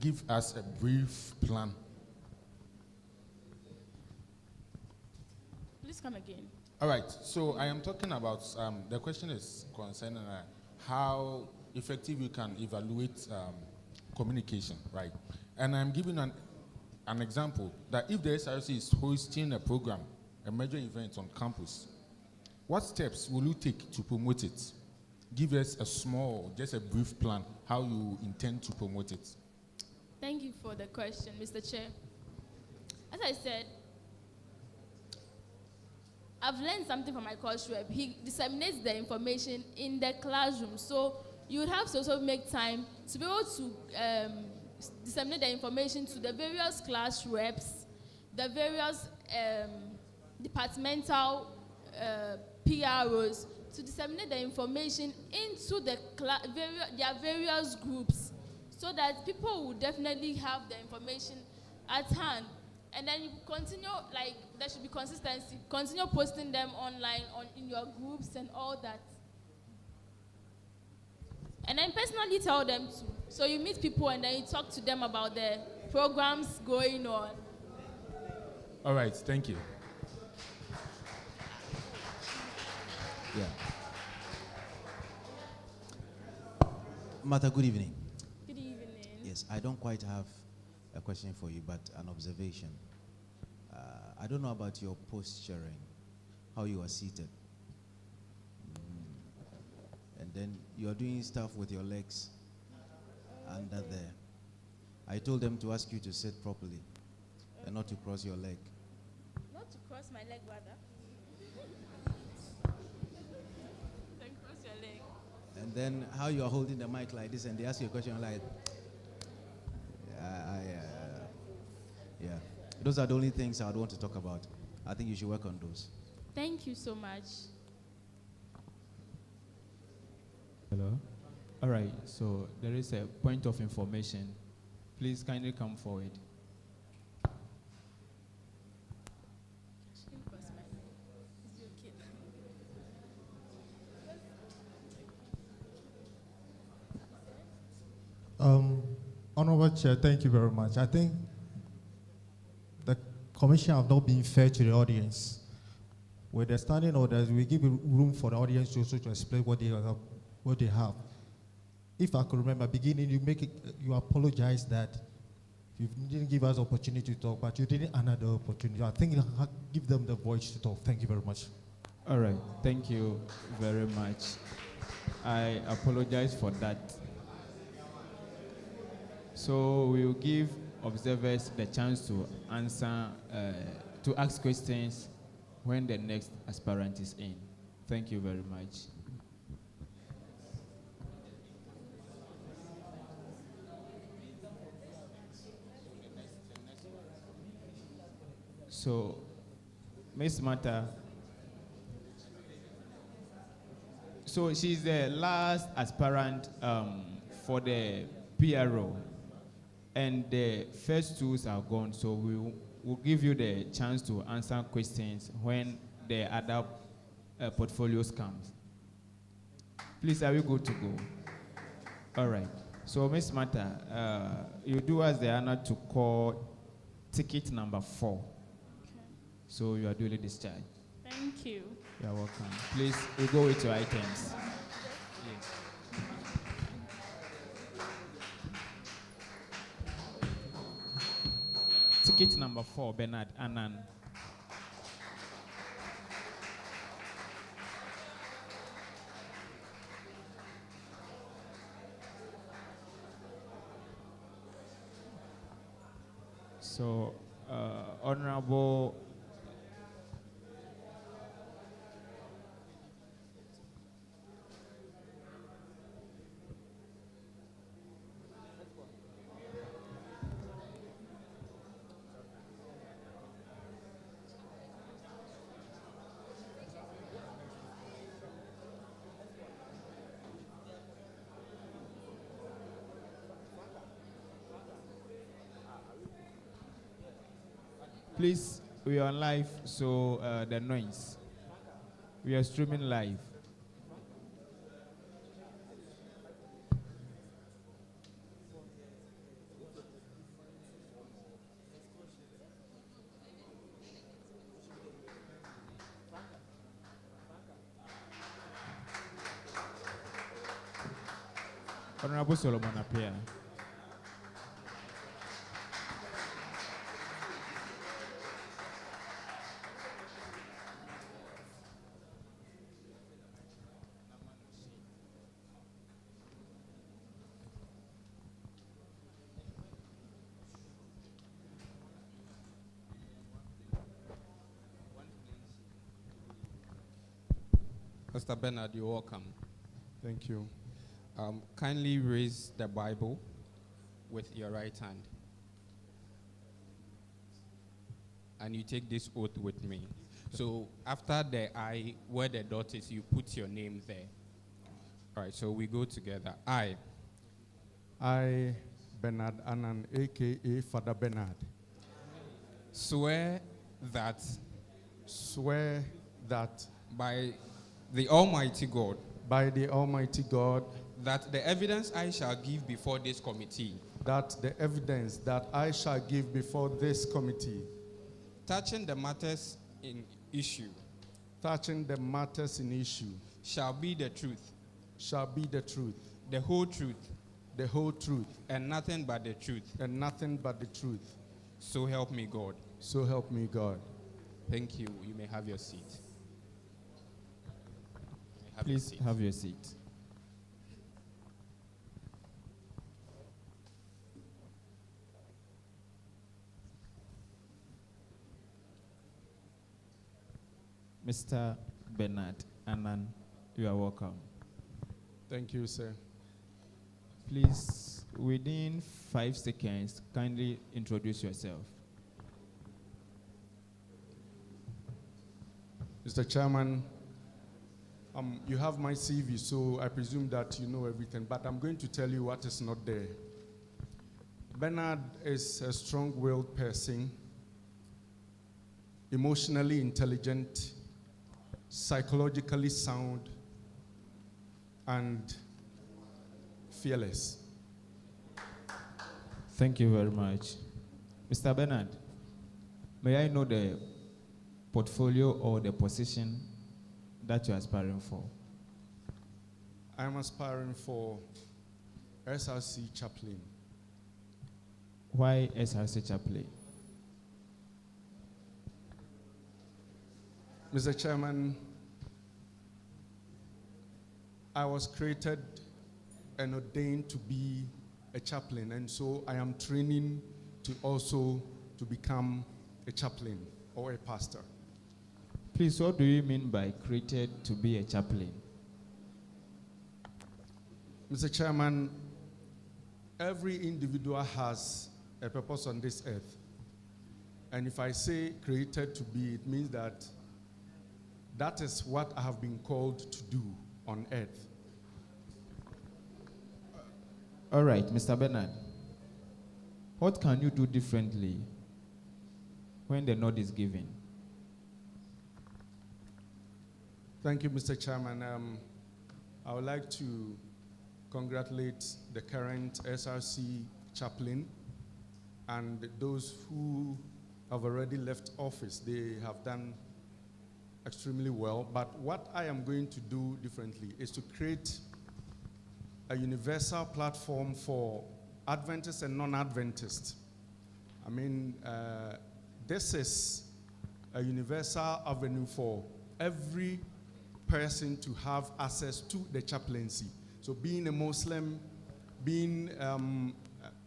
Give us a brief plan. Please come again. All right, so I am talking about, the question is concerning how effective you can evaluate communication, right? And I'm giving an example that if the SRC is hosting a program, a major event on campus, what steps will you take to promote it? Give us a small, just a brief plan, how you intend to promote it. Thank you for the question, Mr. Chair. As I said, I've learned something from my course rep. He disseminates the information in the classroom. So you would have to also make time to be able to disseminate the information to the various class reps, the various departmental PROs to disseminate the information into their various groups so that people will definitely have the information at hand. And then you continue, like, there should be consistency. Continue posting them online in your groups and all that. And then personally tell them too. So you meet people and then you talk to them about the programs going on. All right, thank you. Yeah. Martha, good evening. Good evening. Yes, I don't quite have a question for you, but an observation. I don't know about your posturing, how you are seated. And then you are doing stuff with your legs under there. I told them to ask you to sit properly and not to cross your leg. Not to cross my leg, brother. Then cross your leg. And then how you are holding the mic like this and they ask you a question like, yeah. Those are the only things I would want to talk about. I think you should work on those. Thank you so much. Hello? All right, so there is a point of information. Please kindly come forward. Honorable Chair, thank you very much. I think the Commission have not been fair to the audience. With the standing orders, we give room for the audience to also to explain what they have. If I could remember, beginning, you apologize that you didn't give us opportunity to talk, but you didn't honor the opportunity. I think give them the voice to talk. Thank you very much. All right, thank you very much. I apologize for that. So we will give observers the chance to answer, to ask questions when the next aspirant is in. Thank you very much. So, Ms. Mata, so she's the last aspirant for the PRO, and the first two are gone, so we'll give you the chance to answer questions when the other portfolios come. Please, are we good to go? All right. So, Ms. Mata, you do us the honor to call ticket number 4. So you are duly discharged. Thank you. You are welcome. Please, we go with your items. Yes. Ticket number 4, Bernard Annan. So, Honorable please, we are on live, so the noise. We are streaming live. Honorable Solomon Appiah. Pastor Bernard, you're welcome. Thank you. Kindly raise the Bible with your right hand. And you take this oath with me. So after the I, where the dot is, you put your name there. All right, so we go together. I, Bernard Annan, a.k.a. Father Bernard, swear that by the Almighty God, that the evidence I shall give before this committee, touching the matters in issue, shall be the truth, the whole truth, and nothing but the truth. So help me God. Thank you. You may have your seat. Please have your seat. Mr. Bernard Annan, you are welcome. Thank you, sir. Please, within 5 seconds, kindly introduce yourself. Mr. Chairman, you have my CV, so I presume that you know everything, but I'm going to tell you what is not there. Bernard is a strong-willed person, emotionally intelligent, psychologically sound, and fearless. Thank you very much. Mr. Bernard, may I know the portfolio or the position that you're aspiring for? I'm aspiring for SRC chaplain. Why SRC chaplain? Mr. Chairman, I was created and ordained to be a chaplain, and so I am training to become a chaplain or a pastor. Please, what do you mean by created to be a chaplain? Mr. Chairman, every individual has a purpose on this earth. And if I say created to be, it means that that is what I have been called to do on earth. All right, Mr. Bernard, what can you do differently when the nod is given? Thank you, Mr. Chairman. I would like to congratulate the current SRC chaplain and those who have already left office. They have done extremely well. But what I am going to do differently is to create a universal platform for Adventists and non-Adventists. I mean, this is a universal avenue for every person to have access to the chaplaincy. So being a Muslim, being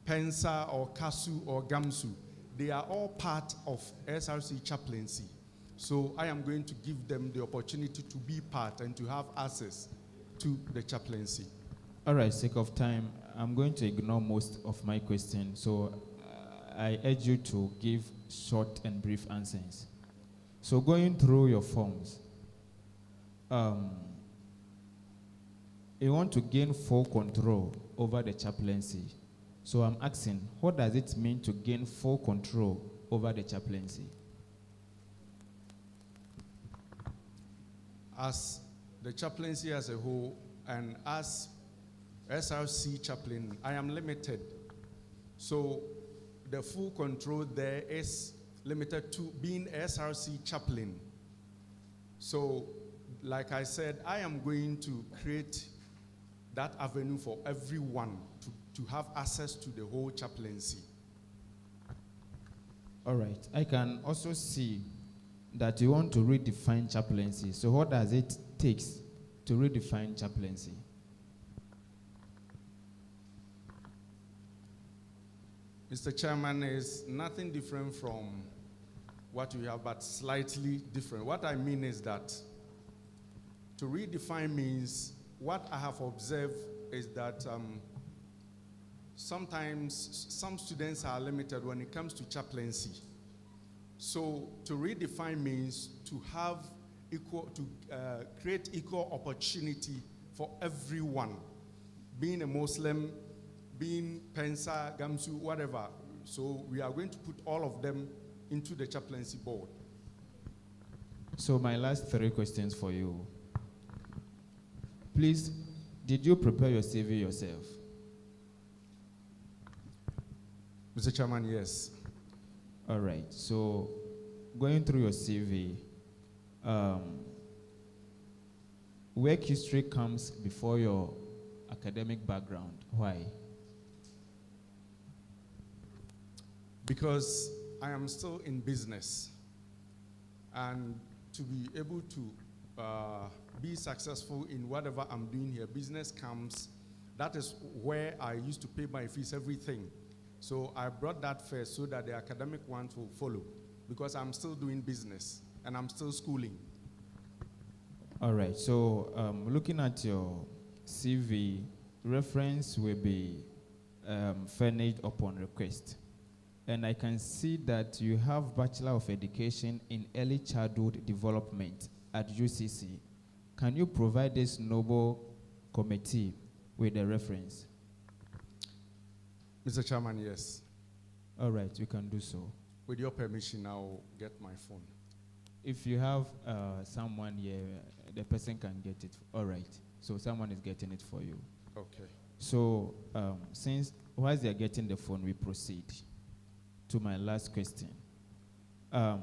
Pensa or Kasu or Gamsu, they are all part of SRC chaplaincy. So I am going to give them the opportunity to be part and to have access to the chaplaincy. All right, sake of time, I'm going to ignore most of my questions. So I urge you to give short and brief answers. So going through your forms, you want to gain full control over the chaplaincy. So I'm asking, what does it mean to gain full control over the chaplaincy? As the chaplaincy as a whole, and as SRC chaplain, I am limited. So the full control there is limited to being SRC chaplain. So, like I said, I am going to create that avenue for everyone to have access to the whole chaplaincy. All right. I can also see that you want to redefine chaplaincy. So what does it take to redefine chaplaincy? Mr. Chairman, is nothing different from what we have, but slightly different. What I mean is that to redefine means what I have observed is that sometimes some students are limited when it comes to chaplaincy. So to redefine means to have create equal opportunity for everyone, being a Muslim, being Pensa, Gamsu, whatever. So we are going to put all of them into the chaplaincy board. So my last 3 questions for you. Please, did you prepare your CV yourself? Mr. Chairman, yes. All right. So going through your CV, work history comes before your academic background. Why? Because I am still in business, and to be able to be successful in whatever I'm doing here, business comes. That is where I used to pay my fees, everything. So I brought that first so that the academic ones will follow, because I'm still doing business and I'm still schooling. All right. So looking at your CV, reference will be furnished upon request. And I can see that you have Bachelor of Education in Early Childhood Development at UCC. Can you provide this noble committee with a reference? Mr. Chairman, yes. All right, you can do so. With your permission, I'll get my phone. If you have someone here, the person can get it. All right. So someone is getting it for you. Okay. So whilst they are getting the phone, we proceed to my last question. On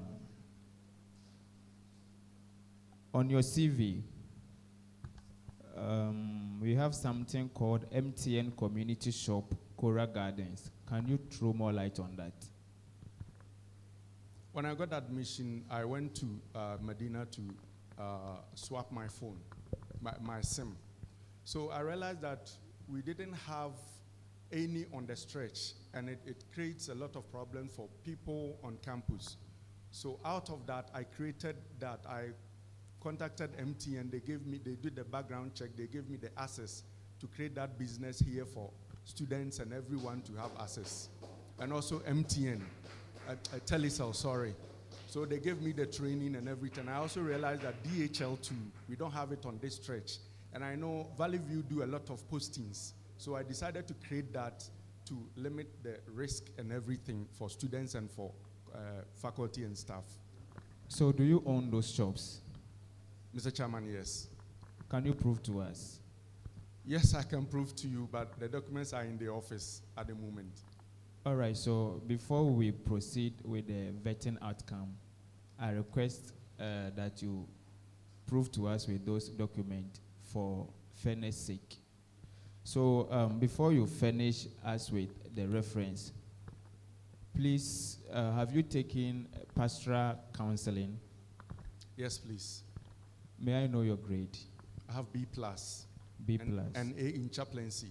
your CV, we have something called MTN Community Shop, Cora Gardens. Can you throw more light on that? When I got admission, I went to Medina to swap my phone, my SIM. So I realized that we didn't have any on the stretch, and it creates a lot of problems for people on campus. So out of that, I created that. I contacted MTN. They did the background check. They gave me the access to create that business here for students and everyone to have access. And also MTN, Telecel, sorry. So they gave me the training and everything. I also realized that DHL too, we don't have it on this stretch. And I know Valley View do a lot of postings. So I decided to create that to limit the risk and everything for students and for faculty and staff. So do you own those shops? Mr. Chairman, yes. Can you prove to us? Yes, I can prove to you, but the documents are in the office at the moment. All right, so before we proceed with the vetting outcome, I request that you prove to us with those documents for fairness sake. So before you furnish us with the reference, please, have you taken pastoral counseling? Yes, please. May I know your grade? I have B+. B+. And A in chaplaincy.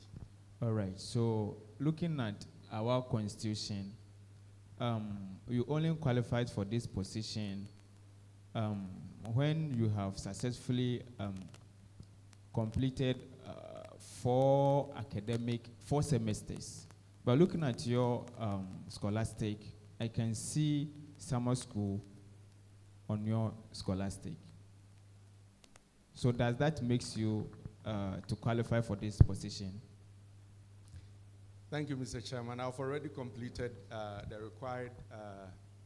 All right, so looking at our constitution, you only qualified for this position when you have successfully completed 4 semesters. But looking at your scholastic, I can see summer school on your scholastic. So does that makes you to qualify for this position? Thank you, Mr. Chairman. I've already completed the required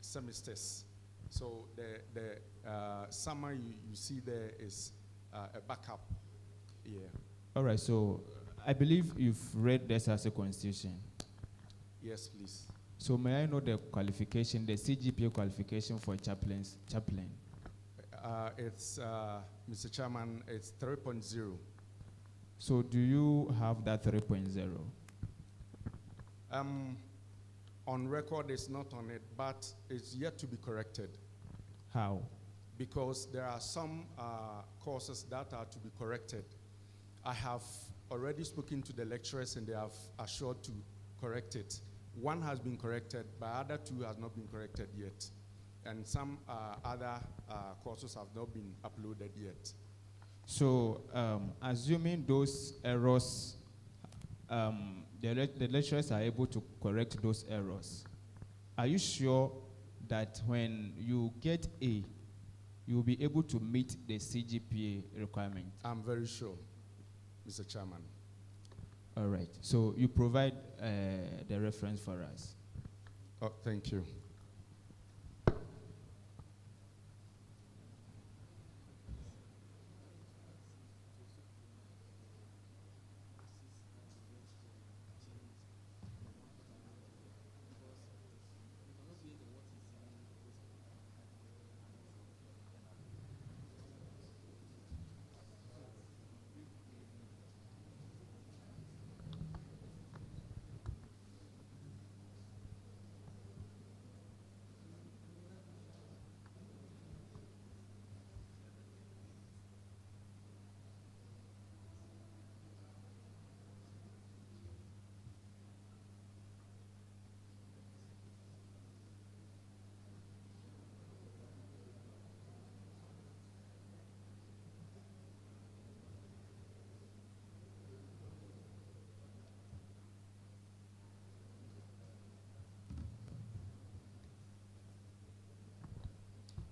semesters. So the summer you see there is a backup year. All right, so I believe you've read the SRC Constitution. Yes, please. So may I know the qualification, the CGPA qualification for chaplain? It's, Mr. Chairman, it's 3.0. So do you have that 3.0? On record, it's not on it, but it's yet to be corrected. How? Because there are some courses that are to be corrected. I have already spoken to the lecturers and they have assured to correct it. One has been corrected, but other 2 has not been corrected yet. And some other courses have not been uploaded yet. So assuming those errors, the lecturers are able to correct those errors, are you sure that when you get A, you'll be able to meet the CGPA requirement? I'm very sure, Mr. Chairman. All right. So you provide the reference for us. Oh, thank you.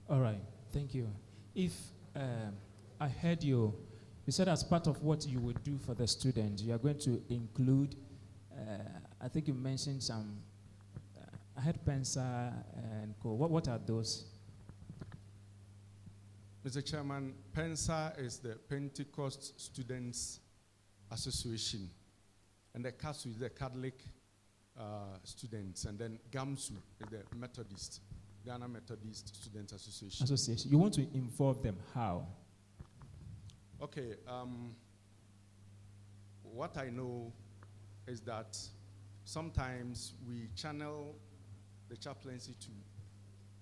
All right, thank you. If I heard you, you said as part of what you would do for the students, you are going to include, I think you mentioned some, I heard PENSA and co. What are those? Mr. Chairman, PENSA is the Pentecost Students Association, and the CASU is the Catholic students, and then GAMSU is the Methodist, Ghana Methodist Students Association. You want to involve them, how? Okay, what I know is that sometimes we channel the chaplaincy to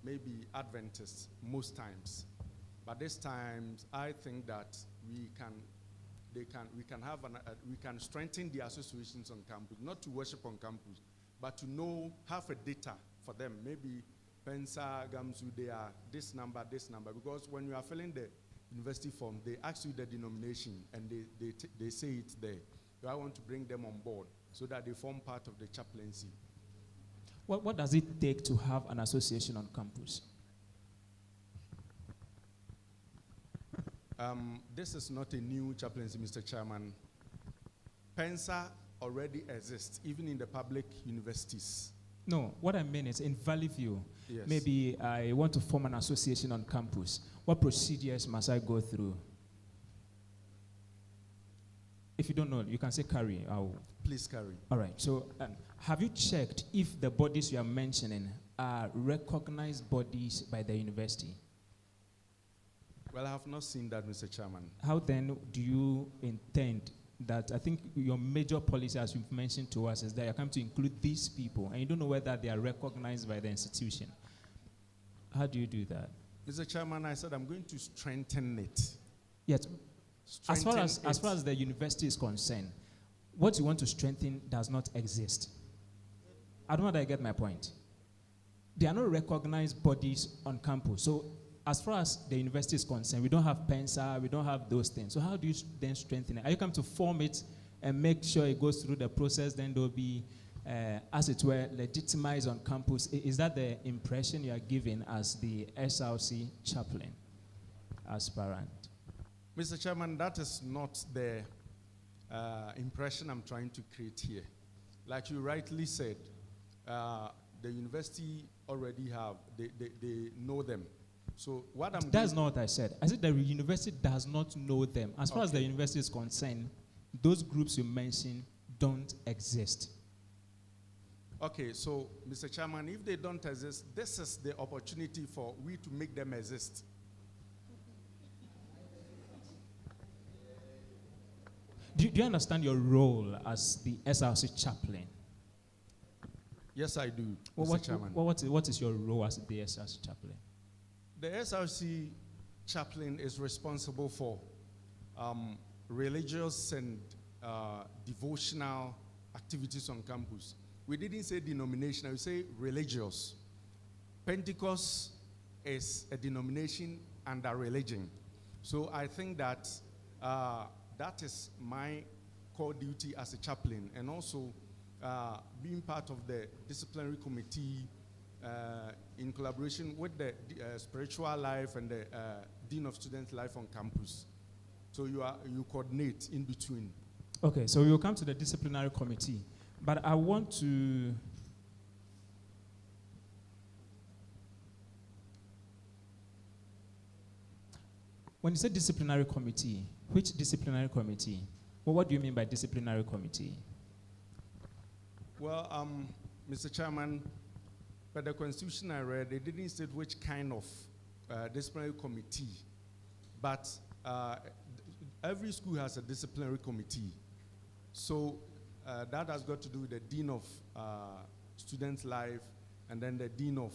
maybe Adventists, most times. But this time, I think that we can strengthen the associations on campus, not to worship on campus, but to have a data for them. Maybe Pensa, Gamsu, they are this number, because when you are filling the university form, they ask you the denomination and they say it there. So I want to bring them on board so that they form part of the chaplaincy. What does it take to have an association on campus? This is not a new chaplaincy, Mr. Chairman. PENSA already exists, even in the public universities. No, what I mean is in Valley View, yes. Maybe I want to form an association on campus. What procedures must I go through? If you don't know, you can say carry. Please carry. All right. So have you checked if the bodies you are mentioning are recognized bodies by the university? Well, I have not seen that, Mr. Chairman. How then do you intend that? I think your major policy, as you've mentioned to us, is that you're coming to include these people, and you don't know whether they are recognized by the institution. How do you do that? Mr. Chairman, I said I'm going to strengthen it. Yes. As far as the university is concerned, what you want to strengthen does not exist. I don't know that I get my point. They are not recognized bodies on campus. So as far as the university is concerned, we don't have PENSA, we don't have those things. So how do you then strengthen it? Are you coming to form it and make sure it goes through the process, then there will be, as it were, legitimized on campus? Is that the impression you are giving as the SRC chaplain aspirant? Mr. Chairman, that is not the impression I'm trying to create here. Like you rightly said, the university already have, they know them. So what That's not what I said. I said the university does not know them. As far as the university is concerned, those groups you mentioned don't exist. Okay, so Mr. Chairman, if they don't exist, this is the opportunity for we to make them exist. Do you understand your role as the SRC chaplain? Yes, I do, Mr. Chairman. What is your role as the SRC chaplain? The SRC chaplain is responsible for religious and devotional activities on campus. We didn't say denominational, we say religious. Pentecost is a denomination and a religion. So I think that that is my core duty as a chaplain, and also being part of the disciplinary committee in collaboration with the spiritual life and the Dean of Student Life on campus. So you coordinate in between. Okay, so we will come to the disciplinary committee. But I want to... When you say disciplinary committee, which disciplinary committee? Well, what do you mean by disciplinary committee? Well, Mr. Chairman, by the constitution I read, they didn't state which kind of disciplinary committee, but every school has a disciplinary committee. So that has got to do with the Dean of Student Life and then the Dean of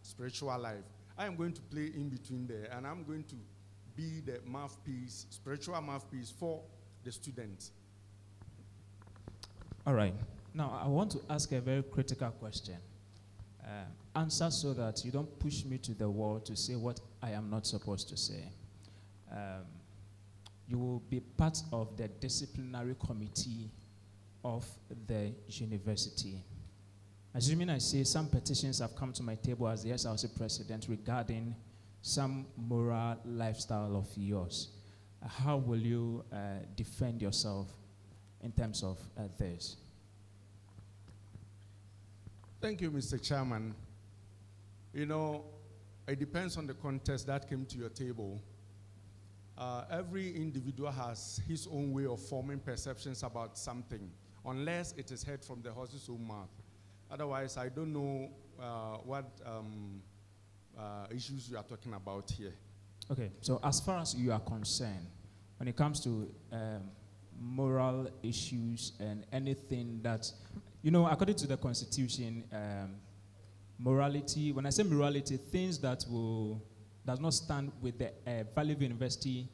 Spiritual Life. I am going to play in between there, and I'm going to be the mouthpiece, spiritual mouthpiece for the students. All right. Now, I want to ask a very critical question. Answer so that you don't push me to the wall to say what I am not supposed to say. You will be part of the disciplinary committee of the university. Assuming I say some petitions have come to my table as the SRC president regarding some moral lifestyle of yours, how will you defend yourself in terms of this? Thank you, Mr. Chairman. You know, it depends on the context that came to your table. Every individual has his own way of forming perceptions about something, unless it is heard from the horse's own mouth. Otherwise, I don't know what issues you are talking about here. Okay, so as far as you are concerned, when it comes to moral issues and anything that, you know, according to the Constitution, morality, when I say morality, things that does not stand with the Valley View University,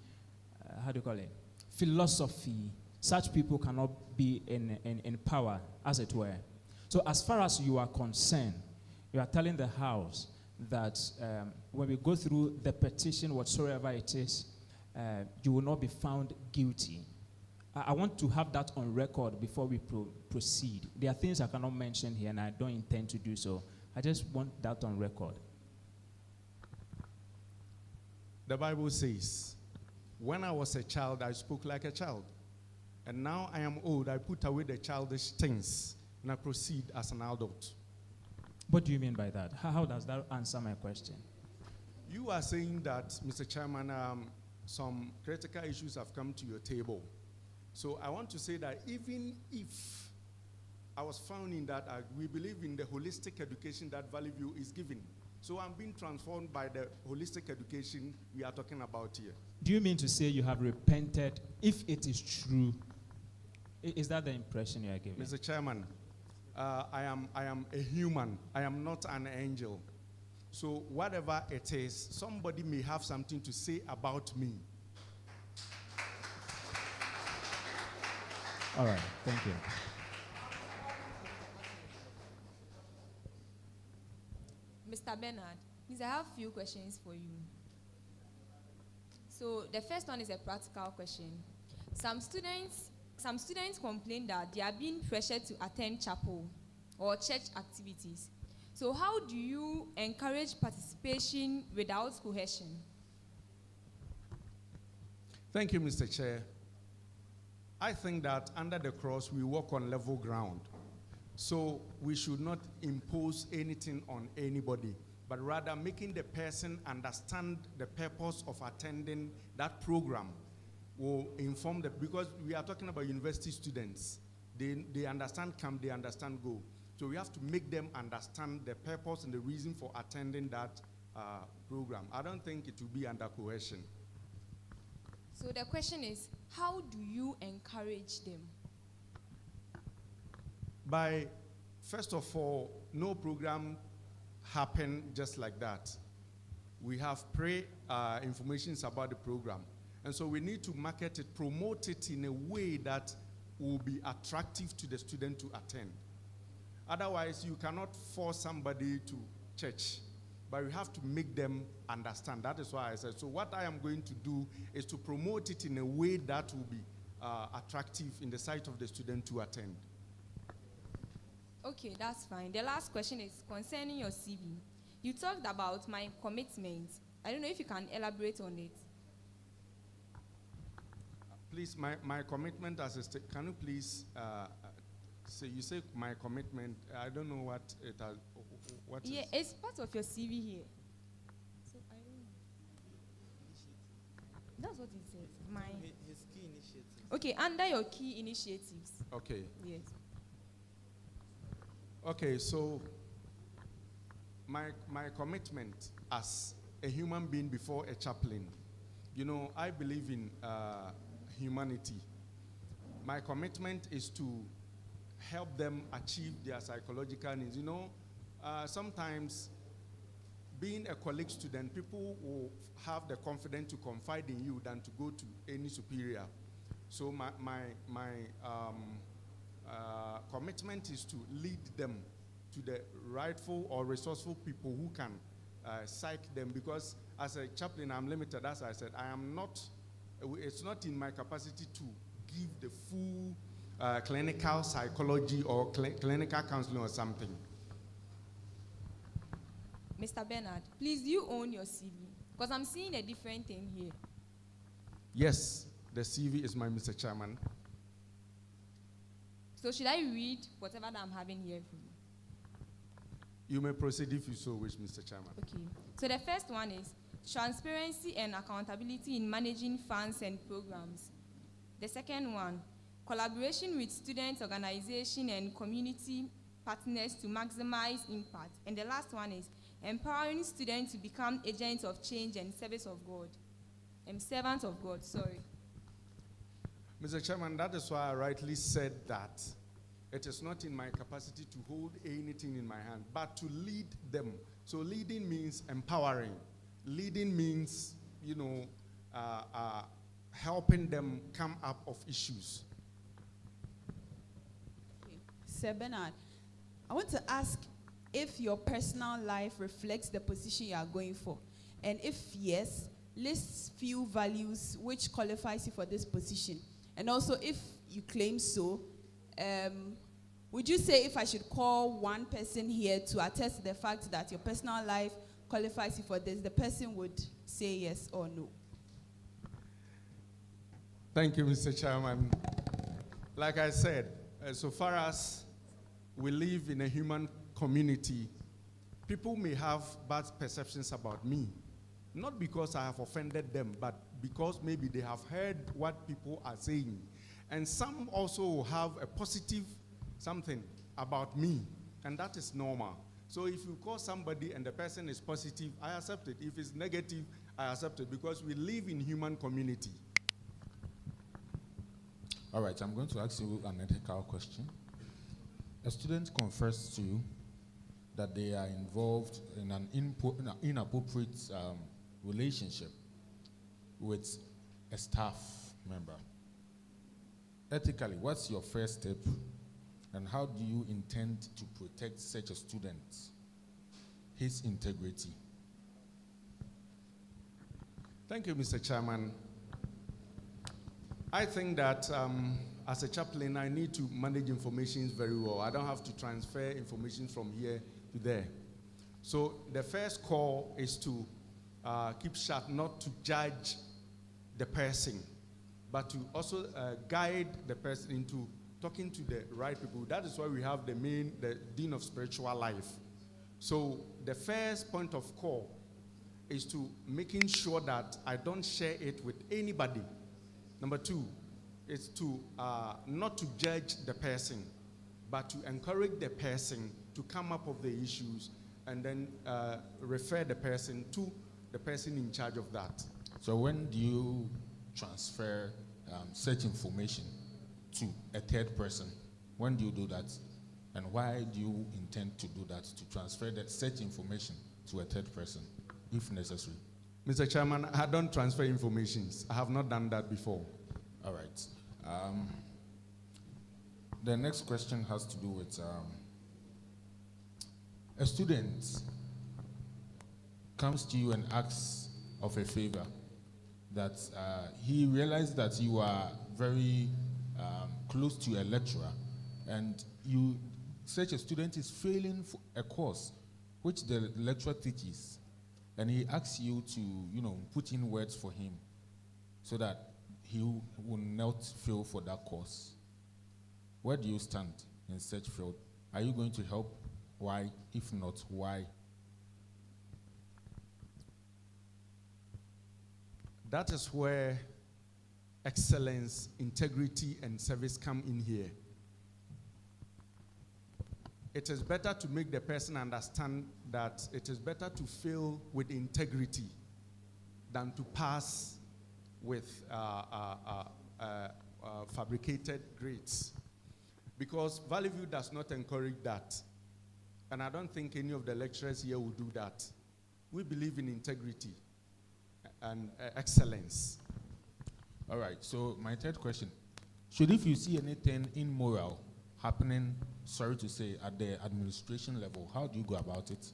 how do you call it, philosophy, such people cannot be in power, as it were. So as far as you are concerned, you are telling the House that when we go through the petition, whatsoever it is, you will not be found guilty. I want to have that on record before we proceed. There are things I cannot mention here, and I don't intend to do so. I just want that on record. The Bible says, when I was a child, I spoke like a child. And now I am old, I put away the childish things, and I proceed as an adult. What do you mean by that? How does that answer my question? You are saying that, Mr. Chairman, some critical issues have come to your table. So I want to say that even if I was found in that, we believe in the holistic education that Valley View is giving. So I'm being transformed by the holistic education we are talking about here. Do you mean to say you have repented if it is true? Is that the impression you are giving? Mr. Chairman, I am a human. I am not an angel. So whatever it is, somebody may have something to say about me. All right, thank you. Mr. Bernard, please, I have a few questions for you. So the first one is a practical question. Some students complain that they are being pressured to attend chapel or church activities. So how do you encourage participation without coercion? Thank you, Mr. Chair. I think that under the cross, we walk on level ground. So we should not impose anything on anybody, but rather making the person understand the purpose of attending that program will inform them, because we are talking about university students. They understand come, they understand go. So we have to make them understand the purpose and the reason for attending that program. I don't think it will be under coercion. So the question is, how do you encourage them? By, first of all, no program happen just like that. We have information about the program. And so we need to market it, promote it in a way that will be attractive to the student to attend. Otherwise, you cannot force somebody to church, but we have to make them understand. That is why I said, so what I am going to do is to promote it in a way that will be attractive in the sight of the student to attend. Okay, that's fine. The last question is concerning your CV. You talked about my commitment. I don't know if you can elaborate on it. Please, my commitment as a state, can you please say, you say my commitment, I don't know what it has, what Yeah, is? it's part of your CV here. So I don't know. That's what it says. His key initiatives. Okay, under your key initiatives. Okay. Yes. Okay, so my commitment as a human being before a chaplain, you know, I believe in humanity. My commitment is to help them achieve their psychological needs. You know, sometimes being a college student, people will have the confidence to confide in you than to go to any superior. So my commitment is to lead them to the rightful or resourceful people who can psych them, because as a chaplain, I'm limited. As I said, I am not, it's not in my capacity to give the full clinical psychology or clinical counseling or something. Mr. Bernard, please, you own your CV? Because I'm seeing a different thing here. Yes, the CV is mine, Mr. Chairman. So should I read whatever that I'm having here for you? You may proceed if you so wish, Mr. Chairman. Okay. So the first one is transparency and accountability in managing funds and programs. The second one, collaboration with student organization and community partners to maximize impact. And the last one is empowering students to become agents of change and service of God. Servants of God, sorry. Mr. Chairman, that is why I rightly said that it is not in my capacity to hold anything in my hand, but to lead them. So leading means empowering. Leading means, you know, helping them come up of issues. Okay. Sir Bernard, I want to ask if your personal life reflects the position you are going for. And if yes, list few values which qualifies you for this position. And also, if you claim so, would you say if I should call one person here to attest to the fact that your personal life qualifies you for this, the person would say yes or no? Thank you, Mr. Chairman. Like I said, so far as we live in a human community, people may have bad perceptions about me. Not because I have offended them, but because maybe they have heard what people are saying. And some also have a positive something about me, and that is normal. So if you call somebody and the person is positive, I accept it. If it's negative, I accept it, because we live in human community. All right, I'm going to ask you an ethical question. A student confesses to you that they are involved in an inappropriate relationship with a staff member. Ethically, what's your first step, and how do you intend to protect such a student, his integrity? Thank you, Mr. Chairman. I think that as a chaplain, I need to manage information very well. I don't have to transfer information from here to there. So the first call is to keep sharp, not to judge the person, but to also guide the person into talking to the right people. That is why we have the Dean of Spiritual Life. So the first point of call is to making sure that I don't share it with anybody. Number two is to not to judge the person, but to encourage the person to come up with the issues and then refer the person to the person in charge of that. So when do you transfer such information to a third person? When do you do that? And why do you intend to do that, to transfer such information to a third person, if necessary? Mr. Chairman, I don't transfer information. I have not done that before. All right. The next question has to do with a student comes to you and asks of a favor, that he realized that you are very close to a lecturer, and you such a student is failing for a course which the lecturer teaches, and he asks you to, put in words for him so that he will not fail for that course. Where do you stand in such field? Are you going to help? Why? If not, why? That is where excellence, integrity, and service come in here. It is better to make the person understand that it is better to fail with integrity than to pass with fabricated grades. Because Valley View does not encourage that. And I don't think any of the lecturers here will do that. We believe in integrity and excellence. All right, so my third question. Should if you see anything immoral happening, sorry to say, at the administration level, how do you go about it?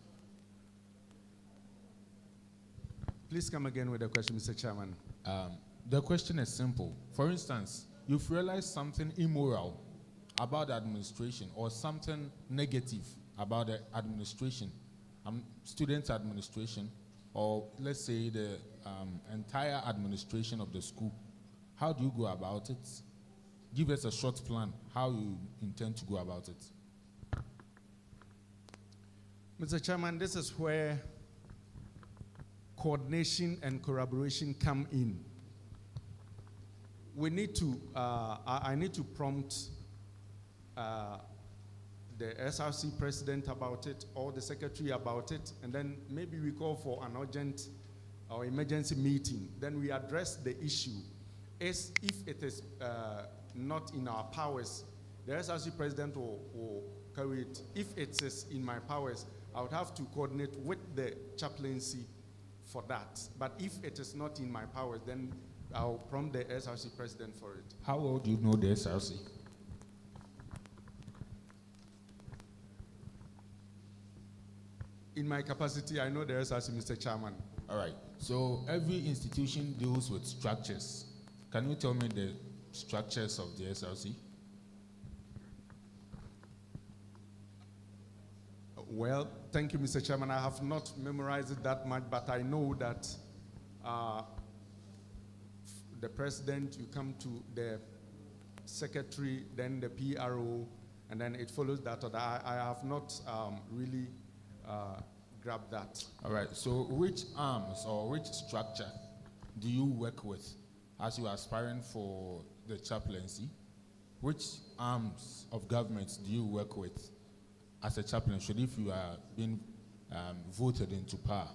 Please come again with the question, Mr. Chairman. The question is simple. For instance, you've realized something immoral about the administration or something negative about the administration, student administration, or let's say the entire administration of the school. How do you go about it? Give us a short plan how you intend to go about it. Mr. Chairman, this is where coordination and collaboration come in. We need to, I need to prompt the SRC president about it or the secretary about it, and then maybe we call for an urgent or emergency meeting. Then we address the issue. As if it is not in our powers, the SRC president will carry it. If it is in my powers, I would have to coordinate with the chaplaincy for that. But if it is not in my powers, then I'll prompt the SRC president for it. How well do you know the SRC? In my capacity, I know the SRC, Mr. Chairman. All right. So every institution deals with structures. Can you tell me the structures of the SRC? Well, thank you, Mr. Chairman. I have not memorized it that much, but I know that the president, you come to the secretary, then the PRO, and then it follows that. I have not really grabbed that. All right. So which arms or which structure do you work with as you are aspiring for the chaplaincy? Which arms of government do you work with as a chaplain, should if you are being voted into power?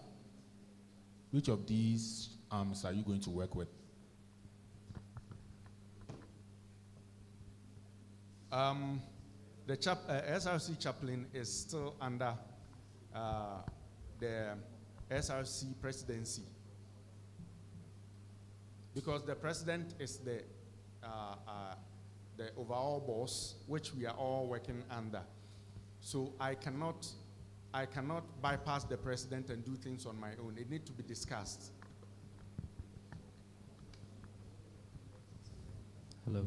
Which of these arms are you going to work with? The SRC chaplain is still under the SRC presidency, because the president is the overall boss, which we are all working under. So I cannot bypass the president and do things on my own. It needs to be discussed. Hello.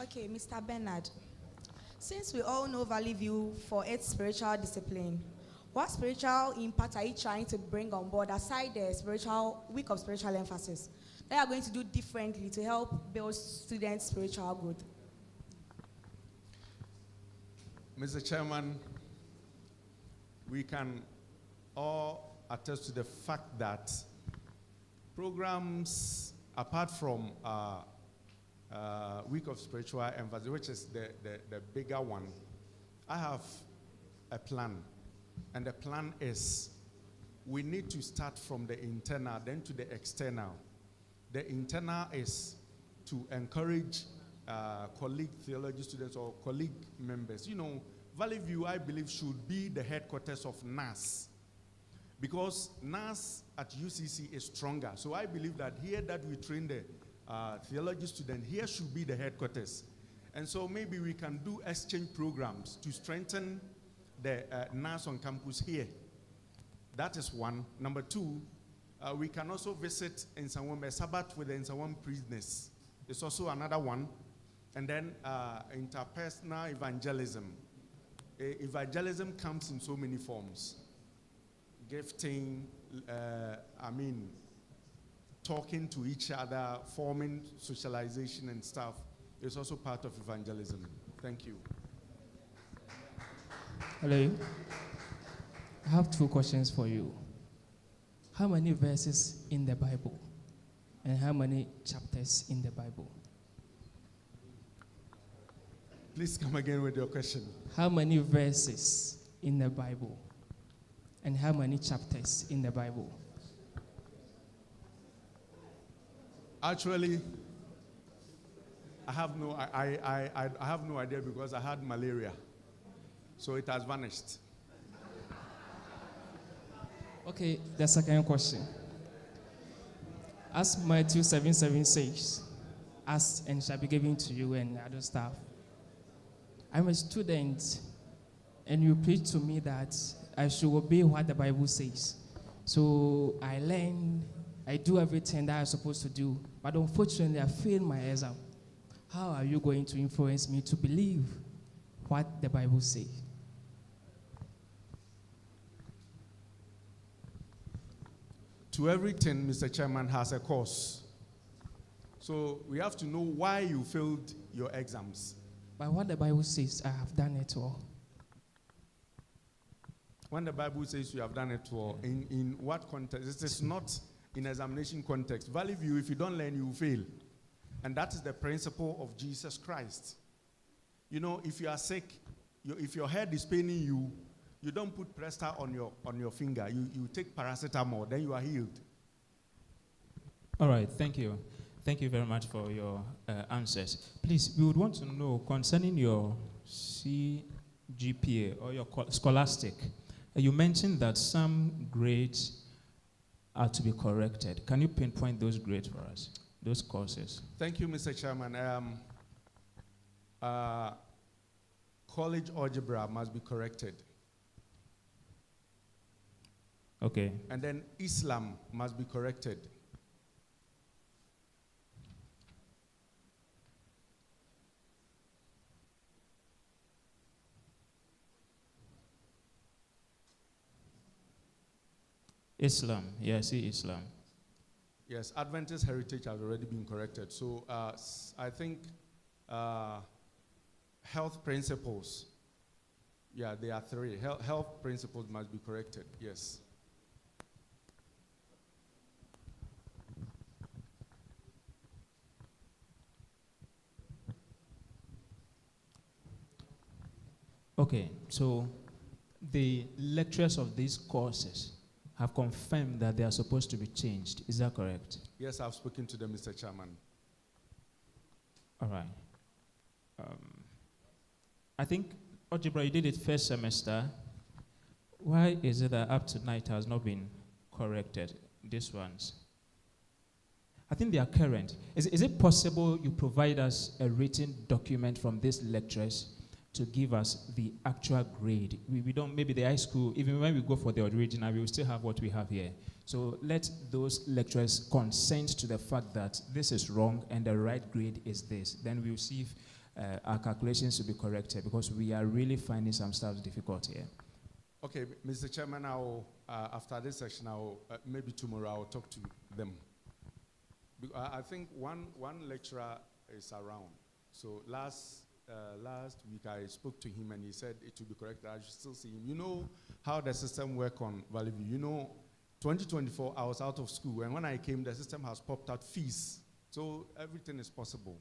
Okay, Mr. Bernard. Since we all know Valley View for its spiritual discipline, what spiritual impact are you trying to bring on board aside the week of spiritual emphasis that you are going to do differently to help build students' spiritual growth? Mr. Chairman, we can all attest to the fact that programs, apart from Week of Spiritual Emphasis, which is the bigger one, I have a plan. And the plan is we need to start from the internal, then to the external. The internal is to encourage colleague theology students or colleague members. You know, Valley View, I believe, should be the headquarters of NAS, because NAS at UCC is stronger. So I believe that here that we train the theology student, here should be the headquarters. And so maybe we can do exchange programs to strengthen the NAS on campus here. That is one. Number two, we can also visit Nsawam Sabbath with the Nsawam prisoners. It's also another one. And then interpersonal evangelism. Evangelism comes in so many forms. Gifting, talking to each other, forming socialization and stuff is also part of evangelism. Thank you. Hello. I have two questions for you. How many verses in the Bible and how many chapters in the Bible? Please come again with your question. How many verses in the Bible and how many chapters in the Bible? Actually, I have no idea because I had malaria, so it has vanished. Okay, the second question. As Matthew 7:7 says, ask and it shall be given to you and other stuff. I'm a student, and you preach to me that I should obey what the Bible says. So I learn, I do everything that I'm supposed to do, but unfortunately I failed my exam. How are you going to influence me to believe what the Bible says? To everything, Mr. Chairman, has a cause. So we have to know why you failed your exams. But what the Bible says, I have done it all. When the Bible says you have done it all, in what context? It is not in examination context. Valley View, if you don't learn, you will fail. And that is the principle of Jesus Christ. You know, if you are sick, if your head is paining you, you don't put plaster on your finger. You take paracetamol, then you are healed. All right, thank you. Thank you very much for your answers. Please, we would want to know concerning your CGPA or your scholastic. You mentioned that some grades are to be corrected. Can you pinpoint those grades for us, those courses? Thank you, Mr. Chairman. College algebra must be corrected. Okay. And then Islam must be corrected. Islam, yeah, I see Islam. Yes, Adventist heritage has already been corrected. So I think health principles, yeah, there are three. Health principles must be corrected, yes. Okay, so the lecturers of these courses have confirmed that they are supposed to be changed. Is that correct? Yes, I've spoken to them, Mr. Chairman. All right. I think, algebra, you did it first semester. Why is it that up to now it has not been corrected, these ones? I think they are current. Is it possible you provide us a written document from these lecturers to give us the actual grade? We don't, maybe the high school, even when we go for the original, we will still have what we have here. So let those lecturers consent to the fact that this is wrong and the right grade is this. Then we'll see if our calculations will be corrected, because we are really finding some stuff difficult here. Okay, Mr. Chairman, after this session, maybe tomorrow I'll talk to them. I think one lecturer is around. So last week I spoke to him and he said it will be correct. I should still see him. You know how the system works on Valley View. You know, 2024 I was out of school, and when I came, the system has popped out fees. So everything is possible.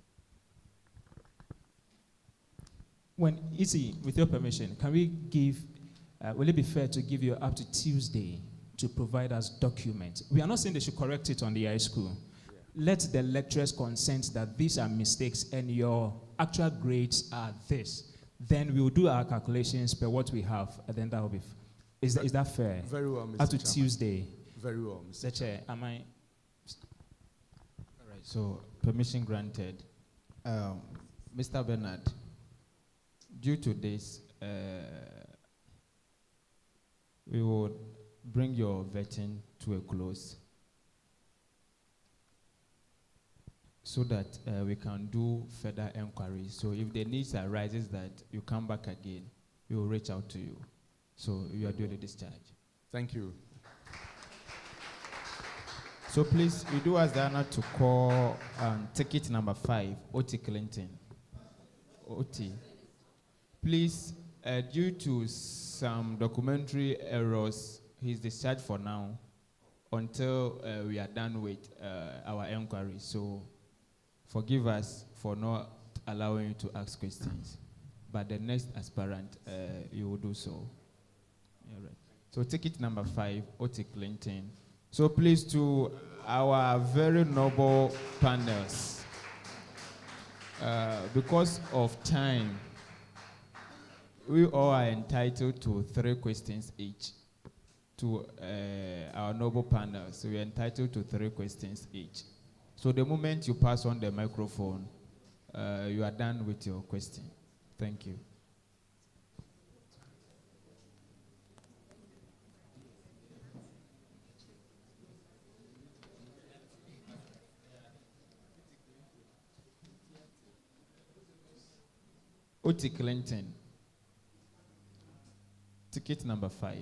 When easy, with your permission, can we give? Will it be fair to give you up to Tuesday to provide us documents? We are not saying they should correct it on the high school. Yeah. Let the lecturers consent that these are mistakes and your actual grades are this. Then we will do our calculations per what we have, and then that will be. Is that fair? Very well, Mr. Up to Chairman. Tuesday. Very well, Mr. The Chair, am I? All right. So permission granted. Mr. Bernard, due to this, we will bring your vetting to a close. so that we can do further inquiries. So if the needs arises that you come back again, we will reach out to you. So you are duly discharged. Thank you. So please, we do us the honor to call ticket number 5, Oti Clinton. Oti. Please, due to some documentary errors, he's discharged for now until we are done with our inquiry. So forgive us for not allowing you to ask questions. But the next aspirant, you will do so. All right. So ticket number 5, Oti Clinton. So please, to our very noble panels, because of time, we all are entitled to 3 questions each. To our noble panel, so we're entitled to 3 questions each. So the moment you pass on the microphone, you are done with your question. Thank you. Oti Clinton, ticket number 5.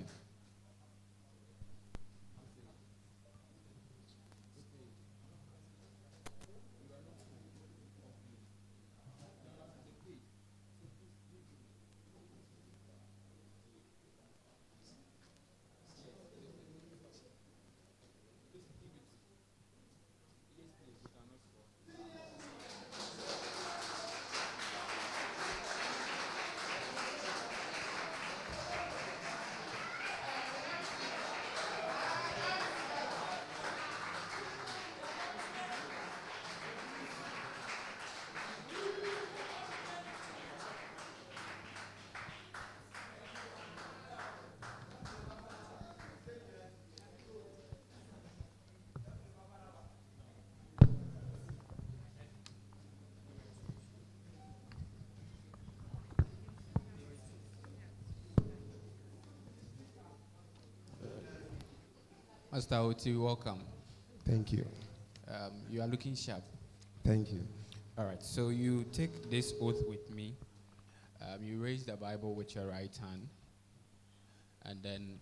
Master Oti, welcome. Thank you. You are looking sharp. Thank you. All right, so you take this oath with me. You raise the Bible with your right hand, and then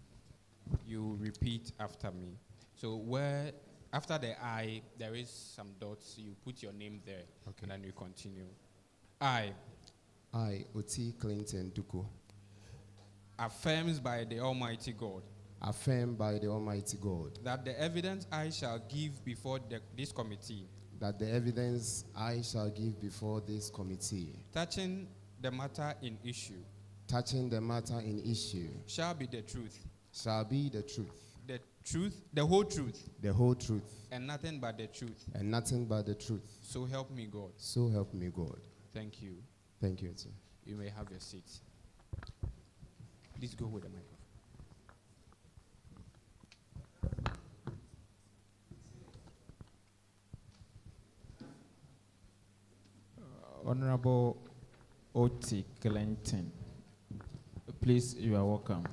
you repeat after me. So where, after the I, there is some dots. You put your name there, okay, and then you continue. I, Oti Clinton Duku, affirms by the Almighty God, affirm by the Almighty God, that the evidence I shall give before this committee, that the evidence I shall give before this committee, touching the matter in issue, touching the matter in issue, shall be the truth, shall be the truth, the whole truth, the whole truth, and nothing but the truth, and nothing but the truth. So help me God. So help me God. Thank you. Thank you, sir. You may have your seat. Please go with the microphone. Honorable Oti Clinton, please, you are welcome.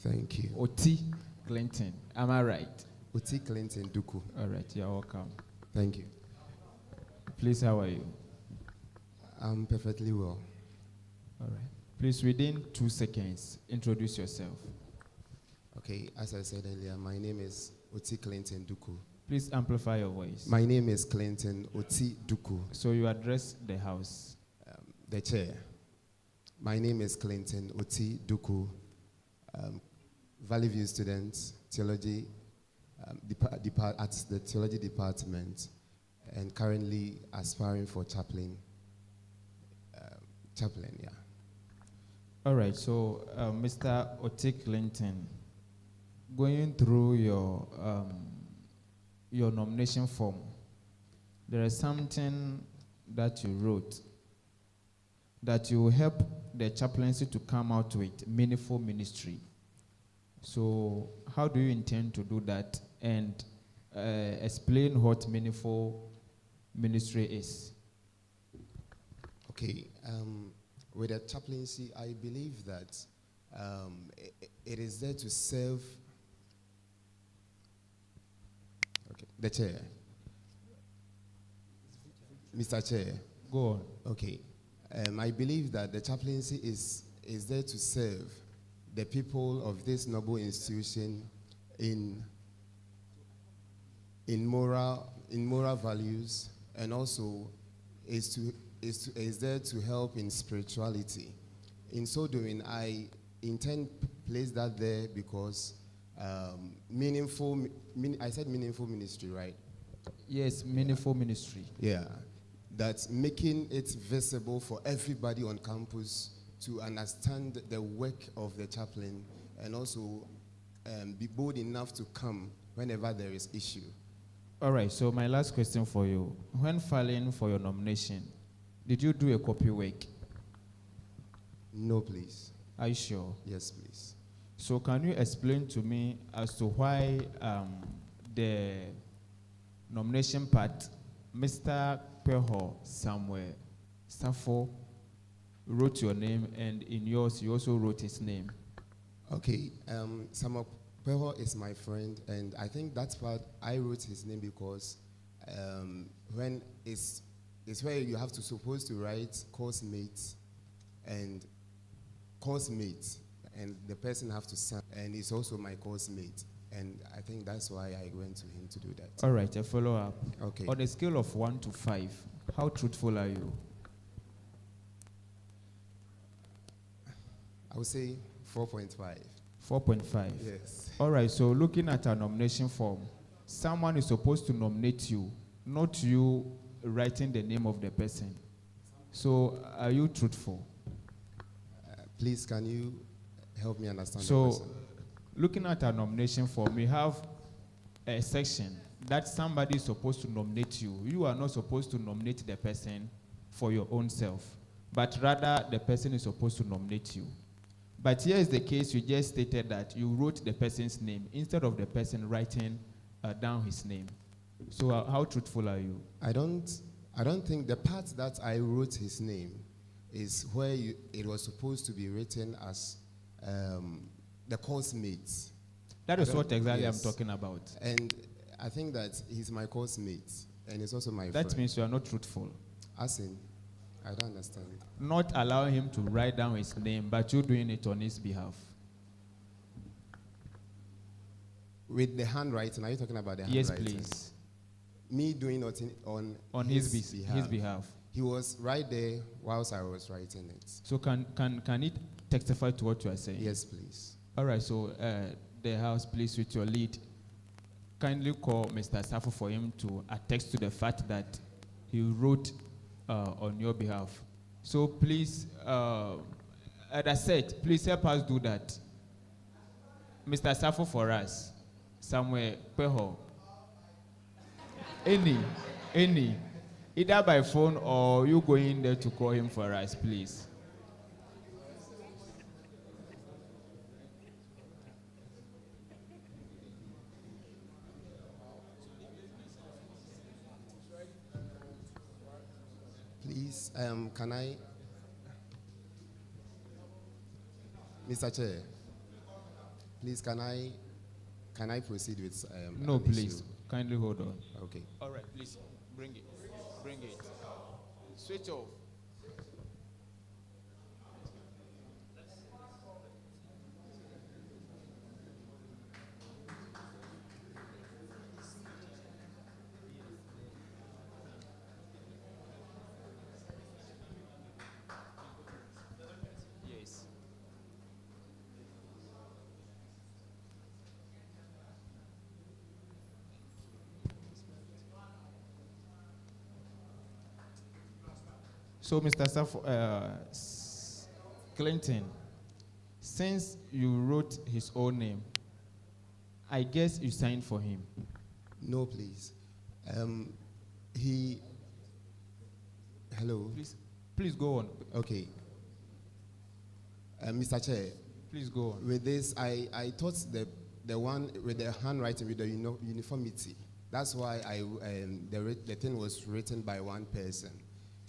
Thank you. Oti Clinton, am I right? Oti Clinton Duku. All right, you are welcome. Thank you. Please, how are you? I'm perfectly well. All right. Please, within 2 seconds, introduce yourself. Okay, as I said earlier, my name is Oti Clinton Duku. Please amplify your voice. My name is Clinton Oti Duku. So you address the House. The chair. My name is Clinton Oti Duku, Valley View student, theology, at the theology department, and currently aspiring for chaplain. Yeah. All right, so Mr. Oti Clinton, going through your nomination form, there is something that you wrote that you help the chaplaincy to come out with meaningful ministry. So how do you intend to do that, and explain what meaningful ministry is? Okay, with the chaplaincy, I believe that it is there to serve. Okay, the chair. Mr. Chair. Go on. Okay. I believe that the chaplaincy is there to serve the people of this noble institution in moral values, and also is there to help in spirituality. In so doing, I intend to place that there because I said meaningful ministry, right? Yes, meaningful ministry. Yeah, that's making it visible for everybody on campus to understand the work of the chaplain, and also be bold enough to come whenever there is issue. All right, so my last question for you. When filing for your nomination, did you do a copy work? No, please. Are you sure? Yes, please. So can you explain to me as to why the nomination part, Mr. Peho Samuel Safo wrote your name, and in yours you also wrote his name? Okay, Samuel Peho is my friend, and I think that's part I wrote his name because when it's where you have to supposed to write course mates, and the person have to sign, and it's also my course mate, and I think that's why I went to him to do that. All right, a follow-up. Okay. On a scale of 1 to 5, how truthful are you? I would say 4.5. 4.5? Yes. All right, so looking at a nomination form, someone is supposed to nominate you, not you writing the name of the person. So are you truthful? Please, can you help me understand the So question? looking at a nomination form, we have a section that somebody is supposed to nominate you. You are not supposed to nominate the person for your own self, but rather the person is supposed to nominate you. But here is the case, you just stated that you wrote the person's name instead of the person writing down his name. So how truthful are you? I don't think the part that I wrote his name is where it was supposed to be written as the course mates. That is what exactly yes. I'm talking about. And I think that he's my course mate, and he's also my friend. That means you are not truthful. As in, I don't understand. Not allowing him to write down his name, but you doing it on his behalf. With the handwriting, are you talking about the handwriting? Yes, please. Me doing it on his behalf. He was right there whilst I was writing it. So can it testify to what you are saying? Yes, please. All right, so the House, please, with your lead, kindly call Mr. Safo for him to attest to the fact that he wrote on your behalf. So please, as I said, please help us do that. Mr. Safo for us, somewhere, Peho. Any. Either by phone or you go in there to call him for us, please. Please, can I, Mr. Chair, please, can I proceed with No, an please. issue? Kindly hold on. Okay. All right, please, bring it. Switch off. Yes. So, Mr. Clinton, since you wrote his own name, I guess you signed for him. No, please. Hello. Please go on. Okay. Mr. Chair. Please go on. With this, I thought the one with the handwriting with the uniformity. That's why the thing was written by one person,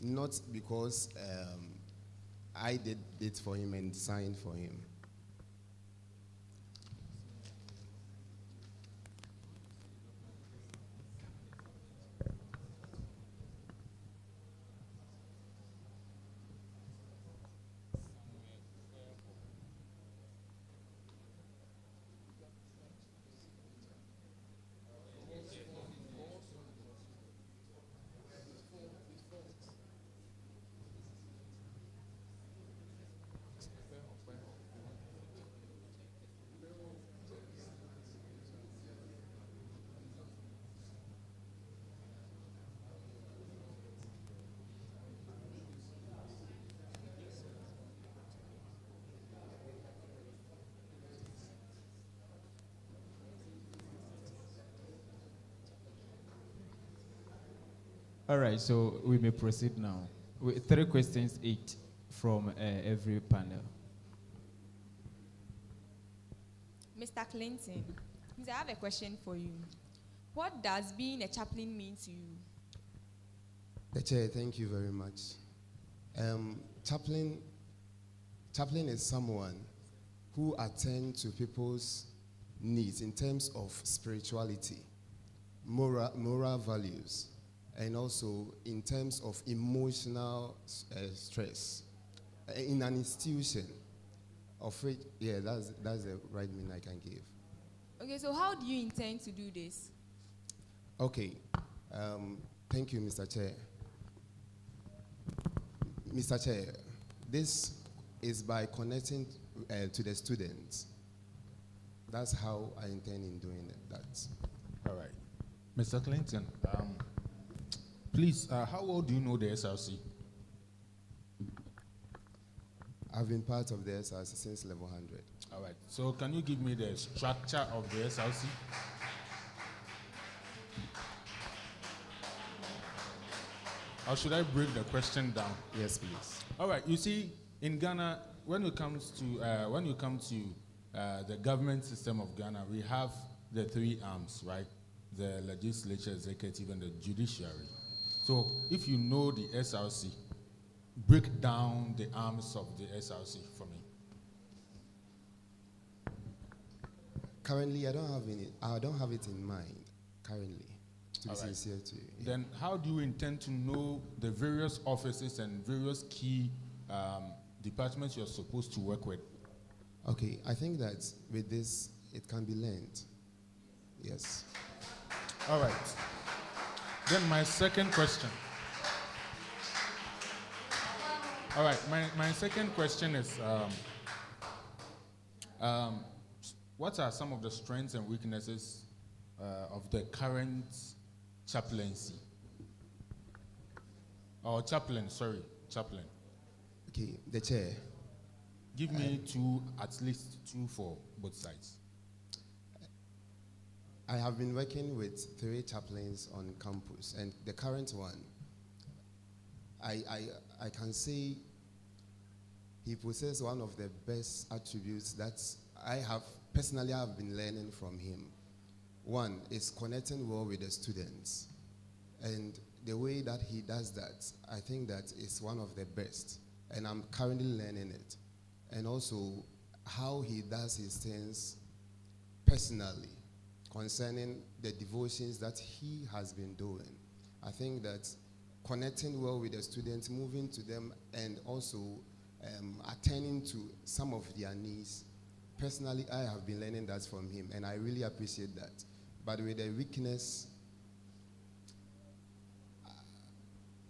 not because I did it for him and signed for him. All right, so we may proceed now with 3 questions each from every panel. Mr. Clinton, I have a question for you. What does being a chaplain mean to you? The chair, thank you very much. Chaplain is someone who attends to people's needs in terms of spirituality, moral values, and also in terms of emotional stress in an institution of which, yeah, that's the right meaning I can give. Okay, so how do you intend to do this? Okay, thank you, Mr. Chair. Mr. Chair, this is by connecting to the students. That's how I intend in doing that. All right. Mr. Clinton, please, how well do you know the SRC? I've been part of the SRC since level 100. All right. So can you give me the structure of the SRC? Or should I break the question down? Yes, please. All right. You see, in Ghana, when you come to the government system of Ghana, we have the 3 arms, right? The legislature, executive, and the judiciary. So if you know the SRC, break down the arms of the SRC for me. Currently, I don't have it in mind. Currently, to be sincere to you. Then, how do you intend to know the various offices and various key departments you're supposed to work with? Okay, I think that with this, it can be learned. Yes. All right. Then my second question. All right, my second question is, what are some of the strengths and weaknesses of the current chaplaincy? Or chaplain. Okay, the chair. Give me at least two for both sides. I have been working with 3 chaplains on campus, and the current one, I can say he possesses one of the best attributes that I have personally been learning from him. One is connecting well with the students, and the way that he does that, I think that is one of the best, and I'm currently learning it. And also how he does his things personally concerning the devotions that he has been doing. I think that connecting well with the students, moving to them, and also attending to some of their needs. Personally, I have been learning that from him, and I really appreciate that. But with the weakness,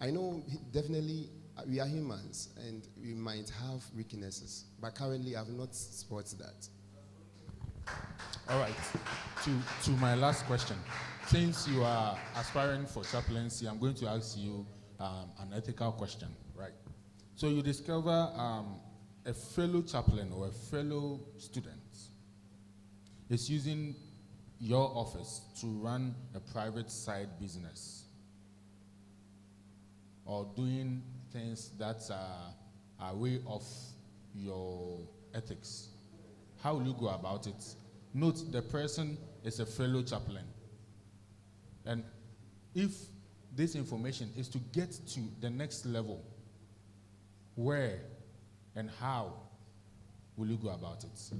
I know definitely we are humans, and we might have weaknesses, but currently I have not spotted that. All right, to my last question. Since you are aspiring for chaplaincy, I'm going to ask you an ethical question, right? So you discover a fellow chaplain or a fellow student is using your office to run a private side business or doing things that are way off your ethics. How will you go about it? Note, the person is a fellow chaplain. And if this information is to get to the next level, where and how will you go about it?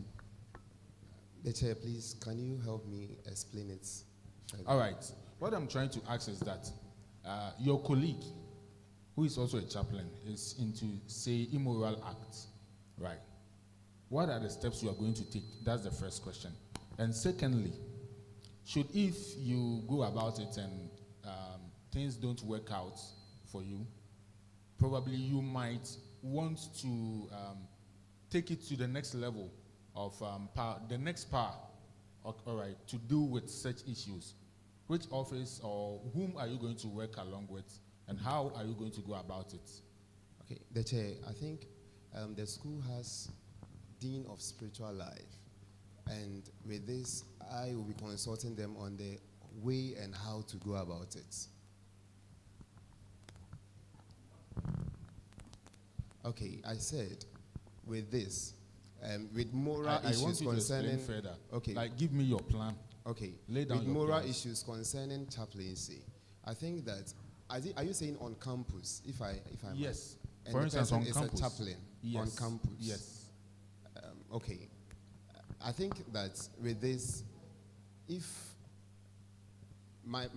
The chair, please, can you help me explain it further? All right. What I'm trying to ask is that your colleague, who is also a chaplain, is into, say, immoral acts, right? What are the steps you are going to take? That's the first question. And secondly, if you go about it and things don't work out for you, probably you might want to take it to the next level of power, the next power, all right, to deal with such issues. Which office or whom are you going to work along with, and how are you going to go about it? Okay, the chair, I think the school has Dean of Spiritual Life, and with this, I will be consulting them on the way and how to go about it. Okay, I said with this, with moral I want issues you to explain concerning further. Okay, Like, give me your plan. okay, Lay down with your moral plan. issues concerning chaplaincy, I think that are you saying on campus? If I Yes. and For the instance, person on is campus. a chaplain Yes. on campus. Yes. Okay, I think that with this, if my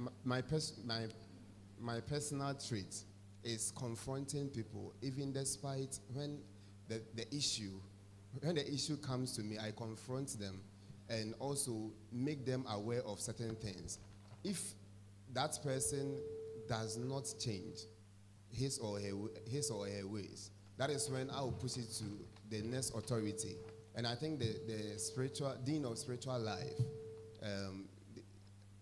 personal trait is confronting people, even despite when the issue comes to me, I confront them and also make them aware of certain things. If that person does not change his or her ways, that is when I will push it to the next authority. And I think the spiritual dean of spiritual life,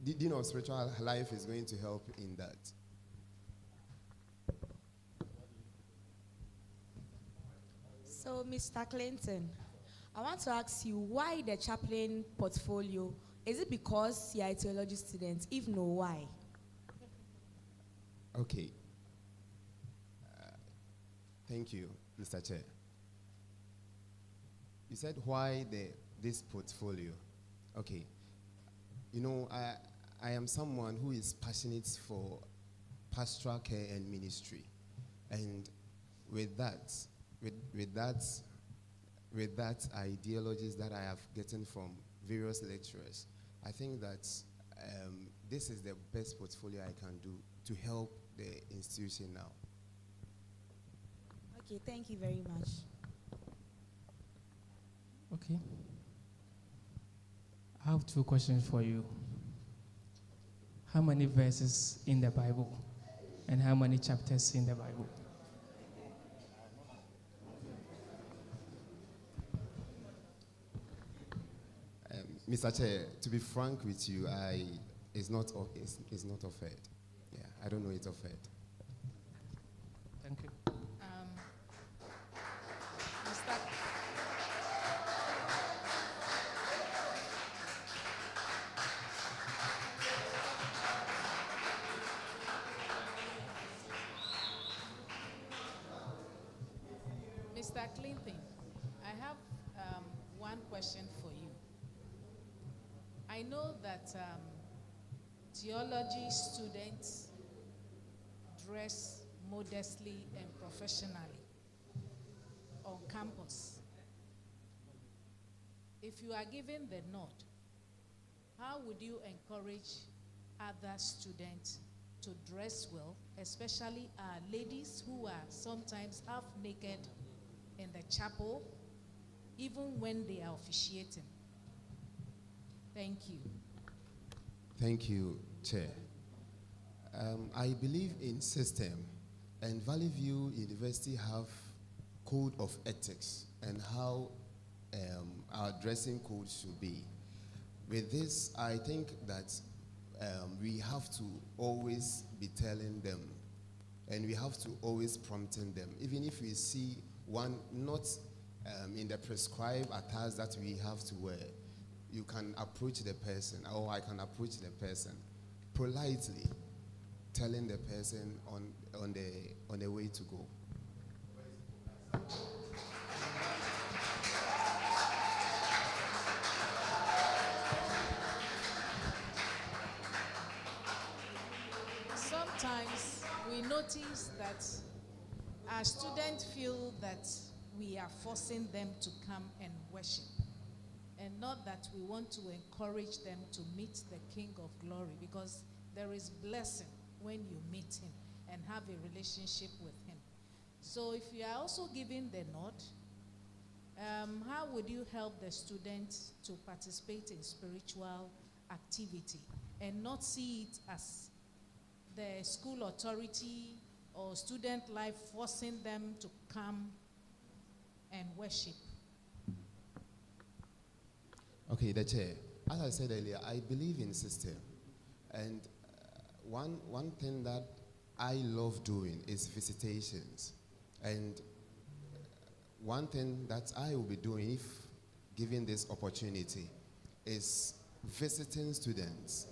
the dean of spiritual life is going to help in that. So, Mr. Clinton, I want to ask you why the chaplain portfolio? Is it because you are a theology student? If no, why? Okay. Thank you, Mr. Chair. You said why this portfolio? Okay. You know, I am someone who is passionate for pastoral care and ministry, and with that ideologies that I have gotten from various lecturers, I think that this is the best portfolio I can do to help the institution now. Okay, thank you very much. Okay. I have two questions for you. How many verses in the Bible and how many chapters in the Bible? Mr. Chair, to be frank with you, it's not offered. Yeah, I don't know it's offered. Thank you. Mr. Clinton, I have one question for you. I know that theology students dress modestly and professionally on campus. If you are given the nod, how would you encourage other students to dress well, especially ladies who are sometimes half naked in the chapel, even when they are officiating? Thank you. Thank you, Chair. I believe in system, and Valley View University have code of ethics and how our dressing code should be. With this, I think that we have to always be telling them, and we have to always prompting them, even if we see one not in the prescribed attires that we have to wear. You can approach the person, or I can approach the person politely, telling the person on the way to go. Sometimes we notice that our students feel that we are forcing them to come and worship, and not that we want to encourage them to meet the King of Glory, because there is blessing when you meet him and have a relationship with him. So if you are also giving the nod, how would you help the students to participate in spiritual activity and not see it as the school authority or student life forcing them to come and worship? Okay, the Chair. As I said earlier, I believe in system. And one thing that I love doing is visitations. And one thing that I will be doing, if given this opportunity, is visiting students,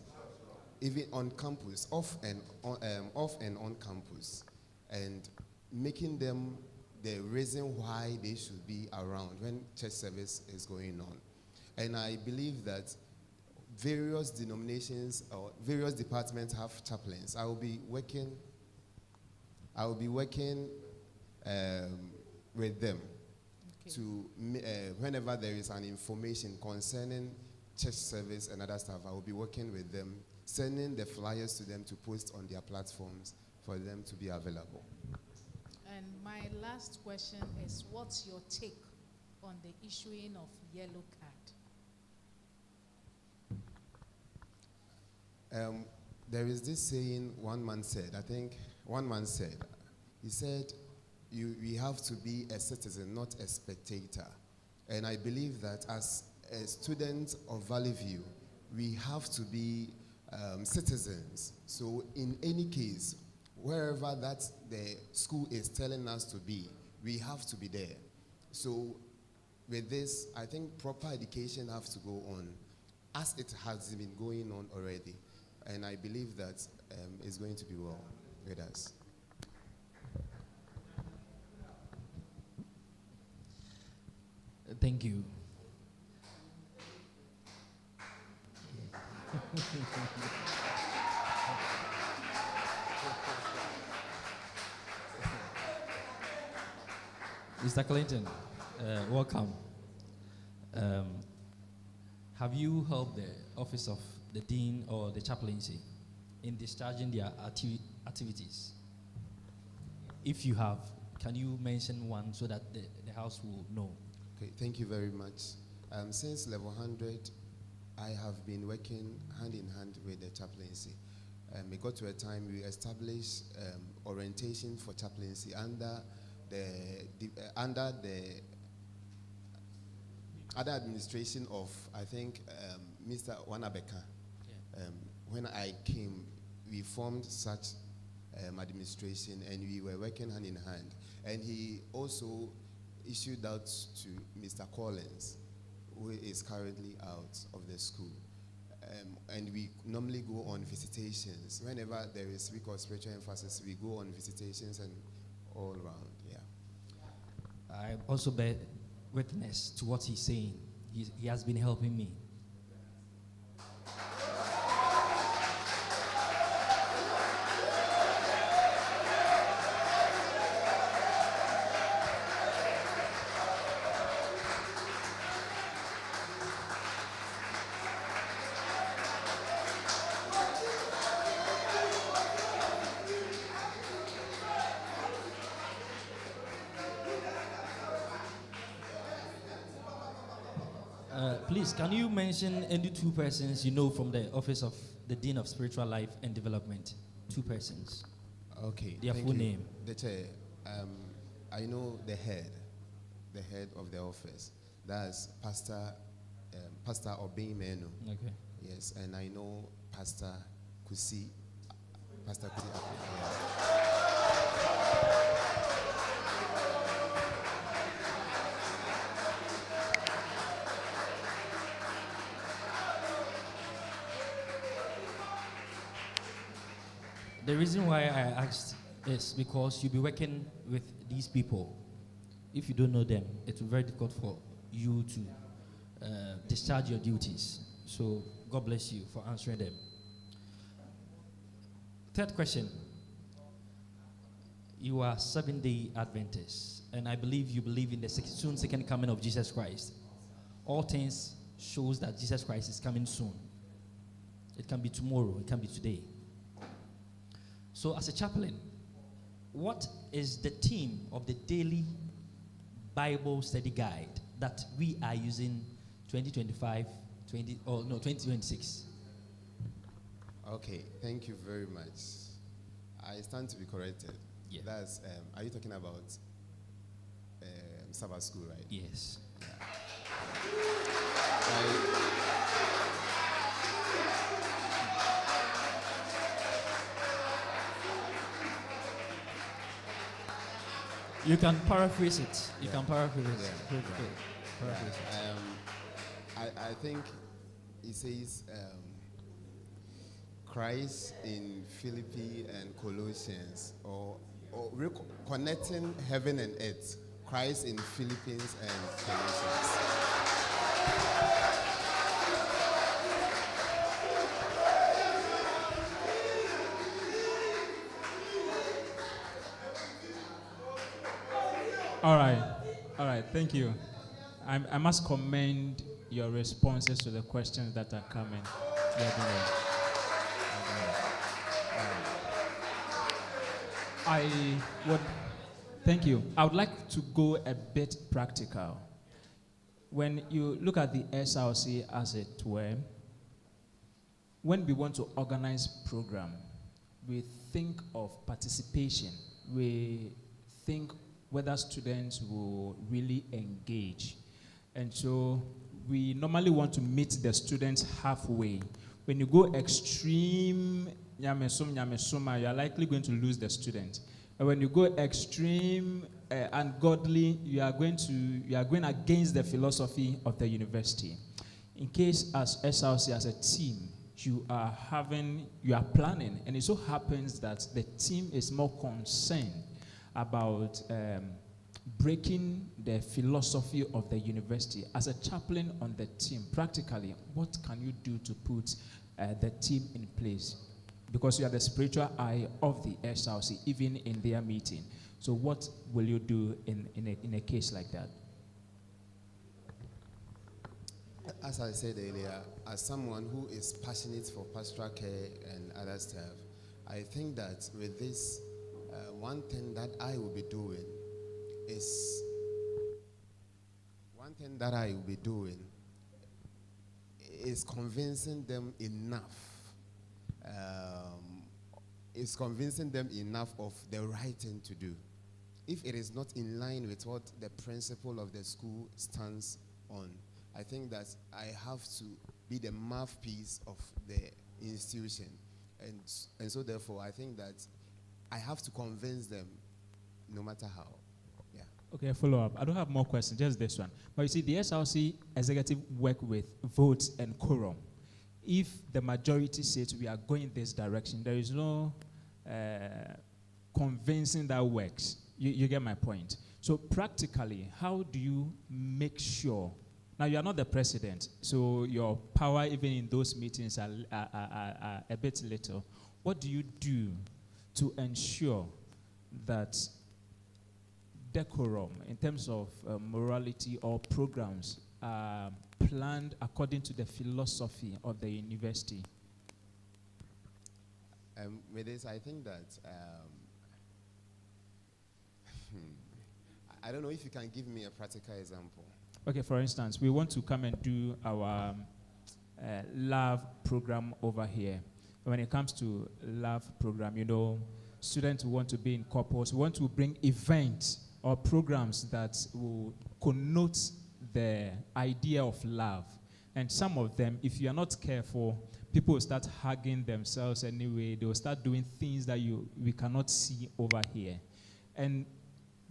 even on campus, off and on campus, and making them the reason why they should be around when church service is going on. And I believe that various denominations or various departments have chaplains. I will be working with them to whenever there is an information concerning church service and other stuff, I will be working with them, sending the flyers to them to post on their platforms for them to be available. And my last question is, what's your take on the issuing of yellow card? There is this saying one man said, he said, we have to be a citizen, not a spectator. And I believe that as a student of Valley View, we have to be citizens. So in any case, wherever that the school is telling us to be, we have to be there. So with this, I think proper education has to go on as it has been going on already. And I believe that it's going to be well with us. Thank you. Mr. Clinton, welcome. Have you helped the office of the dean or the chaplaincy in discharging their activities? If you have, can you mention one so that the house will know? Okay, thank you very much. Since level 100, I have been working hand in hand with the chaplaincy. We got to a time we established orientation for chaplaincy under the other administration of, I think, Mr. Wanabeka. When I came, we formed such administration and we were working hand in hand. And he also issued out to Mr. Collins, who is currently out of the school. And we normally go on visitations. Whenever there is week of spiritual emphasis, we go on visitations and all around, yeah. I also bear witness to what he's saying. He has been helping me. Please, can you mention any two persons you know from the office of the Dean of Spiritual Life and Development? Two persons. Okay. Their full name. The chair. I know the head of the office. That's Pastor Obey Menu. Okay. Yes, and I know Pastor Kusi. Pastor Kusi. The reason why I asked is because you'll be working with these people. If you don't know them, it's very difficult for you to discharge your duties. So God bless you for answering them. Third question. You are Seventh-day Adventists, and I believe you believe in the soon second coming of Jesus Christ. All things shows that Jesus Christ is coming soon. It can be tomorrow, it can be today. So as a chaplain, what is the theme of the daily Bible study guide that we are using 2026? Okay, thank you very much. I stand to be corrected. Yeah. That's, are you talking about Sabbath school, right? Yes. You can paraphrase it. You can paraphrase it. Paraphrase it. I think it says Christ in Philippi and Colossians, or connecting heaven and earth, Christ in Philippines and Colossians. All right, thank you. I must commend your responses to the questions that are coming. I would, thank you. I would like to go a bit practical. When you look at the SRC, as it were, when we want to organize program, we think of participation. We think whether students will really engage. And so we normally want to meet the students halfway. When you go extreme, you are likely going to lose the student. And when you go extreme ungodly, you are going against the philosophy of the university. In case as SRC, as a team, you are planning, and it so happens that the team is more concerned about breaking the philosophy of the university. As a chaplain on the team, practically, what can you do to put the team in place? Because you are the spiritual eye of the SRC, even in their meeting. So what will you do in a case like that? As I said earlier, as someone who is passionate for pastoral care and other stuff, I think that with this, one thing that I will be doing is convincing them enough of the right thing to do. If it is not in line with what the principal of the school stands on, I think that I have to be the mouthpiece of the institution. And so therefore, I think that I have to convince them no matter how. Yeah. Okay, follow up. I don't have more questions, just this one. But you see, the SRC executive work with votes and quorum. If the majority says we are going this direction, there is no convincing that works. You get my point. So practically, how do you make sure? Now, you are not the president, so your power even in those meetings are a bit little. What do you do to ensure that decorum, in terms of morality or programs, are planned according to the philosophy of the university? With this, I think that I don't know if you can give me a practical example. Okay, for instance, we want to come and do our love program over here. When it comes to love program, students who want to be in couples, we want to bring events or programs that will connote the idea of love. And some of them, if you are not careful, people will start hugging themselves anyway. They will start doing things that we cannot see over here. And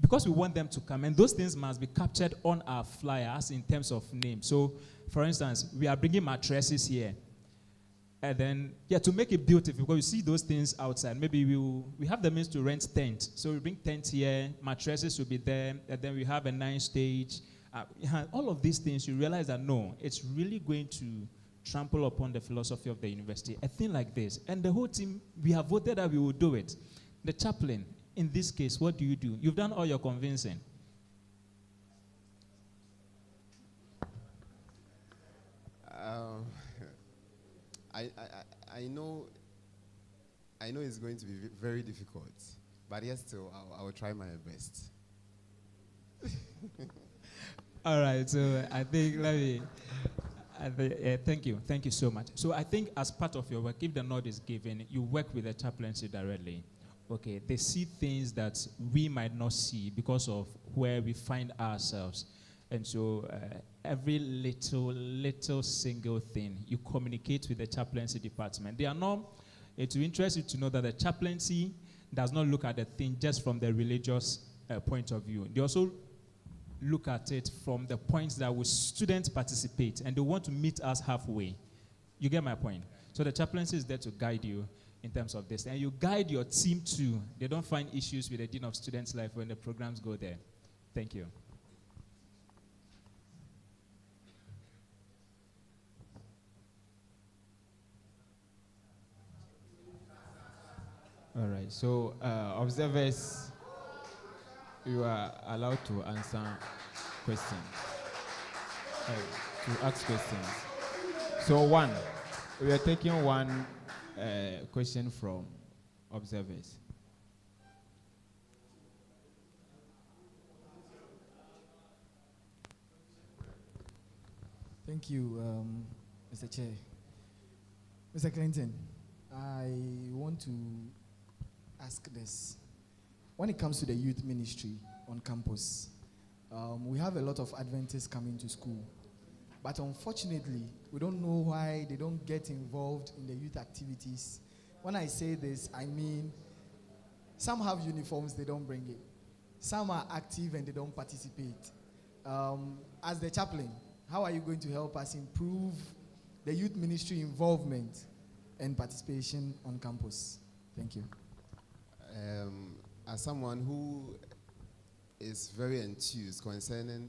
because we want them to come, and those things must be captured on our flyer as in terms of name. So, for instance, we are bringing mattresses here. And then, to make it beautiful, because you see those things outside, maybe we have the means to rent tent. So we bring tent here, mattresses will be there, and then we have a nice stage. All of these things, you realize that no, it's really going to trample upon the philosophy of the university. A thing like this. And the whole team, we have voted that we will do it. The chaplain, in this case, what do you do? You've done all your convincing. I know it's going to be very difficult, but yes, still, I will try my best. All right, so I think, thank you so much. So I think as part of your work, if the nod is given, you work with the chaplaincy directly. Okay, they see things that we might not see because of where we find ourselves. And so every little single thing, you communicate with the chaplaincy department. They are not, it will interest you to know that the chaplaincy does not look at the thing just from the religious point of view. They also look at it from the points that will students participate, and they want to meet us halfway. You get my point? So the chaplaincy is there to guide you. in terms of this. And you guide your team too. They don't find issues with the Dean of Students Life when the programs go there. Thank you. All right. So, observers, you are allowed to answer questions, to ask questions. So, one, we are taking one question from observers. Thank you, Mr. Chair. Mr. Clinton, I want to ask this. When it comes to the youth ministry on campus, we have a lot of Adventists coming to school. But unfortunately, we don't know why they don't get involved in the youth activities. When I say this, I mean some have uniforms, they don't bring it. Some are active and they don't participate. As the chaplain, how are you going to help us improve the youth ministry involvement and participation on campus? Thank you. As someone who is very enthused concerning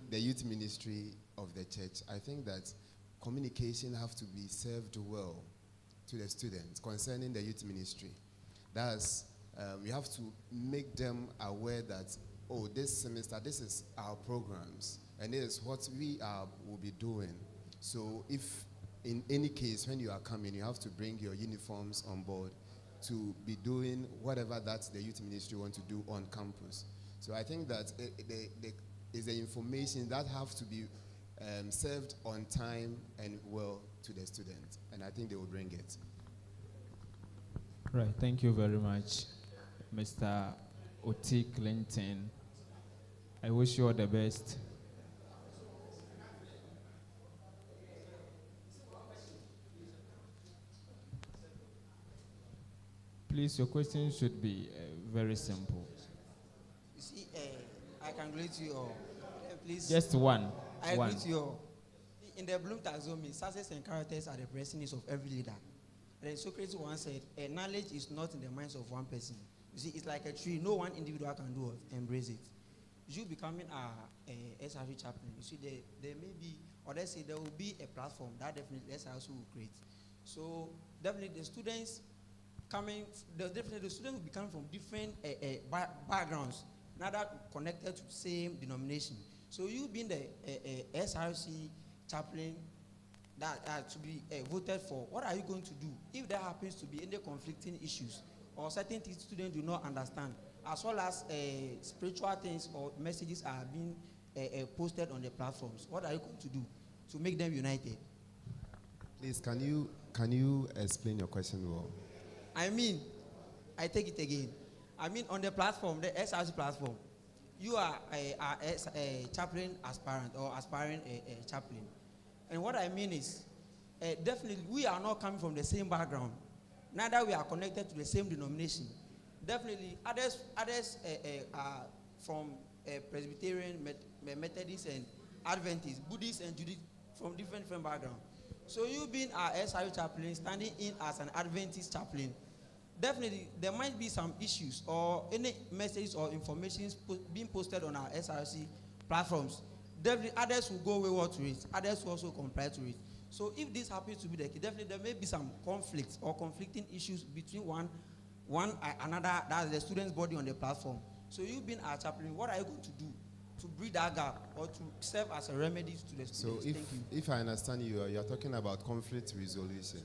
the youth ministry of the church, I think that communication have to be served well to the students concerning the youth ministry. That's we have to make them aware that, oh, this semester, this is our programs, and this is what we will be doing. So if in any case, when you are coming, you have to bring your uniforms on board to be doing whatever that the youth ministry want to do on campus. So I think that is the information that have to be served on time and well to the students, and I think they will bring it. Right, thank you very much, Mr. Oti Clinton. I wish you all the best. Please, your question should be very simple. You see, I congratulate you all. Please. Just one. I one. agree to you all. In the Bloom taxonomy, success and characters are the pressing needs of every leader. And Socrates once said, knowledge is not in the minds of one person. You see, it's like a tree. No one individual can do it, embrace it. You becoming a SRC chaplain, you see, there may be, or let's say there will be a platform that definitely SRC will create. So definitely the students the students will be coming from different backgrounds, not that connected to the same denomination. So you being the SRC chaplain that to be voted for, what are you going to do if there happens to be any conflicting issues or certain things students do not understand, as well as spiritual things or messages are being posted on the platforms? What are you going to do to make them united? Please, can you explain your question well? I mean, I take it again. I mean, on the platform, the SRC platform, you are a chaplain aspirant or aspiring a chaplain. And what I mean is, definitely we are not coming from the same background. Neither we are connected to the same denomination. Definitely others are from Presbyterian, Methodist, and Adventist, Buddhist, and Judaist, from different backgrounds. So you being our SRC chaplain, standing in as an Adventist chaplain, definitely there might be some issues or any messages or information being posted on our SRC platforms. Definitely others will go wayward to it. Others will also comply to it. So if this happens to be the case, definitely there may be some conflicts or conflicting issues between another, that's the student's body on the platform. So you being our chaplain, what are you going to do to bridge that gap or to serve as a remedy to the students? So if I understand you, you're talking about conflict resolution.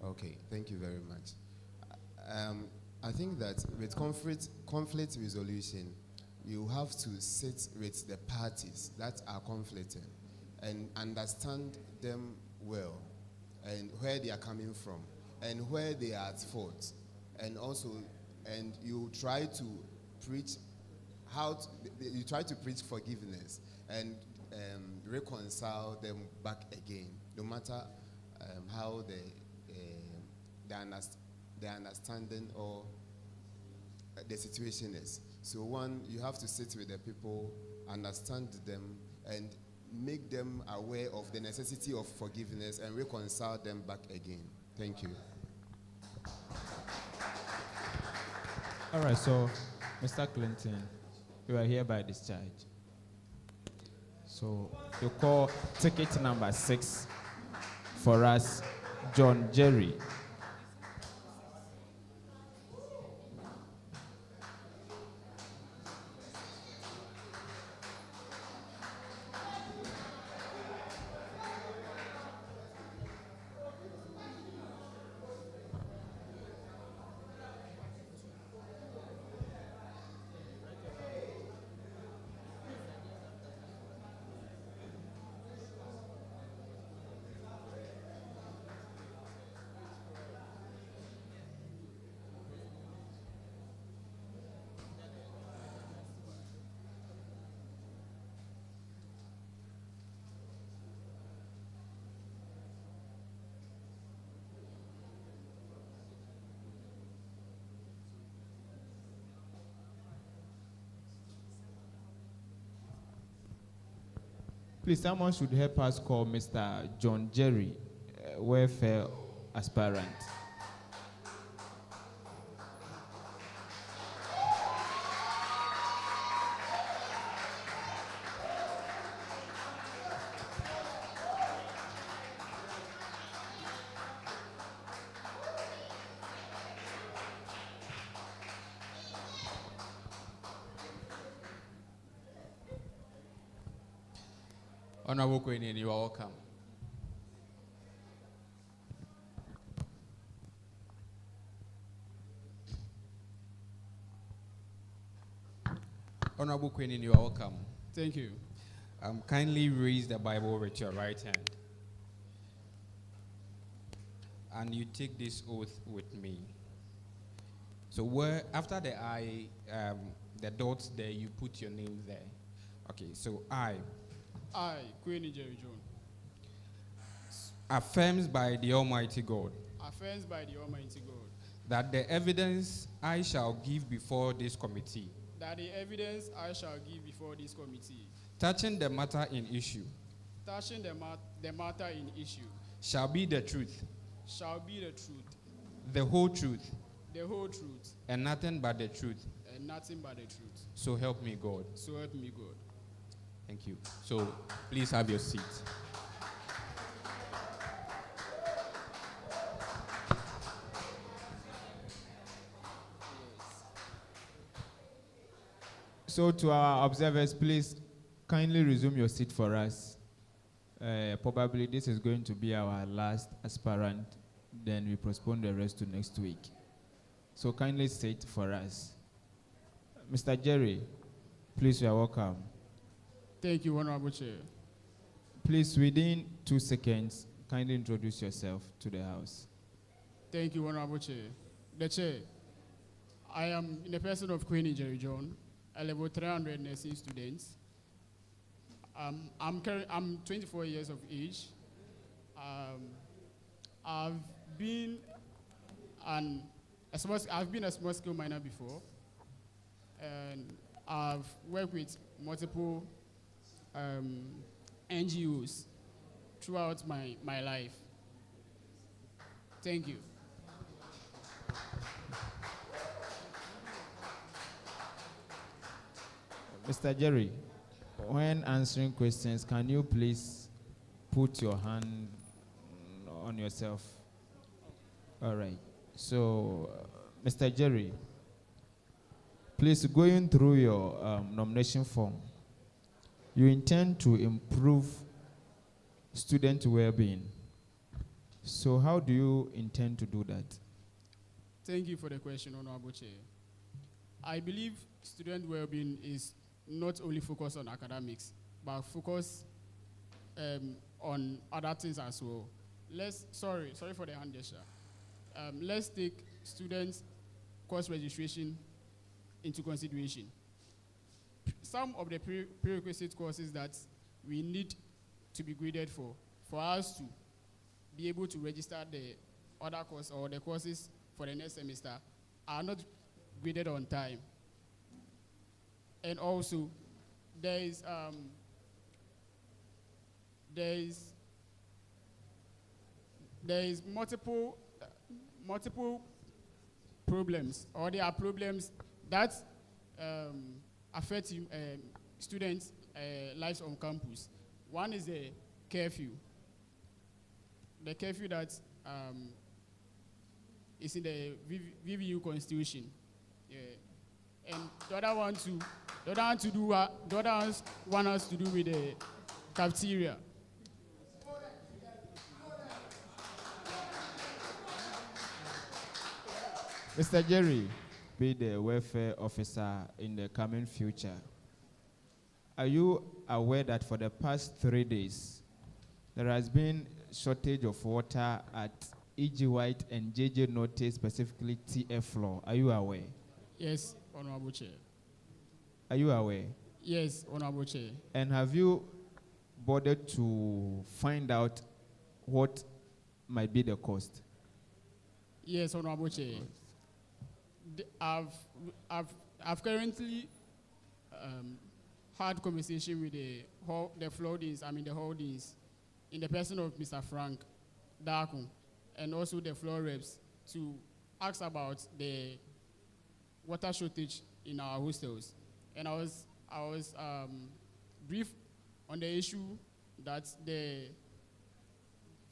Okay, thank you very much. I think that with conflict resolution, you have to sit with the parties that are conflicting and understand them well, and where they are coming from and where they are at fault, and also, and you try to preach forgiveness and reconcile them back again, no matter how the understanding or the situation is. So one, you have to sit with the people, understand them, and make them aware of the necessity of forgiveness and reconcile them back again. Thank you. All right, so Mr. Clinton, you are hereby discharged. So you call ticket number 6 for us, John Jerry. Please, someone should help us call Mr. John Jerry, welfare aspirant. Honorable Queen, you are welcome. Honorable Queen, you are welcome. Thank you. Kindly raise the Bible with your right hand. And you take this oath with me. So where after the I, the dots there, you put your name there. Okay, so I, Queenie Jerry John, affirms by the Almighty God affirms by the Almighty God that the evidence I shall give before this committee that the evidence I shall give before this committee touching the matter in issue touching the matter in issue shall be the truth, the whole truth, and nothing but the truth. So help me God. Thank you. So please have your seat. So to our observers, please kindly resume your seat for us. Probably this is going to be our last aspirant. Then we postpone the rest to next week. So kindly sit for us. Mr. Jerry, please, you are welcome. Thank you, Honorable Chair. Please, within 2 seconds, kindly introduce yourself to the House. Thank you, Honorable Chair. The Chair, I am in the person of Queenie Jerry John, a level 300 nursing student. I'm 24 years of age. I've been a small scale miner before, and I've worked with multiple NGOs throughout my life. Thank you. Mr. Jerry, when answering questions, can you please put your hand on yourself? All right. So, Mr. Jerry, please, going through your nomination form, you intend to improve student well-being. So how do you intend to do that? Thank you for the question, Honorable Chair. I believe student well-being is not only focused on academics, but focus on other things as well. Sorry for the hand gesture. Let's take students' course registration into consideration. Some of the prerequisite courses that we need to be graded for us to be able to register the other course or the courses for the next semester are not graded on time. And also, there is there is multiple problems, or there are problems that affect students' lives on campus. One is the curfew. The curfew that is in the VVU Constitution. Yeah. And the other one want us to do with the cafeteria. Mr. Jerry, be the welfare officer in the coming future. Are you aware that for the past 3 days, there has been shortage of water at E.G. White and J.J. Notice, specifically TF floor? Are you aware? Yes, Honorable Chair. Are you aware? Yes, Honorable Chair. And have you bothered to find out what might be the cost? Yes, Honorable Chair. I've currently had conversation with the floodings, the holdings, in the person of Mr. Frank Darkun, and also the floor reps, to ask about the water shortage in our hostels. And I was briefed on the issue that the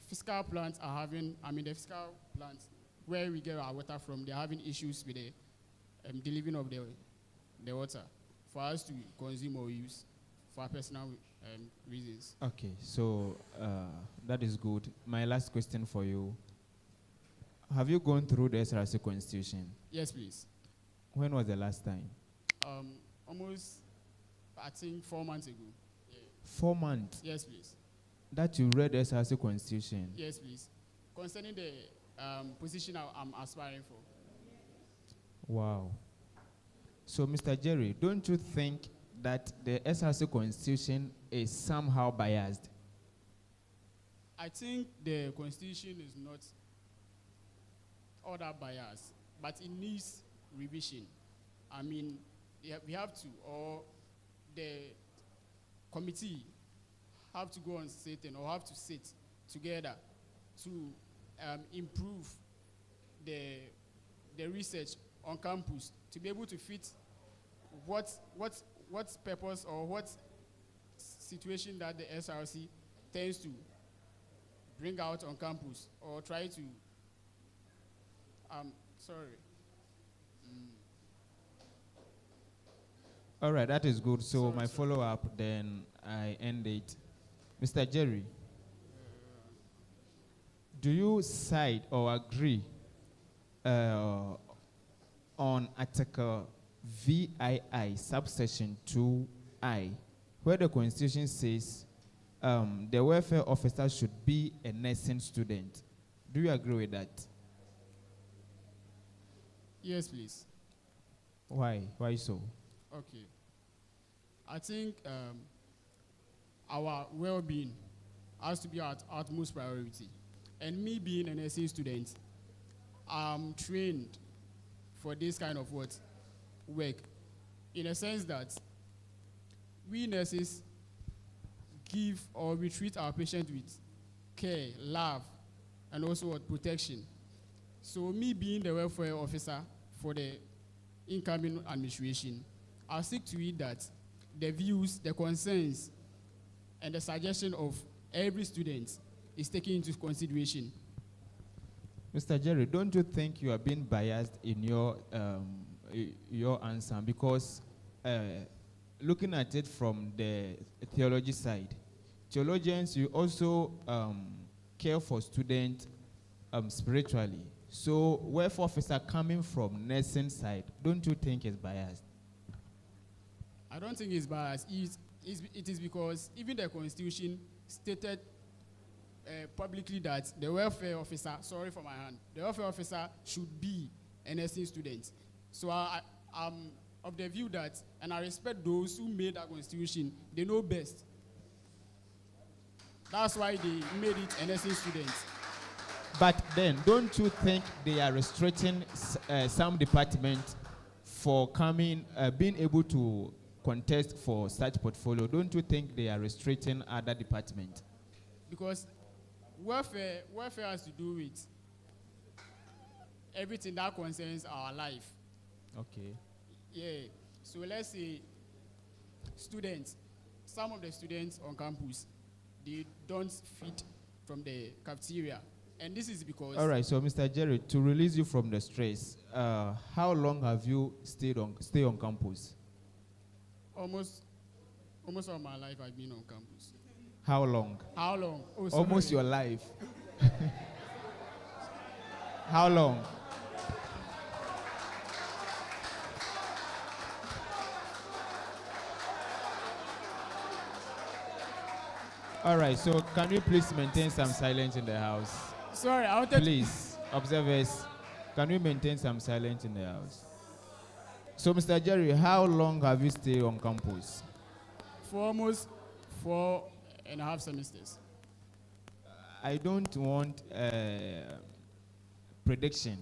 fiscal plants are having, the fiscal plants where we get our water from, they're having issues with the delivering of the water for us to consume or use for our personal reasons. Okay, so that is good. My last question for you. Have you gone through the SRC Constitution? Yes, please. When was the last time? Almost, I think, 4 months ago. Yeah. 4 months? Yes, please. That you read the SRC Constitution? Yes, please. Concerning the position I'm aspiring for. Wow. So, Mr. Jerry, don't you think that the SRC Constitution is somehow biased? I think the Constitution is not all that biased, but it needs revision. We have to, or the committee have to go on sitting, or have to sit together to improve the research on campus, to be able to fit what purpose or what situation that the SRC tends to bring out on campus, or try to All right, that is good. So my follow-up, then I end it. Mr. Jerry, do you side or agree on Article VII, subsection 2I, where the Constitution says the welfare officer should be a nursing student? Do you agree with that? Yes, please. Why? Why so? Okay. I think our well-being has to be our utmost priority. And me being a nursing student, I'm trained for this kind of work, in a sense that we nurses give or we treat our patients with care, love, and also protection. So me being the welfare officer for the incoming administration, I'll seek to it that the views, the concerns, and the suggestion of every student is taken into consideration. Mr. Jerry, don't you think you are being biased in your answer? Because looking at it from the theology side, theologians, you also care for students spiritually. So, welfare officer coming from nursing side, don't you think it's biased? I don't think it's biased. It is because even the Constitution stated publicly that the welfare officer, sorry for my hand, the welfare officer should be a nursing student. So I'm of the view that, and I respect those who made that Constitution, they know best. That's why they made it a nursing student. But then, don't you think they are restricting some departments for being able to contest for such portfolio? Don't you think they are restricting other departments? because welfare has to do with everything that concerns our life. Okay. Yeah. So let's say students, some of the students on campus, they don't feed from the cafeteria. And this is because... All right, so Mr. Jerry, to release you from the stress, how long have you stayed on campus? Almost all my life I've been on campus. How long? How long? Oh, sorry. Almost your life. How long? All right, so can we please maintain some silence in the house? Sorry, I wanted Please, observers, can we maintain some silence in the house? So, Mr. Jerry, how long have you stayed on campus? for almost 4.5 semesters. I don't want prediction.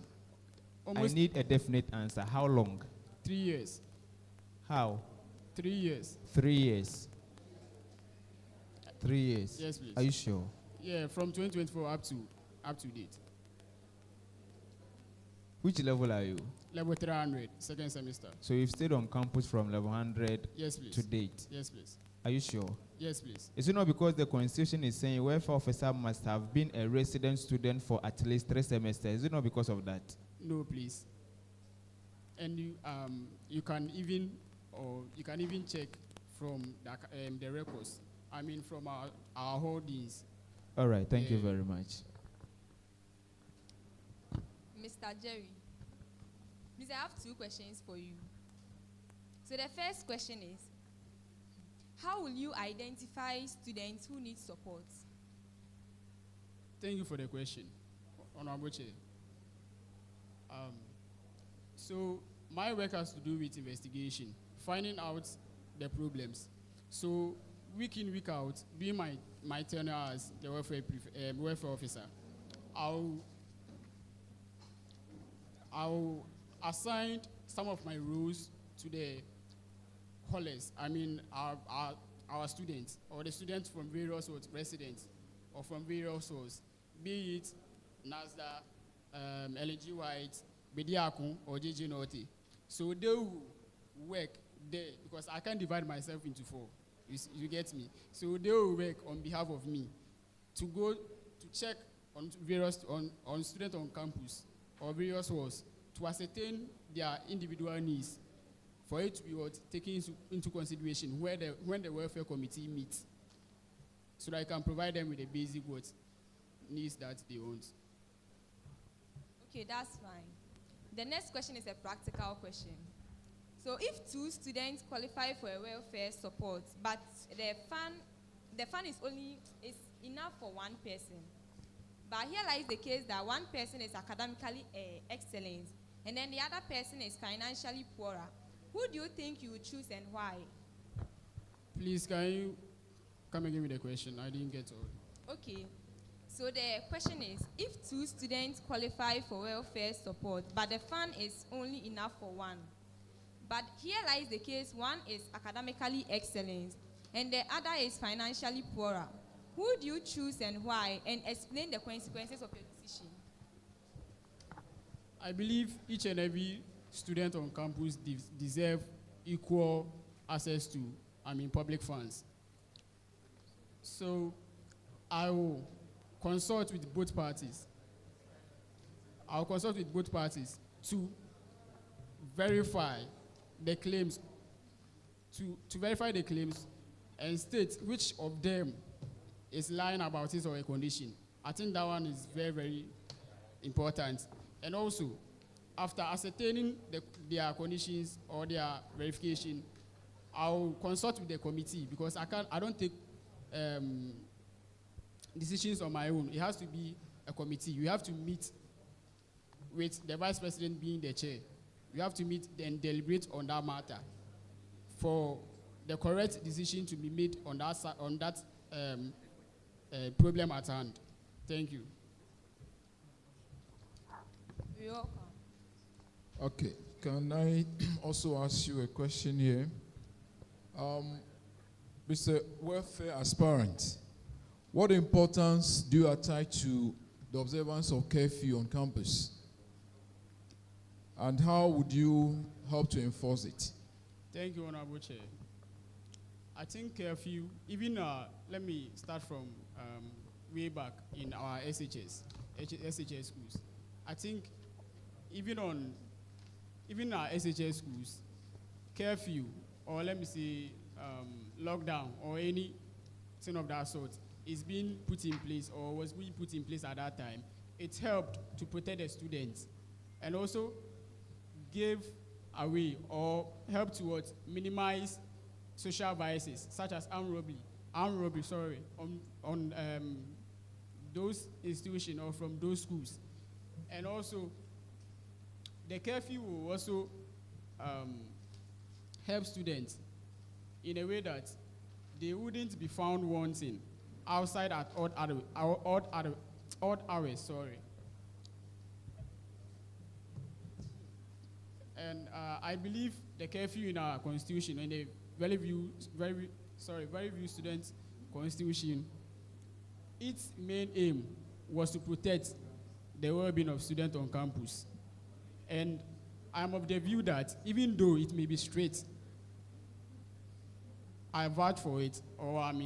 Almost I need a definite answer. How long? 3 years. How? 3 years. 3 years. 3 years. Yes, please. Are you sure? Yeah, from 2024 up to date. Which level are you? Level 300, second semester. So you've stayed on campus from level 100 Yes, please. to date? Yes, please. Are you sure? Yes, please. Is it not because the constitution is saying welfare officer must have been a resident student for at least 3 semesters? Is it not because of that? No, please. And you can even check from the records. I mean, from our holdings. All right, thank you very much. Mr. Jerry, please, I have 2 questions for you. So the first question is, how will you identify students who need support? Thank you for the question, Honorable Chair. So my work has to do with investigation, finding out the problems. So week in, week out, during my tenure as the welfare officer, I'll assign some of my roles to the haulers. I mean, our students, or the students from various residents, or from various sources, be it NASDA, LG White, Bediakun, or JJ Norte. So they will work there, because I can't divide myself into 4. You get me? So they will work on behalf of me to go to check on on students on campus or various halls to ascertain their individual needs, for it to be taken into consideration when the welfare committee meets, so that I can provide them with the basic needs that they want. Okay, that's fine. The next question is a practical question. So if 2 students qualify for a welfare support, but the fund is enough for 1 person, but here lies the case that 1 person is academically excellent, and then the other person is financially poorer, who do you think you would choose and why? Please, can you come again with the question? I didn't get all. Okay. So the question is, if 2 students qualify for welfare support, but the fund is only enough for 1, but here lies the case, 1 is academically excellent, and the other is financially poorer, who do you choose and why? And explain the consequences of your decision. I believe each and every student on campus deserve equal access to, public funds. So I will consult with both parties. I'll consult with both parties to verify the claims, to verify the claims and state which of them is lying about his or her condition. I think that one is very, very important. And also, after ascertaining their conditions or their verification, I'll consult with the committee, because I don't take decisions on my own. It has to be a committee. You have to meet with the vice president being the chair. You have to meet and deliberate on that matter for the correct decision to be made on that problem at hand. Thank you. You're welcome. Okay, can I also ask you a question here? Mr. Welfare Aspirant, What importance do you attach to the observance of curfew on campus? And how would you help to enforce it? Thank you, Honorable Chair. I think curfew, even, let me start from way back in our SHS schools. I think even our SHS schools, curfew, or let me say lockdown, or anything of that sort, is being put in place, or was being put in place at that time. It helped to protect the students, and also gave away or helped towards minimize social biases such as armed robbery, on those institutions or from those schools. And also, the curfew will also help students in a way that they wouldn't be found wanting outside at odd hours. And I believe the curfew in our constitution, in the Valley View Students Constitution, its main aim was to protect the well-being of students on campus. And I'm of the view that even though it may be straight, I vouch for it, or I'm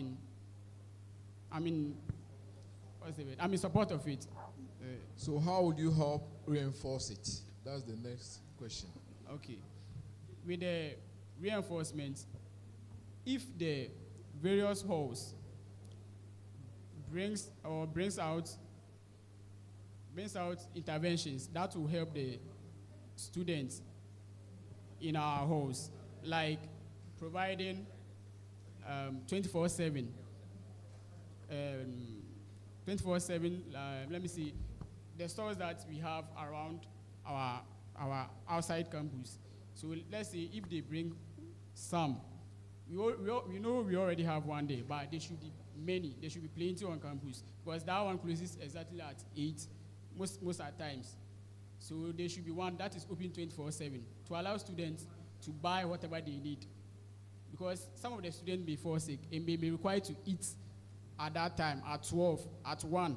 in support of it. So how would you help reinforce it? That's the next question. Okay. With the reinforcement, if the various halls brings out interventions that will help the students in our halls, like providing 24/7, let me see, the stores that we have around our outside campus. So let's say if they bring some, we know we already have one day, but there should be many. There should be plenty on campus, because that one closes exactly at 8 most at times. So there should be one that is open 24/7 to allow students to buy whatever they need, because some of the students may fall sick and may be required to eat at that time, at 12, at 1.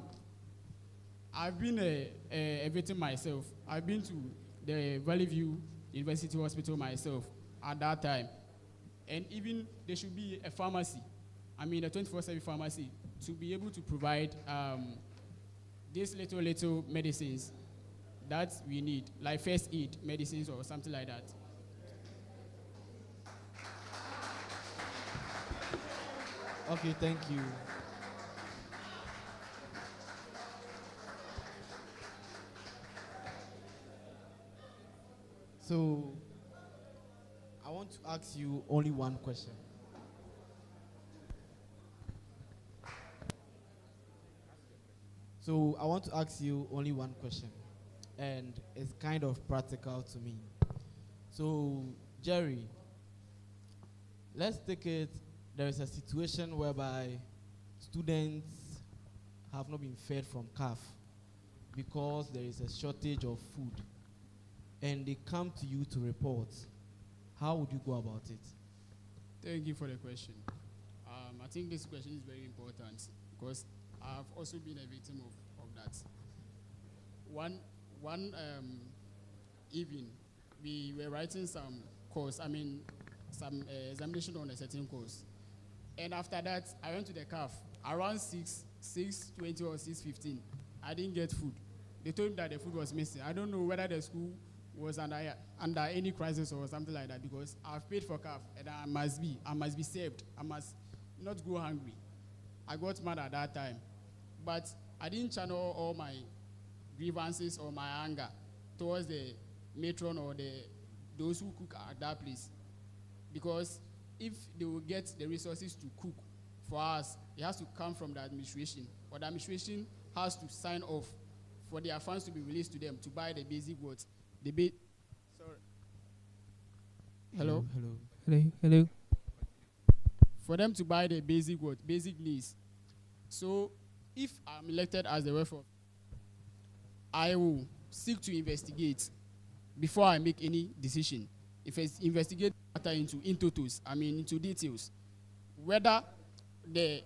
I've been a victim myself. I've been to the Valley View University Hospital myself at that time. And even there should be a pharmacy, a 24/7 pharmacy, to be able to provide these little medicines that we need, like first aid medicines or something like that. Okay, thank you. So, I want to ask you only one question. So, I want to ask you only one question, and it's kind of practical to me. So, Jerry, let's take it, there is a situation whereby students have not been fed from CAF because there is a shortage of food, and they come to you to report. How would you go about it? Thank you for the question. I think this question is very important because I've also been a victim of that. One evening, we were writing some course, some examination on a certain course. And after that, I went to the CAF around 6:20 or 6:15. I didn't get food. They told me that the food was missing. I don't know whether the school was under any crisis or something like that, because I've paid for CAF and I must be saved. I must not go hungry. I got mad at that time, but I didn't channel all my grievances or my anger towards the matron or those who cook at that place, because if they will get the resources to cook for us, it has to come from the administration, or the administration has to sign off for their funds to be released to them to buy the basic goods. Sorry. Hello? Hello. For them to buy the basic needs. So if I'm elected as the ref of, I will seek to investigate before I make any decision. If I investigate matter into details, whether the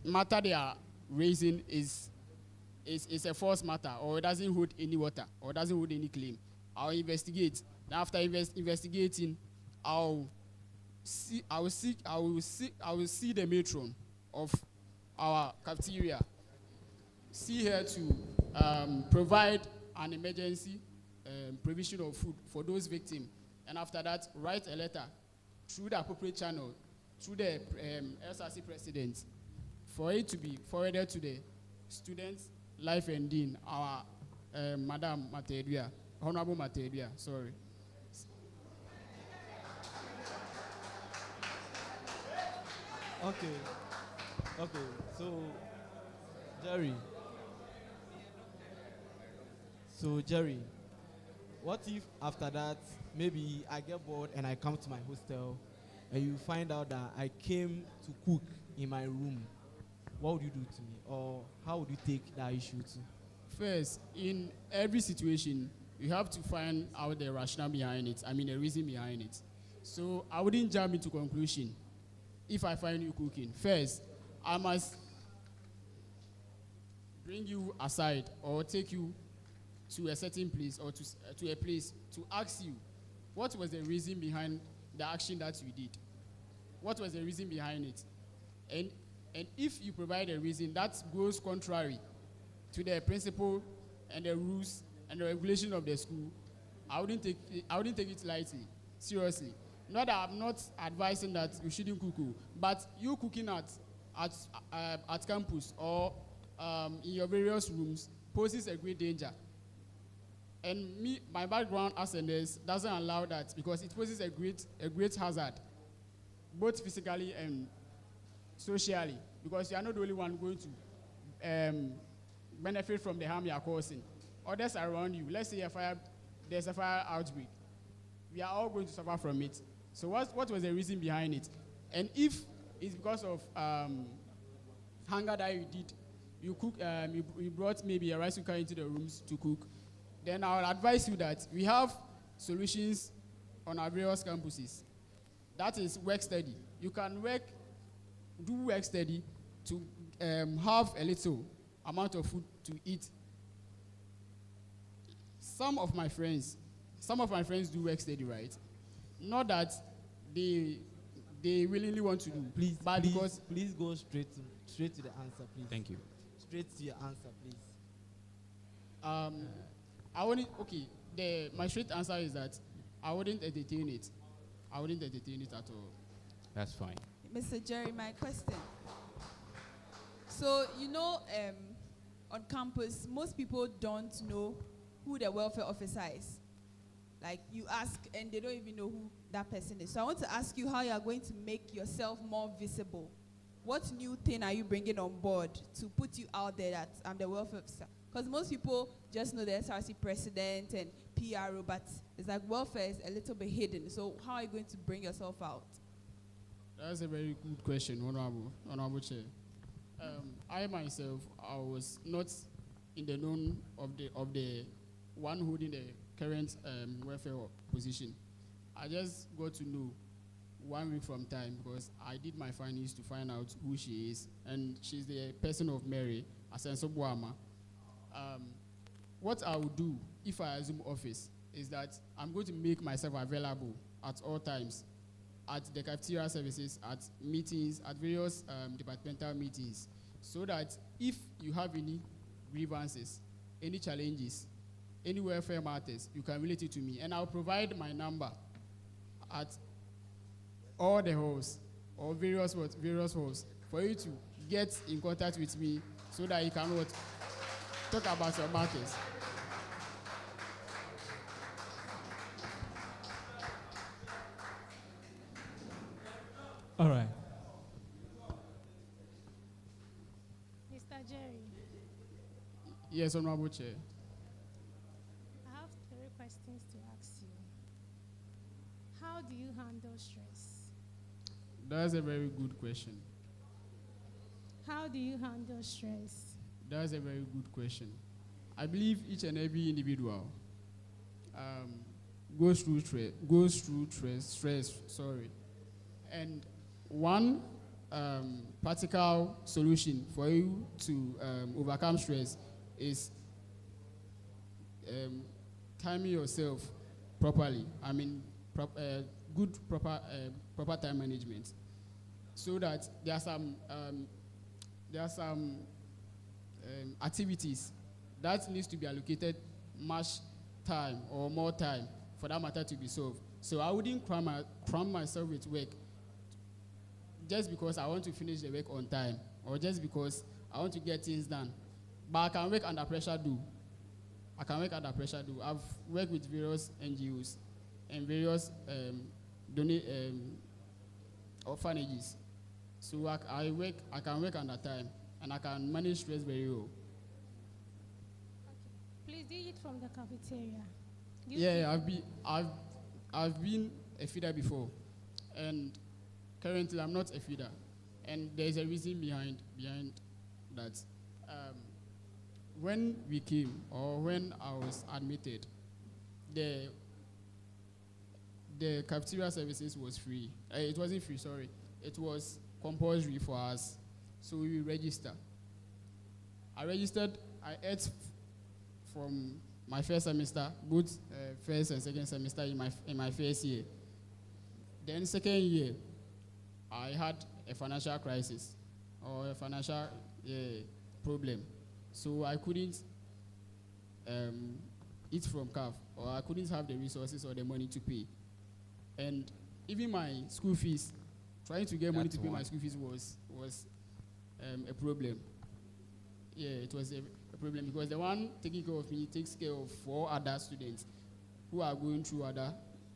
matter they are raising is a false matter, or it doesn't hold any water, or doesn't hold any claim, I'll investigate. And after investigating, I will see the matron of our cafeteria, see her to provide an emergency provision of food for those victims, and after that, write a letter through the appropriate channel, through the SRC president, for it to be forwarded to the students' life and dean, our Madam Matedua, Honorable Matedua, sorry. Okay. So, Jerry, what if after that, maybe I get bored and I come to my hostel and you find out that I came to cook in my room? What would you do to me? Or how would you take that issue too? First, in every situation, you have to find out the rationale behind it, the reason behind it. So I wouldn't jump into conclusion if I find you cooking. First, I must bring you aside or take you to a certain place or to a place to ask you, what was the reason behind the action that you did? What was the reason behind it? And if you provide a reason that goes contrary to the principle and the rules and the regulation of the school, I wouldn't take it lightly, seriously. Not that I'm not advising that you shouldn't cook, but you cooking at campus or in your various rooms poses a great danger. And my background as a nurse doesn't allow that, because it poses a great hazard, both physically and socially, because you are not the only one going to benefit from the harm you are causing. Others around you, let's say there's a fire outbreak, we are all going to suffer from it. So what was the reason behind it? And if it's because of hunger that you did, you brought maybe a rice cooker into the rooms to cook, then I will advise you that we have solutions on our various campuses. That is work study. You can do work study to have a little amount of food to eat. Some of my friends do work study, right? Not that they willingly want to do. Please go straight to the answer, please. Thank you. Straight to your answer, please. My straight answer is that I wouldn't entertain it. I wouldn't entertain it at all. That's fine. Mr. Jerry, my question. So, on campus, most people don't know who the welfare officer is. Like, you ask and they don't even know who that person is. So I want to ask you how you are going to make yourself more visible. What new thing are you bringing on board to put you out there that I'm the welfare officer? Because most people just know the SRC president and PRO, but it's like welfare is a little bit hidden. So how are you going to bring yourself out? That's a very good question, Honorable Chair. I myself, I was not in the known of the one holding the current welfare position. I just got to know 1 week from time, because I did my findings to find out who she is, and she's the person of Mary, Asenso Boama. What I will do if I assume office is that I'm going to make myself available at all times, at the cafeteria services, at meetings, at various departmental meetings, so that if you have any grievances, any challenges, any welfare matters, you can relate it to me. And I'll provide my number at all the halls or various halls for you to get in contact with me so that you can talk about your matters. All right. Mr. Jerry. Yes, Honorable Chair. I have 3 questions to ask you. How do you handle stress? That's a very good question. How do you handle stress? That's a very good question. I believe each and every individual goes through stress. And one practical solution for you to overcome stress is timing yourself properly. I mean, good proper time management, so that there are some activities that needs to be allocated much time or more time for that matter to be solved. So I wouldn't cram myself with work just because I want to finish the work on time, or just because I want to get things done. But I can work under pressure do. I've worked with various NGOs and various orphanages. So I can work under time, and I can manage stress very well. Please, do you eat from the cafeteria? Yeah, I've been a feeder before, and currently I'm not a feeder, and there's a reason behind that. When we came, or when I was admitted, the cafeteria services was free. It wasn't free, sorry. It was compulsory for us, so we register. I registered. I ate from my first semester, both first and second semester in my first year. Then second year, I had a financial crisis or a financial problem, so I couldn't eat from CAF, or I couldn't have the resources or the money to pay. And even my school fees, trying to get money to pay my school fees was a problem. Yeah, it was a problem, because the one taking care of me takes care of 4 other students who are going through other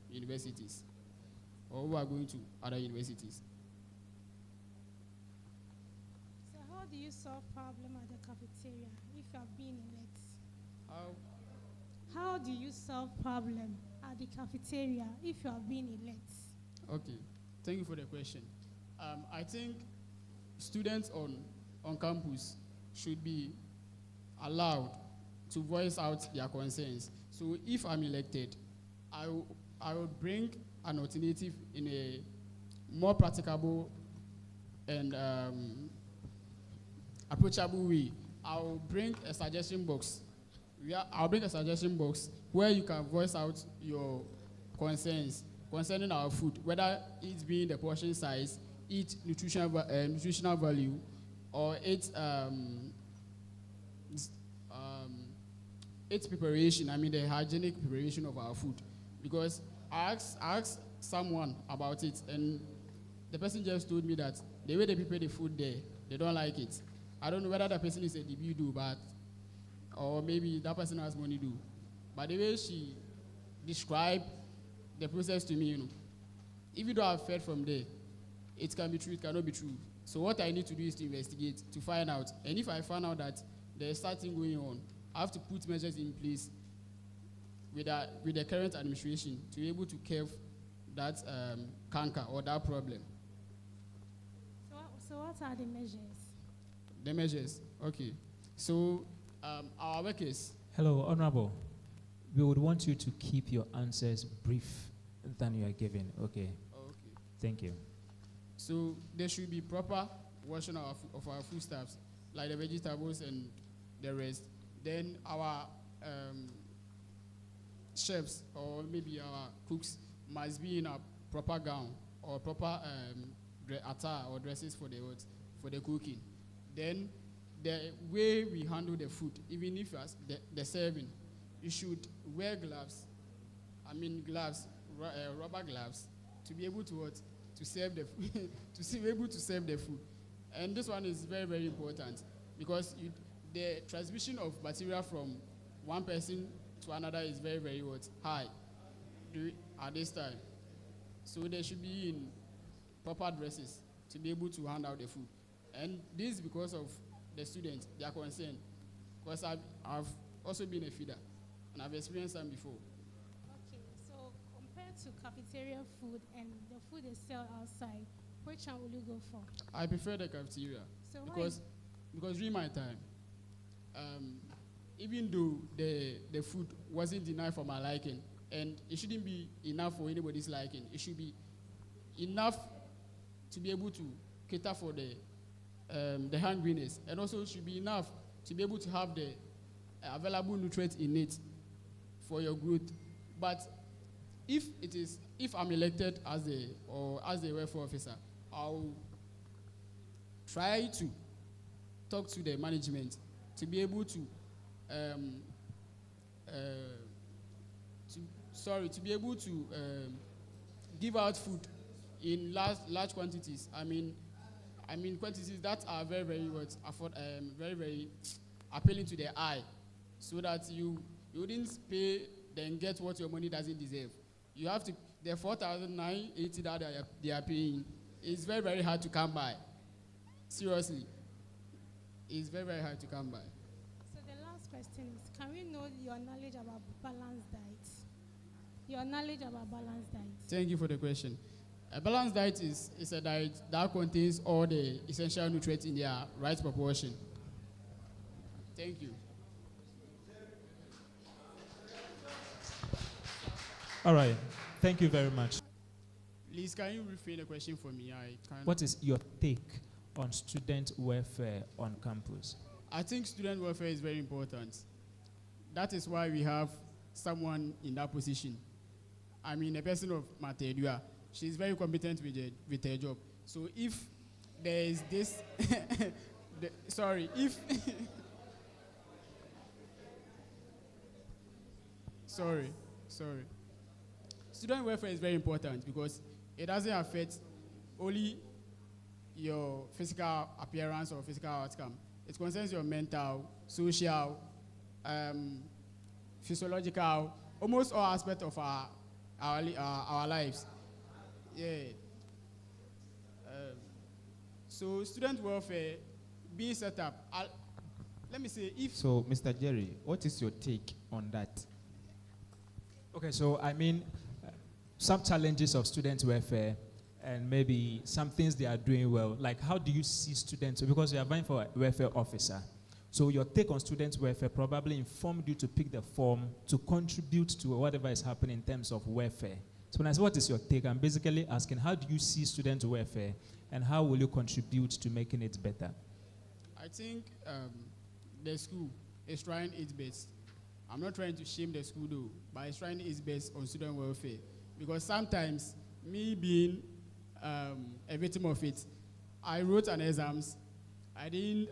universities, or who are going to other universities. So how do you solve problem at the cafeteria if you have been in it? How do you solve problem at the cafeteria if you have been in it? Okay, thank you for the question. I think students on campus should be allowed to voice out their concerns. So if I'm elected, I will bring an alternative in a more practicable and approachable way. I'll bring a suggestion box. Where you can voice out your concerns concerning our food, whether it's being the portion size, its nutritional value, or its preparation. I mean, the hygienic preparation of our food. Because I asked someone about it, and the person just told me that the way they prepare the food there, they don't like it. I don't know whether that person is a DB do, or maybe that person has money do. But the way she described the process to me, even though I've fed from there, it can be true, it cannot be true. So what I need to do is to investigate, to find out. And if I find out that there's something going on, I have to put measures in place with the current administration to be able to curb that canker or that problem. So what are the measures? The measures, okay. So our workers. Hello, Honorable. We would want you to keep your answers brief than you are giving. Okay. Okay. Thank you. So there should be proper washing of our foodstuffs, like the vegetables and the rest. Then our chefs, or maybe our cooks, must be in a proper gown or proper attire or dresses for the cooking. Then the way we handle the food, even if the serving, you should wear gloves. I mean gloves, rubber gloves, to be able to serve the food, to be able to serve the food. And this one is very, very important, because the transmission of bacteria from one person to another is very, very high at this time. So they should be in proper dresses to be able to hand out the food. And this is because of the students, their concern. Because I've also been a feeder, and I've experienced them before. Okay, so compared to cafeteria food and the food they sell outside, which one will you go for? I prefer the cafeteria. So because during my time, even though the food wasn't enough for my liking, and it shouldn't be enough for anybody's liking, it should be enough to be able to cater for the hungriness, and also should be enough to be able to have the available nutrients in it for your growth. But if I'm elected as a welfare officer, I'll try to talk to the management to be able to give out food in large quantities. I mean quantities that are very, very very, very appealing to the eye, so that you wouldn't pay then get what your money doesn't deserve. You have to, the 4,980 that they are paying is very, very hard to come by. Seriously, it's very, very hard to come by. So the last question is, can we know your knowledge about balanced diet? Your knowledge about balanced diet. Thank you for the question. A balanced diet is a diet that contains all the essential nutrients in their right proportion. Thank you. All right. Thank you very much. Please, can you rephrase the question for me? What is your take on student welfare on campus? I think student welfare is very important. That is why we have someone in that position. I mean, a person of Matedua. She's very competent with her job. So if there is this, sorry. Student welfare is very important because it doesn't affect only your physical appearance or physical outcome. It concerns your mental, social, physiological, almost all aspects of our lives. Yeah. So student welfare being set up, let me say if... So, Mr. Jerry, what is your take on that? Okay, so I mean, some challenges of student welfare and maybe some things they are doing well. Like, how do you see students? Because you are vying for a welfare officer. So your take on student welfare probably informed you to pick the form to contribute to whatever is happening in terms of welfare. So when I say what is your take, I'm basically asking, how do you see student welfare and how will you contribute to making it better? I think the school is trying its best. I'm not trying to shame the school though, but it's trying its best on student welfare. Because sometimes, me being a victim of it, I wrote an exams, I didn't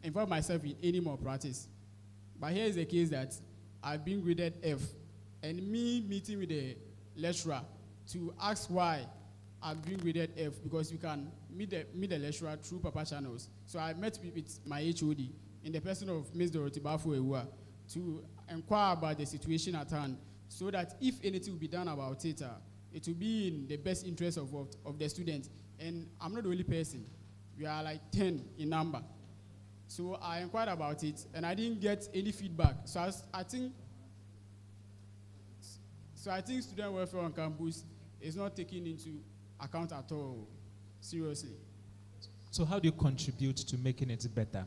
involve myself in any more practice. But here is the case that I've been graded F, and me meeting with the lecturer to ask why I've been graded F, because you can meet the lecturer through Papa channels. So I met with my HOD in the person of Ms. Dorothy Bafo-Ewa to inquire about the situation at hand, so that if anything will be done about it, it will be in the best interest of the students. And I'm not the only person. We are like 10 in number. So I inquired about it, and I didn't get any feedback. So I think student welfare on campus is not taken into account at all, seriously. So how do you contribute to making it better?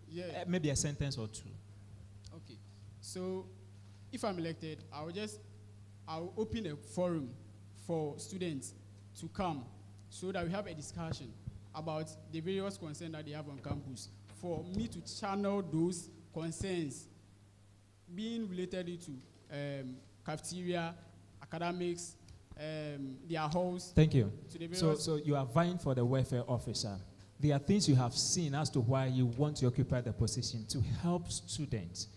Yeah. Maybe a sentence or two. Okay. So if I'm elected, I'll open a forum for students to come so that we have a discussion about the various concerns that they have on campus, for me to channel those concerns being related to cafeteria, academics, their halls. Thank you. So So you are vying for the welfare officer. There are things you have seen as to why you want to occupy the position to help students.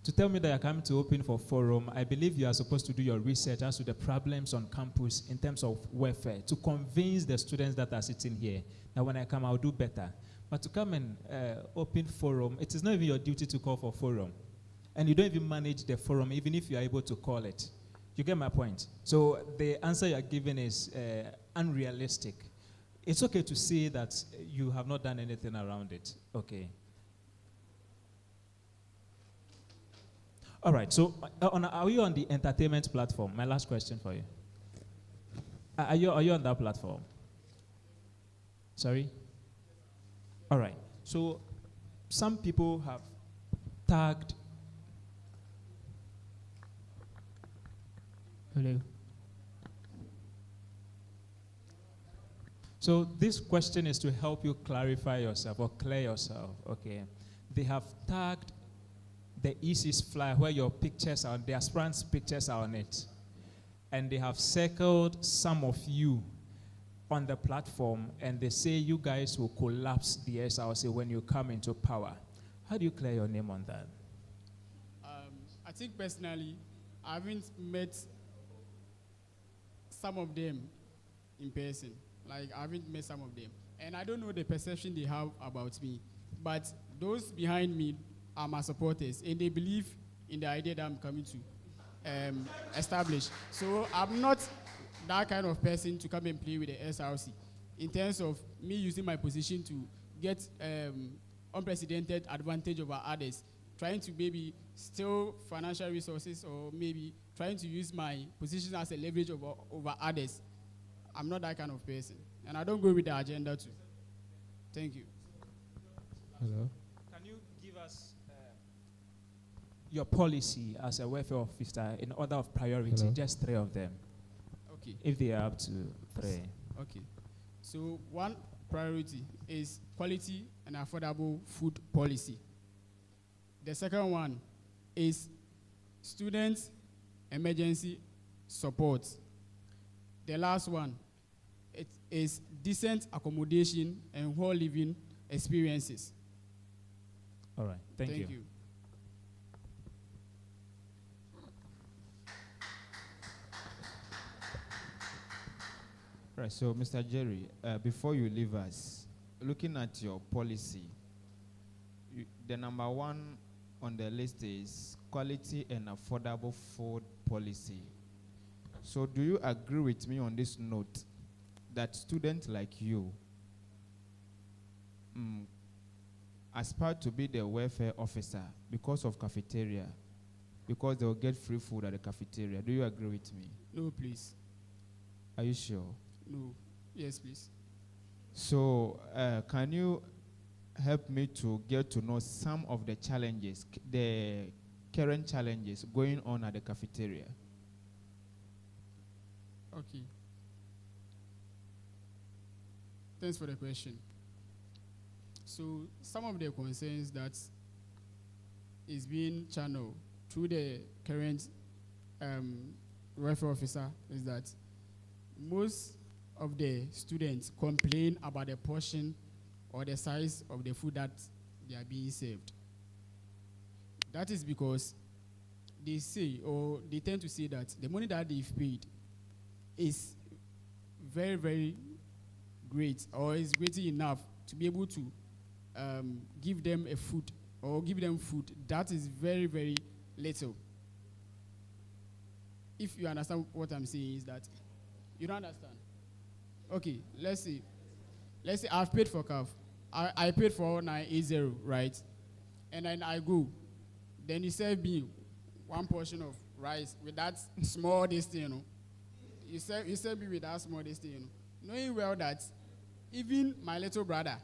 To tell me that you're coming to open for forum, I believe you are supposed to do your research as to the problems on campus in terms of welfare, to convince the students that are sitting here. Now when I come, I'll do better. But to come and open forum, it is not even your duty to call for forum. And you don't even manage the forum, even if you are able to call it. You get my point? So the answer you are giving is unrealistic. It's okay to say that you have not done anything around it. Okay. All right, so are you on the entertainment platform? My last question for you. Are you on that platform? Sorry? All right, so some people have tagged. Hello. So this question is to help you clarify yourself or clear yourself, okay? They have tagged the EC's flyer where your pictures are, the aspirants' pictures are on it. And they have circled some of you on the platform, and they say you guys will collapse the SRC when you come into power. How do you clear your name on that? I think personally, I haven't met some of them in person. Like, I haven't met some of them. And I don't know the perception they have about me. But those behind me are my supporters, and they believe in the idea that I'm coming to establish. So I'm not that kind of person to come and play with the SRC in terms of me using my position to get unprecedented advantage over others, trying to maybe steal financial resources or maybe trying to use my position as a leverage over others. I'm not that kind of person. And I don't go with the agenda too. Thank you. Hello. Can you give us your policy as a welfare officer in order of priority, Hello. just 3 of them? Okay. If they are up to 3. Okay. So one priority is quality and affordable food policy. The second one is student emergency support. The last one, it is decent accommodation and whole living experiences. All right. Thank you. Right, so Mr. Jerry, before you leave us, looking at your policy, the number 1 on the list is quality and affordable food policy. So do you agree with me on this note that students like you aspire to be the welfare officer because of cafeteria, because they will get free food at the cafeteria? Do you agree with me? No, please. Are you sure? No. Yes, please. So can you help me to get to know some of the challenges, the current challenges going on at the cafeteria? Okay. Thanks for the question. So some of the concerns that is being channeled through the current welfare officer is that most of the students complain about the portion or the size of the food that they are being served. That is because they say, or they tend to say, that the money that they've paid is very, very great, or is great enough to be able to give them a food, or give them food that is very, very little. If you understand what I'm saying, is that you don't understand. Okay, let's say I've paid for CAF. I paid for 980, right? And then I go. Then you serve me 1 portion of rice with that small this thing, you know. You serve me with that small this thing, you know. Knowing well that even my little brother,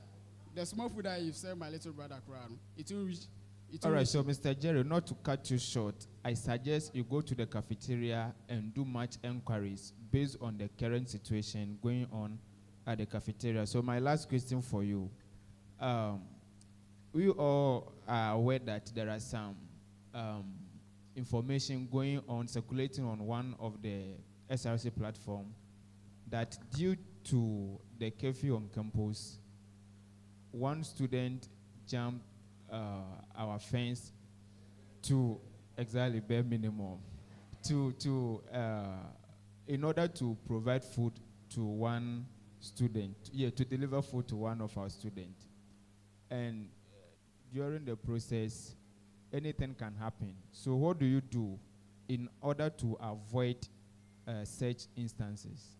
the small food that you serve my little brother, it will reach. All right, so Mr. Jerry, not to cut you short, I suggest you go to the cafeteria and do much inquiries based on the current situation going on at the cafeteria. So my last question for you, we all are aware that there are some information going on, circulating on one of the SRC platform, that due to the curfew on campus, one student jumped our fence to exactly bare minimum in order to provide food to one student, to deliver food to one of our students. And during the process, anything can happen. So what do you do in order to avoid such instances?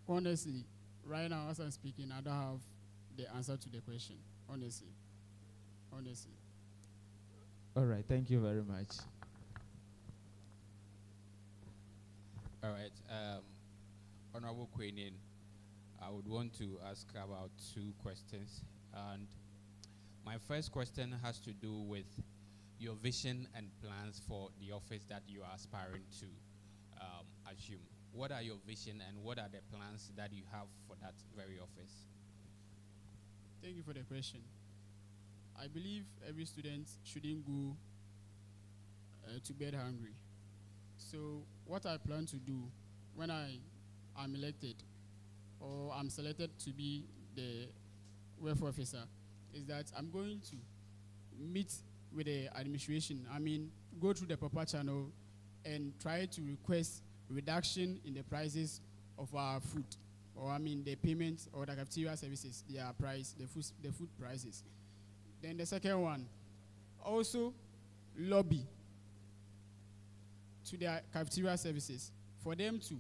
Honestly, right now, as I'm speaking, I don't have the answer to the question. Honestly. All right, thank you very much. All right. Honorable Queenin, I would want to ask about 2 questions. And my first question has to do with your vision and plans for the office that you are aspiring to. assume? What are your vision and what are the plans that you have for that very office? Thank you for the question. I believe every student shouldn't go to bed hungry. So what I plan to do when I am elected or I'm selected to be the welfare officer is that I'm going to meet with the administration. I mean, go through the proper channel and try to request reduction in the prices of our food, or I mean the payments or the cafeteria services, their price, the food prices. Then the second one, also lobby to their cafeteria services for them to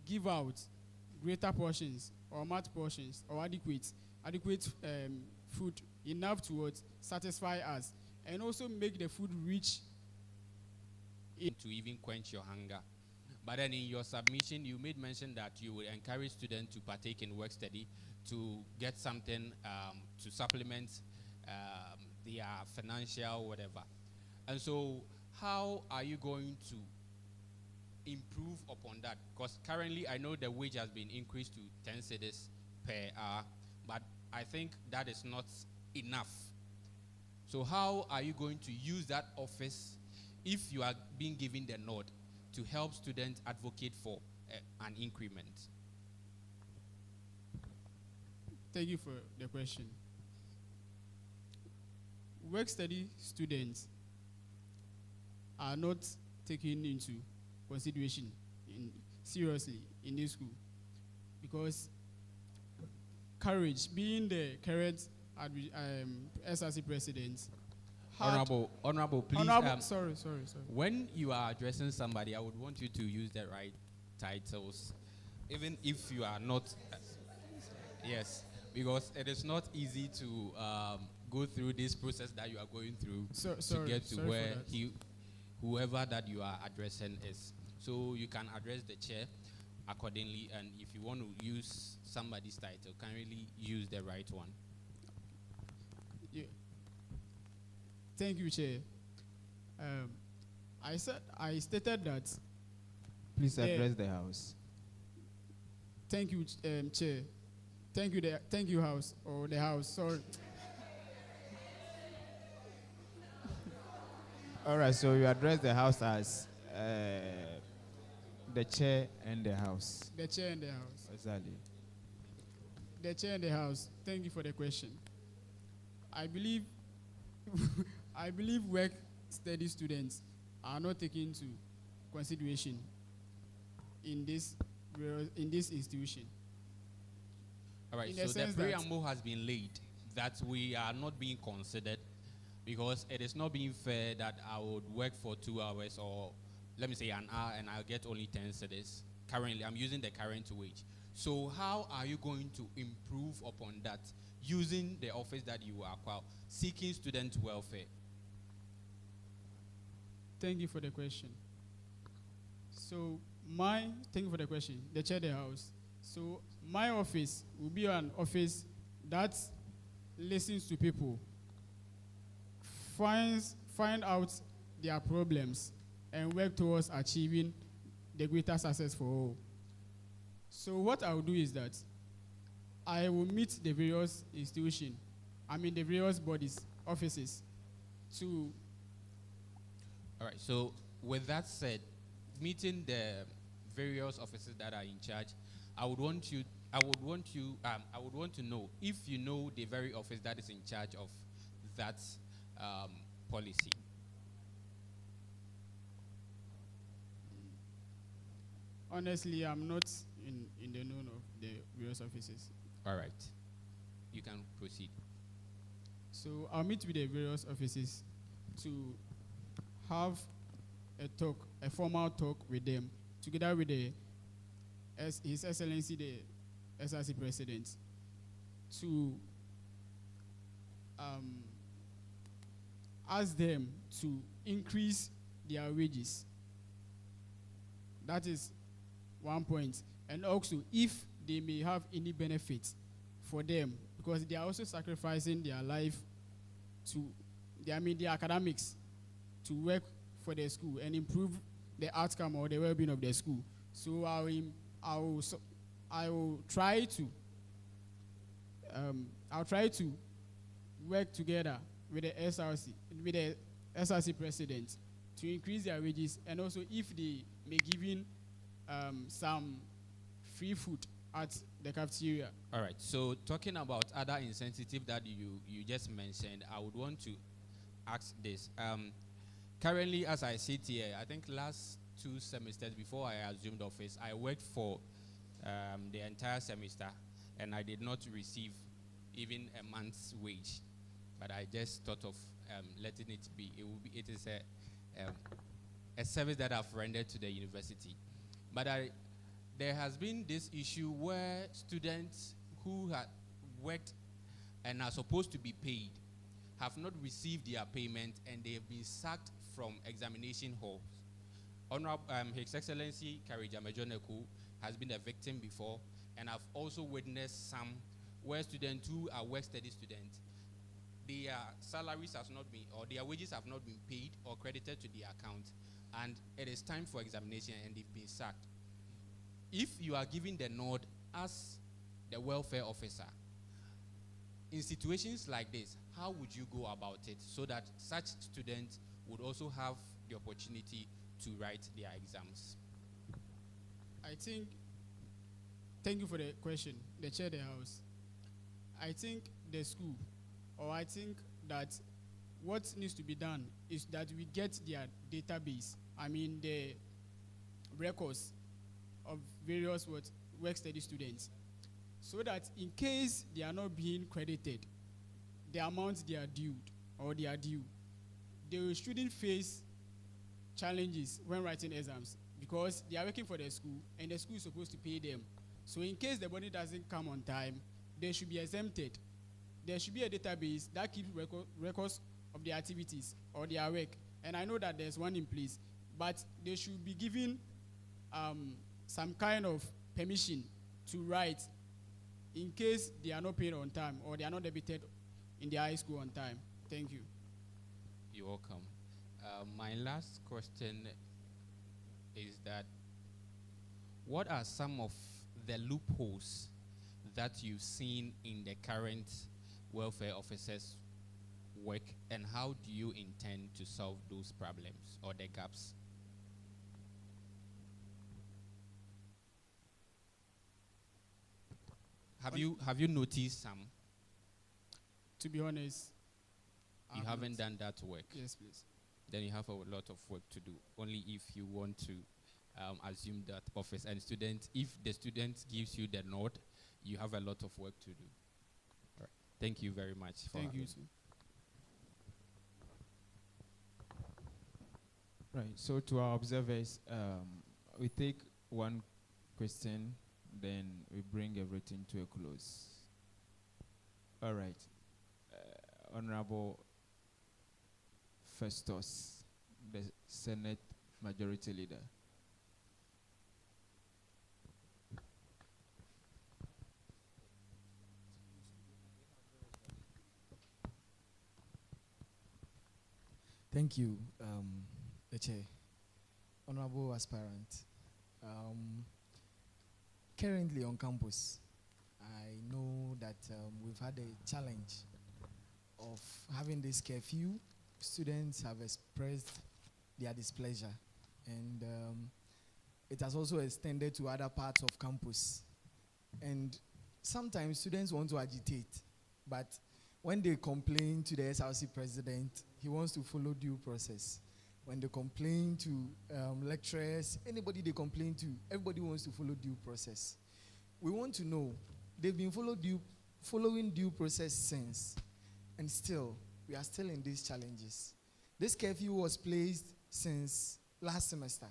give out greater portions or mat portions or adequate food enough to satisfy us, and also make the food rich to even quench your hunger. But then in your submission, you made mention that you would encourage students to partake in work study to get something to supplement their financial whatever. And so how are you going to improve upon that? Because currently I know the wage has been increased to 10 cedis per hour, but I think that is not enough. So how are you going to use that office if you are being given the nod to help students advocate for an increment? Thank you for the question. Work study students are not taken into consideration seriously in this school because Courage, being the current SRC president, Honorable, please. Sorry. When you are addressing somebody, I would want you to use the right titles, even if you are not. Yes, because it is not easy to go through this process that you are going through to get to where whoever that you are addressing is. So you can address the chair accordingly, and if you want to use somebody's title, can really use the right one. Yeah. Thank you, Chair. I stated that. Please address the House. Thank you, Chair. Thank you, House, or the House. Sorry. All right, so you address the House as the Chair and the House. The Chair and the House. Exactly. The Chair and the House. Thank you for the question. I believe work study students are not taken into consideration in this institution. All right, so the preamble has been laid that we are not being considered because it is not being fair that I would work for 2 hours or let me say an hour and I'll get only 10 cedis. Currently, I'm using the current wage. So how are you going to improve upon that using the office that you acquire, seeking student welfare? Thank you for the question. So thank you for the question. The Chair of the House. So my office will be an office that listens to people, find out their problems, and work towards achieving the greater success for all. So what I will do is that I will meet the various institutions, the various bodies, offices, to. All right. So with that said, meeting the various offices that are in charge, I would want to know if you know the very office that is in charge of that policy. Honestly, I'm not in the known of the various offices. All right. You can proceed. So I'll meet with the various offices to have a formal talk with them, together with His Excellency the SRC President, to ask them to increase their wages. That is one point. And also, if they may have any benefit for them, because they are also sacrificing their life to their academics to work for their school and improve the outcome or the well-being of the school. So I will try to work together with the SRC president to increase their wages, and also if they may give in some free food at the cafeteria. All right. So talking about other incentive that you just mentioned, I would want to ask this. Currently, as I sit here, I think last 2 semesters before I assumed office, I worked for the entire semester, and I did not receive even a month's wage. But I just thought of letting it be. It is a service that I've rendered to the university. But there has been this issue where students who had worked and are supposed to be paid have not received their payment, and they have been sacked from examination halls. Honorable His Excellency Karija Mejoneku has been a victim before, and I've also witnessed some where students who are work-study students, their salaries has not been, or their wages have not been paid or credited to their account, and it is time for examination and they've been sacked. If you are giving the nod as the welfare officer, in situations like this, how would you go about it so that such students would also have the opportunity to write their exams? Thank you for the question, the chair of the house. I think the school, or I think that what needs to be done is that we get their database, the records of various work-study students, so that in case they are not being credited the amount they are due, they shouldn't face challenges when writing exams, because they are working for the school and the school is supposed to pay them. So in case the money doesn't come on time, they should be exempted. There should be a database that keeps records of their activities or their work, and I know that there's one in place, but they should be given some kind of permission to write in case they are not paid on time or they are not debited in their high school on time. Thank you. You're welcome. My last question is that what are some of the loopholes that you've seen in the current welfare officers' work, and how do you intend to solve those problems or the gaps? Have you noticed some? To be honest, you haven't done that work. Yes, please. Then you have a lot of work to do. Only if you want to assume that office. And students, if the student gives you the nod, you have a lot of work to do. All right. Thank you very much. Thank you, sir. Right. So to our observers, we take one question, then we bring everything to a close. All right. Honorable Festus, the Senate Majority Leader. Thank you, the Chair. Honorable Aspirant, currently on campus, I know that we've had a challenge of having this curfew. Students have expressed their displeasure, and it has also extended to other parts of campus. And sometimes students want to agitate, but when they complain to the SRC president, he wants to follow due process. When they complain to lecturers, anybody they complain to, everybody wants to follow due process. We want to know, they've been following due process since, and still, we are still in these challenges. This curfew was placed since last semester,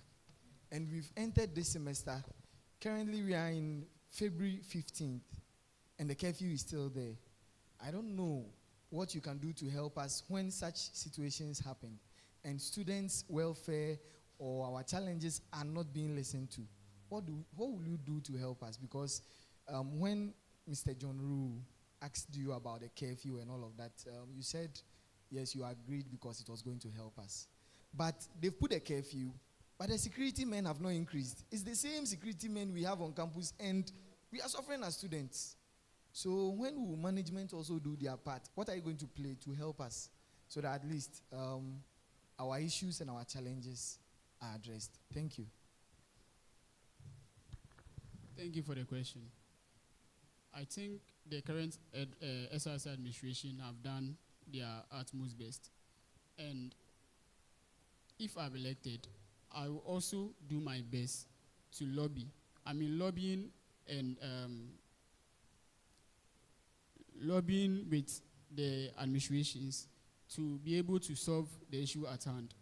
and we've entered this semester. Currently, we are in February 15th, and the curfew is still there. I don't know what you can do to help us when such situations happen and students' welfare or our challenges are not being listened to. What will you do to help us? Because when Mr. John Rue asked you about the curfew and all of that, you said, yes, you agreed because it was going to help us. But they've put a curfew, but the security men have not increased. It's the same security men we have on campus, and we are suffering as students. So when will management also do their part? What are you going to play to help us so that at least our issues and our challenges are addressed? Thank you. Thank you for the question. I think the current SRC administration have done their utmost best. And if I'm elected, I will also do my best to lobby. I mean, lobbying and lobbying with the administrations to be able to solve the issue at hand.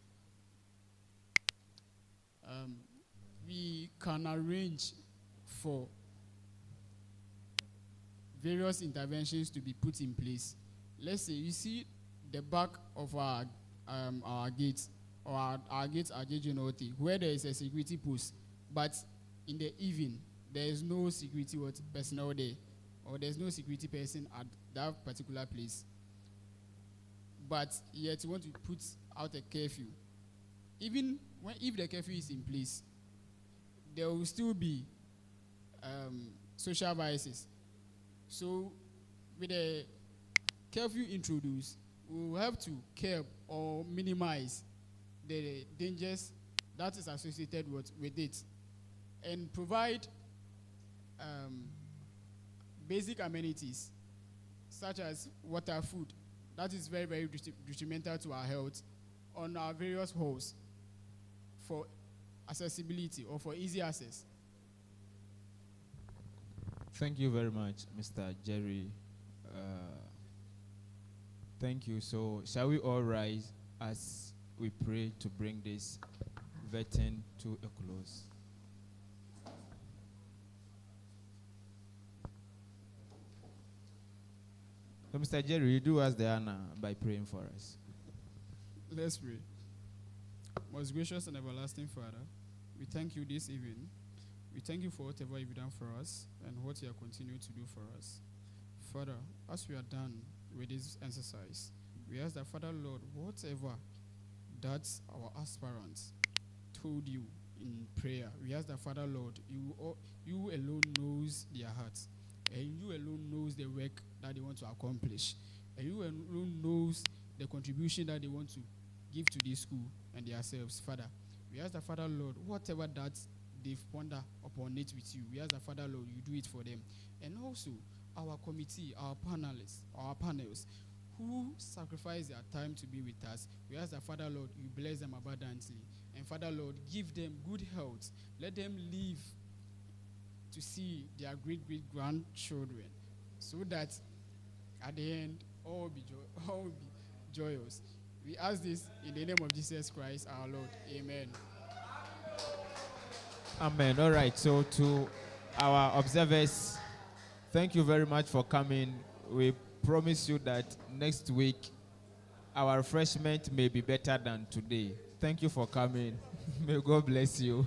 We can arrange for various interventions to be put in place. Let's say you see the back of our gates, or our gates are JJ where there is a security post, but in the evening there is no security personnel there, or there's no security person at that particular place. But yet you want to put out a curfew. Even if the curfew is in place, there will still be social biases. So with the curfew introduced, we will have to curb or minimize the dangers that is associated with it, and provide basic amenities such as water, food. That is very, very detrimental to our health on our various halls for accessibility or for easy access. Thank you very much, Mr. Jerry. Thank you. So, shall we all rise as we pray to bring this vetting to a close? So, Mr. Jerry, you do us the honor by praying for us. Let's pray. Most gracious and everlasting Father, we thank you this evening. We thank you for whatever you've done for us and what you are continuing to do for us. Father, as we are done with this exercise, we ask that, Father Lord, whatever that our aspirants told you in prayer, we ask that, Father Lord, you alone knows their hearts, and you alone knows the work that they want to accomplish, and you alone knows the contribution that they want to give to this school and themselves. Father, we ask that, Father Lord, whatever that they've pondered upon it with you, we ask that, Father Lord, you do it for them. And also our committee, our panels who sacrifice their time to be with us, we ask that, Father Lord, you bless them abundantly. And Father Lord, give them good health. Let them live to see their great-great-grandchildren, so that at the end, all will be joyous. We ask this in the name of Jesus Christ, our Lord. Amen. Amen. All right. So to our observers, thank you very much for coming. We promise you that next week our refreshment may be better than today. Thank you for coming. May God bless you.